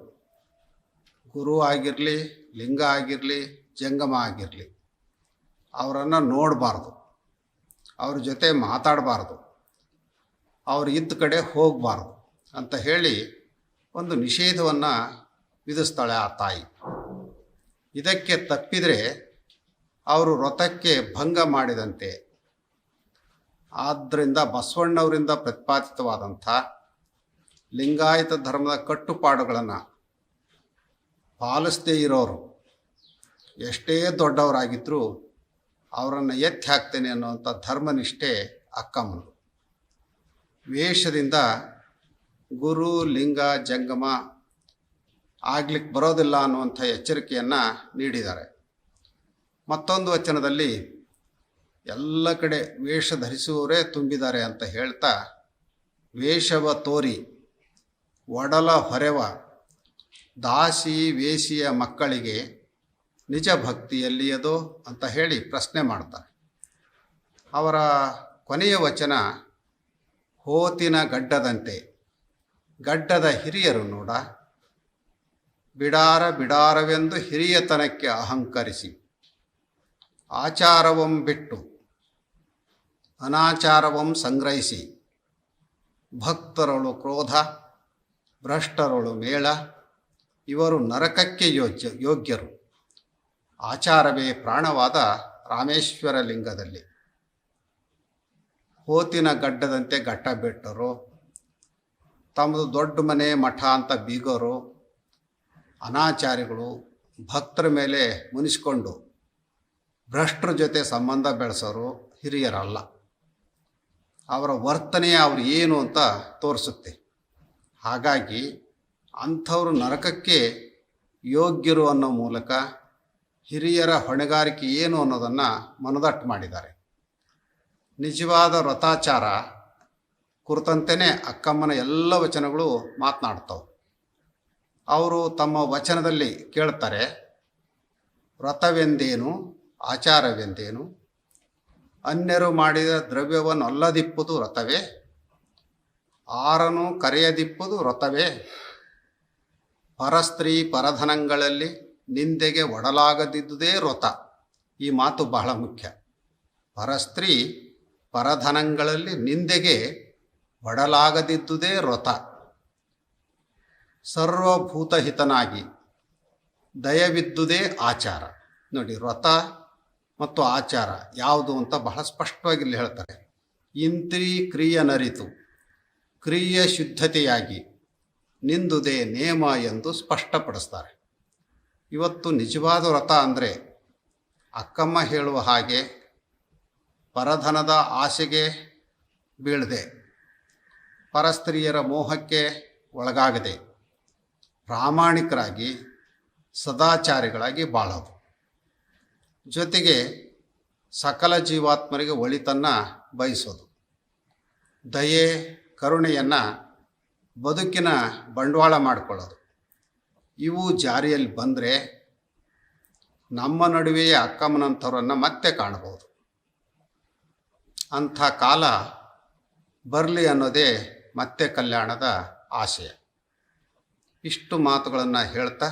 ಗುರು ಆಗಿರಲಿ, ಲಿಂಗ ಆಗಿರಲಿ, ಜಂಗಮ ಆಗಿರಲಿ ಅವರನ್ನು ನೋಡಬಾರ್ದು, ಅವ್ರ ಜೊತೆ ಮಾತಾಡಬಾರ್ದು, ಅವ್ರು ಇದ್ದ ಕಡೆ ಹೋಗಬಾರ್ದು ಅಂತ ಹೇಳಿ ಒಂದು ನಿಷೇಧವನ್ನು ವಿಧಿಸ್ತಾಳೆ ಆ ತಾಯಿ. ಇದಕ್ಕೆ ತಪ್ಪಿದರೆ ಅವರು ವ್ರತಕ್ಕೆ ಭಂಗ ಮಾಡಿದಂತೆ. ಆದ್ದರಿಂದ ಬಸವಣ್ಣವರಿಂದ ಪ್ರತಿಪಾದಿತವಾದಂಥ ಲಿಂಗಾಯತ ಧರ್ಮದ ಕಟ್ಟುಪಾಡುಗಳನ್ನು ಪಾಲಿಸದೇ ಇರೋರು ಎಷ್ಟೇ ದೊಡ್ಡವರಾಗಿದ್ದರೂ ಅವರನ್ನು ಎತ್ತಿ ಹಾಕ್ತೇನೆ ಅನ್ನುವಂಥ ಧರ್ಮನಿಷ್ಠೆ ಅಕ್ಕಮ್ಮನದು. ವೇಷದಿಂದ ಗುರು, ಲಿಂಗ, ಜಂಗಮ ಆಗ್ಲಿಕ್ಕೆ ಬರೋದಿಲ್ಲ ಅನ್ನುವಂಥ ಎಚ್ಚರಿಕೆಯನ್ನು ನೀಡಿದ್ದಾರೆ. ಮತ್ತೊಂದು ವಚನದಲ್ಲಿ ಎಲ್ಲ ಕಡೆ ವೇಷ ಧರಿಸುವವರೇ ತುಂಬಿದ್ದಾರೆ ಅಂತ ಹೇಳ್ತಾ, ವೇಷವ ತೋರಿ ಒಡಲ ಹೊರೆವ ದಾಸಿ ವೇಷಿಯ ಮಕ್ಕಳಿಗೆ ನಿಜ ಭಕ್ತಿಯಲ್ಲಿಯದೋ ಅಂತ ಹೇಳಿ ಪ್ರಶ್ನೆ ಮಾಡ್ತಾರೆ. ಅವರ ಕೊನೆಯ ವಚನ, ಹೋತಿನ ಗಡ್ಡದಂತೆ ಗಡ್ಡದ ಹಿರಿಯರು ನೋಡ, ಬಿಡಾರ ಬಿಡಾರವೆಂದು ಹಿರಿಯತನಕ್ಕೆ ಅಹಂಕರಿಸಿ ಆಚಾರವಂ ಬಿಟ್ಟು ಅನಾಚಾರವಂ ಸಂಗ್ರಹಿಸಿ ಭಕ್ತರೊಳು ಕ್ರೋಧ ಭ್ರಷ್ಟರೊಳು ಮೇಳ ಇವರು ನರಕಕ್ಕೆ ಯೋಗ್ಯರು. ಆಚಾರವೇ ಪ್ರಾಣವಾದ ರಾಮೇಶ್ವರ ಲಿಂಗದಲ್ಲಿ. ಹೋತಿನ ಗಡ್ಡದಂತೆ ಗಟ್ಟ ಬಿಟ್ಟರು, ತಮ್ಮದು ದೊಡ್ಡ ಮನೆ ಮಠ ಅಂತ ಬೀಗೋರು, ಅನಾಚಾರಿಗಳು, ಭಕ್ತರ ಮೇಲೆ ಮುನಿಸ್ಕೊಂಡು ಭ್ರಷ್ಟರ ಜೊತೆ ಸಂಬಂಧ ಬೆಳೆಸೋರು ಹಿರಿಯರಲ್ಲ. ಅವರ ವರ್ತನೆ ಅವರು ಏನು ಅಂತ ತೋರಿಸುತ್ತೆ. ಹಾಗಾಗಿ ಅಂಥವರು ನರಕಕ್ಕೆ ಯೋಗ್ಯರು ಅನ್ನೋ ಮೂಲಕ ಹಿರಿಯರ ಹೊಣೆಗಾರಿಕೆ ಏನು ಅನ್ನೋದನ್ನು ಮನದಟ್ಟು ಮಾಡಿದ್ದಾರೆ. ನಿಜವಾದ ವ್ರತಾಚಾರ ಕುರಿತಂತೆಯೇ ಅಕ್ಕಮ್ಮನ ಎಲ್ಲ ವಚನಗಳು ಮಾತನಾಡ್ತವೆ. ಅವರು ತಮ್ಮ ವಚನದಲ್ಲಿ ಕೇಳ್ತಾರೆ, ವ್ರತವೆಂದೇನು, ಆಚಾರವೆಂದೇನು, ಅನ್ಯರು ಮಾಡಿದ ದ್ರವ್ಯವನ್ನು ಅಲ್ಲದಿಪ್ಪುದು ವ್ರತವೇ, ಆರನು ಕರೆಯದಿಪ್ಪುದು ವ್ರತವೇ, ಪರಸ್ತ್ರೀ ಪರಧನಗಳಲ್ಲಿ ನಿಂದೆಗೆ ಒಡಲಾಗದಿದ್ದುದೇ ವ್ರತ. ಈ ಮಾತು ಬಹಳ ಮುಖ್ಯ. ಪರಸ್ತ್ರೀ ಪರಧನಗಳಲ್ಲಿ ನಿಂದೆಗೆ ಒಡಲಾಗದಿದ್ದುದೇ ವ್ರತ. ಸರ್ವಭೂತಹಿತನಾಗಿ ದಯವಿದ್ದುದೇ ಆಚಾರ. ನೋಡಿ, ವ್ರತ ಮತ್ತು ಆಚಾರ ಯಾವುದು ಅಂತ ಬಹಳ ಸ್ಪಷ್ಟವಾಗಿ ಇಲ್ಲಿ ಹೇಳ್ತಾರೆ. ಇಂದ್ರಿ ಕ್ರಿಯನರಿತು ಕ್ರಿಯೆ ಶುದ್ಧತೆಯಾಗಿ ನಿಂದುದೇ ನೇಮ ಎಂದು ಸ್ಪಷ್ಟಪಡಿಸ್ತಾರೆ. ಇವತ್ತು ನಿಜವಾದ ವ್ರತ ಅಂದರೆ ಅಕ್ಕಮ್ಮ ಹೇಳುವ ಹಾಗೆ ಪರಧನದ ಆಸೆಗೆ ಬೀಳದೆ, ಪರಸ್ತ್ರೀಯರ ಮೋಹಕ್ಕೆ ಒಳಗಾಗದೆ, ಪ್ರಾಮಾಣಿಕರಾಗಿ ಸದಾಚಾರಿಗಳಾಗಿ ಬಾಳೋದು. ಜೊತೆಗೆ ಸಕಲ ಜೀವಾತ್ಮರಿಗೆ ಒಳಿತನ್ನು ಬಯಸೋದು. ದಯೆ ಕರುಣೆಯನ್ನು ಬದುಕಿನ ಬಂಡವಾಳ ಮಾಡಿಕೊಳ್ಳೋದು. ಇವು ಜಾರಿಯಲ್ಲಿ ಬಂದರೆ ನಮ್ಮ ನಡುವೆಯೇ ಅಕ್ಕಮ್ಮನಂಥವ್ರನ್ನು ಮತ್ತೆ ಕಾಣ್ಬೋದು. ಅಂಥ ಕಾಲ ಬರಲಿ ಅನ್ನೋದೇ ಮತ್ತೆ ಕಲ್ಯಾಣದ ಆಶಯ. ಇಷ್ಟು ಮಾತುಗಳನ್ನು ಹೇಳ್ತಾ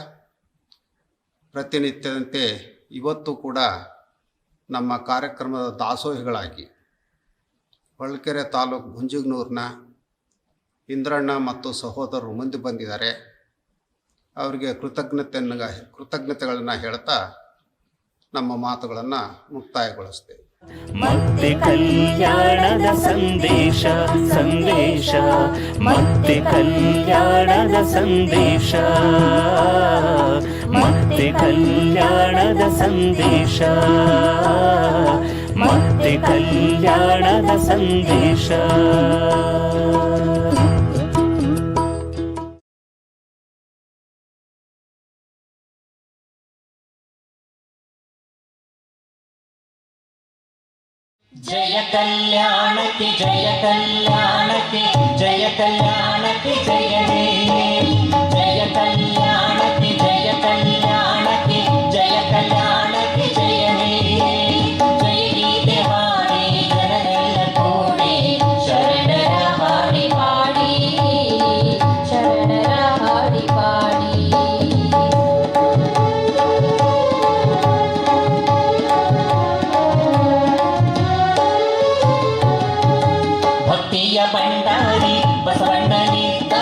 ಪ್ರತಿನಿತ್ಯದಂತೆ ಇವತ್ತು ಕೂಡ ನಮ್ಮ ಕಾರ್ಯಕ್ರಮದ ದಾಸೋಹಿಗಳಾಗಿ ಹೊಳಲ್ಕೆರೆ ತಾಲೂಕು ಗುಂಜಿಗ್ನೂರಿನ ಇಂದ್ರಣ್ಣ ಮತ್ತು ಸಹೋದರರು ಮುಂದೆ ಬಂದಿದ್ದಾರೆ. ಅವರಿಗೆ ಕೃತಜ್ಞತೆಗಳನ್ನು ಹೇಳ್ತಾ ನಮ್ಮ ಮಾತುಗಳನ್ನು ಮುಕ್ತಾಯಗೊಳಿಸ್ತೇವೆ. ಮತ್ತೆ ಕಲ್ಯಾಣದ ಸಂದೇಶ ಸಂದೇಶ, ಮತ್ತೆ ಕಲ್ಯಾಣದ ಸಂದೇಶ, ಮತ್ತೆ ಕಲ್ಯಾಣದ ಸಂದೇಶ, ಮತ್ತೆ ಕಲ್ಯಾಣದ ಸಂದೇಶ. ಜಯ ಕಲ್ಯಾಣಕ್ಕೆ ಜಯ ಕಲ್ಯಾಣಕ್ಕೆ ಜಯ ಕಲ್ಯಾಣಕ್ಕೆ ಜಯವೇ, ಜಯ ಕಲ್ಯಾಣಕ್ಕೆ ಜಯ ಕಲ್ಯಾಣಕ್ಕೆ ಜಯ ಕಲ್ಯಾಣಕ್ಕೆ ಜಯವೇ. ಜಯ ಗೀತೆ ಹಾಡಿ ಜನರೆಲ್ಲ ಕೂಡಿ ಶರಣರ ಹಾಡಿ ಪಾಡಿ, ಶರಣರ ಹಾಡಿ ಪಾಡಿ. ಭಕ್ತಿಯ ಭಂಡಾರಿ ಬಸವಣ್ಣನಿದ್ದ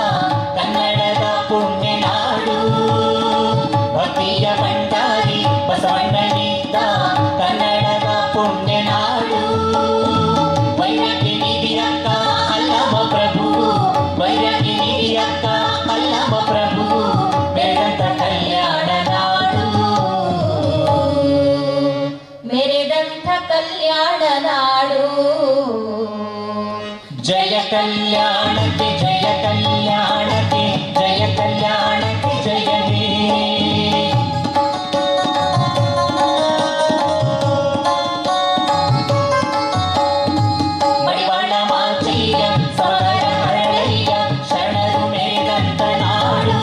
ಕನ್ನಡದ ಪುಣ್ಯನಾಡು. ಭಕ್ತಿಯ ಭಂಡಾರಿ ಬಸವಣ್ಣನಿದ್ದ ಕನ್ನಡದ ಪುಣ್ಯನಾಡು. ವೈರಕ್ಕೆ ನಿಧಿಯಕ್ಕ ಅಲ್ಲಮ ಪ್ರಭು, ವೈರಕ್ಕೆ ನಿಧಿಯಕ್ಕ ಅಲ್ಲಮ ಪ್ರಭು, ಬೇಡಂತ ಕಲ್ಯಾಣ ನಾಡು, ಮೆರೆದಂಥ ಕಲ್ಯಾಣ ನಾಡು. ಜಯ ಕಲ್ಯಾಣಕ್ಕೆ ಜಯ ಕಲ್ಯಾಣಕ್ಕೆ ಜಯ ಕಲ್ಯಾಣಕ್ಕೆ ಜಯವೇ. ಮಡಿವಾಳ ಮಾಚಯ್ಯ ಸವರ ಹರಳಯ್ಯ ಶರಣರು ಮೇದಂತ ನಾಡು.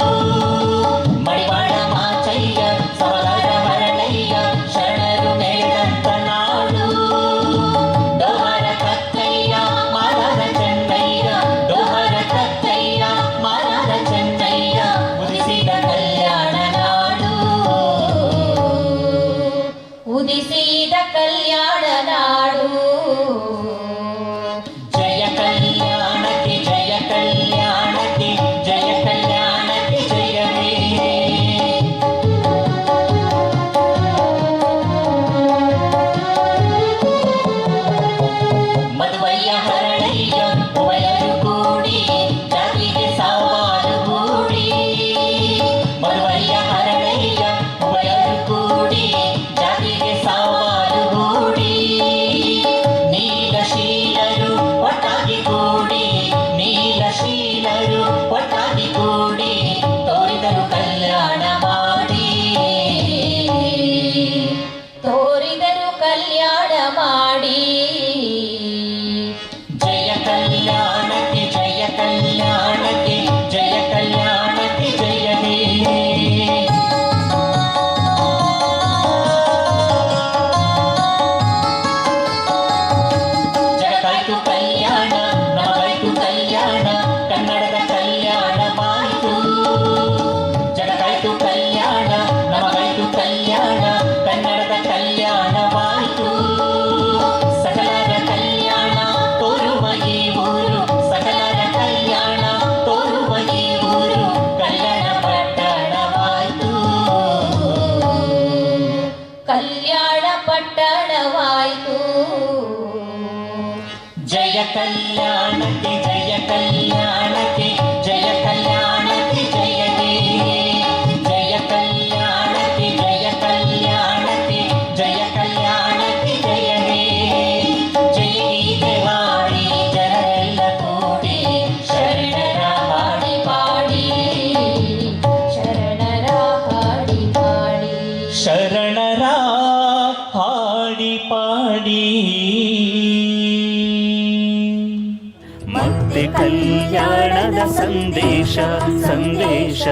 ಮಡಿವಾಳ ಮಾಚಯ್ಯ ಸವರ ಹರಳಯ್ಯ ಶರಣರು ಮೇದಂತ ನಾಡು. ಡೋಹರ ಕತ್ತಯ್ಯ ಮಾದರ ಚೆನ್ನಯ್ಯ, ಡೋಹರ ಕತ್ತಯ್ಯ ಮಾದರ ಮತ್ತೆ ಕಲ್ಯಾಣದ ಸಂದೇಶ ಸಂದೇಶ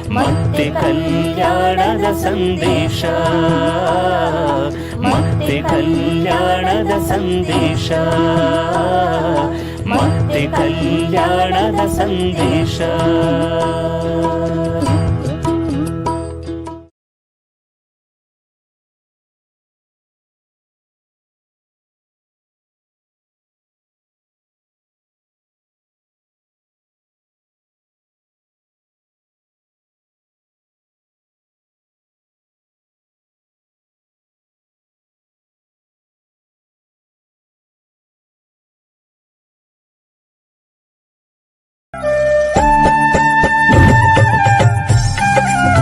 ಮತ್ತೆ ಕಲ್ಯಾಣದ ಸಂದೇಶ ಮತ್ತೆ ಕಲ್ಯಾಣದ ಸಂದೇಶ ಮತ್ತೆ ಕಲ್ಯಾಣದ ಸಂದೇಶ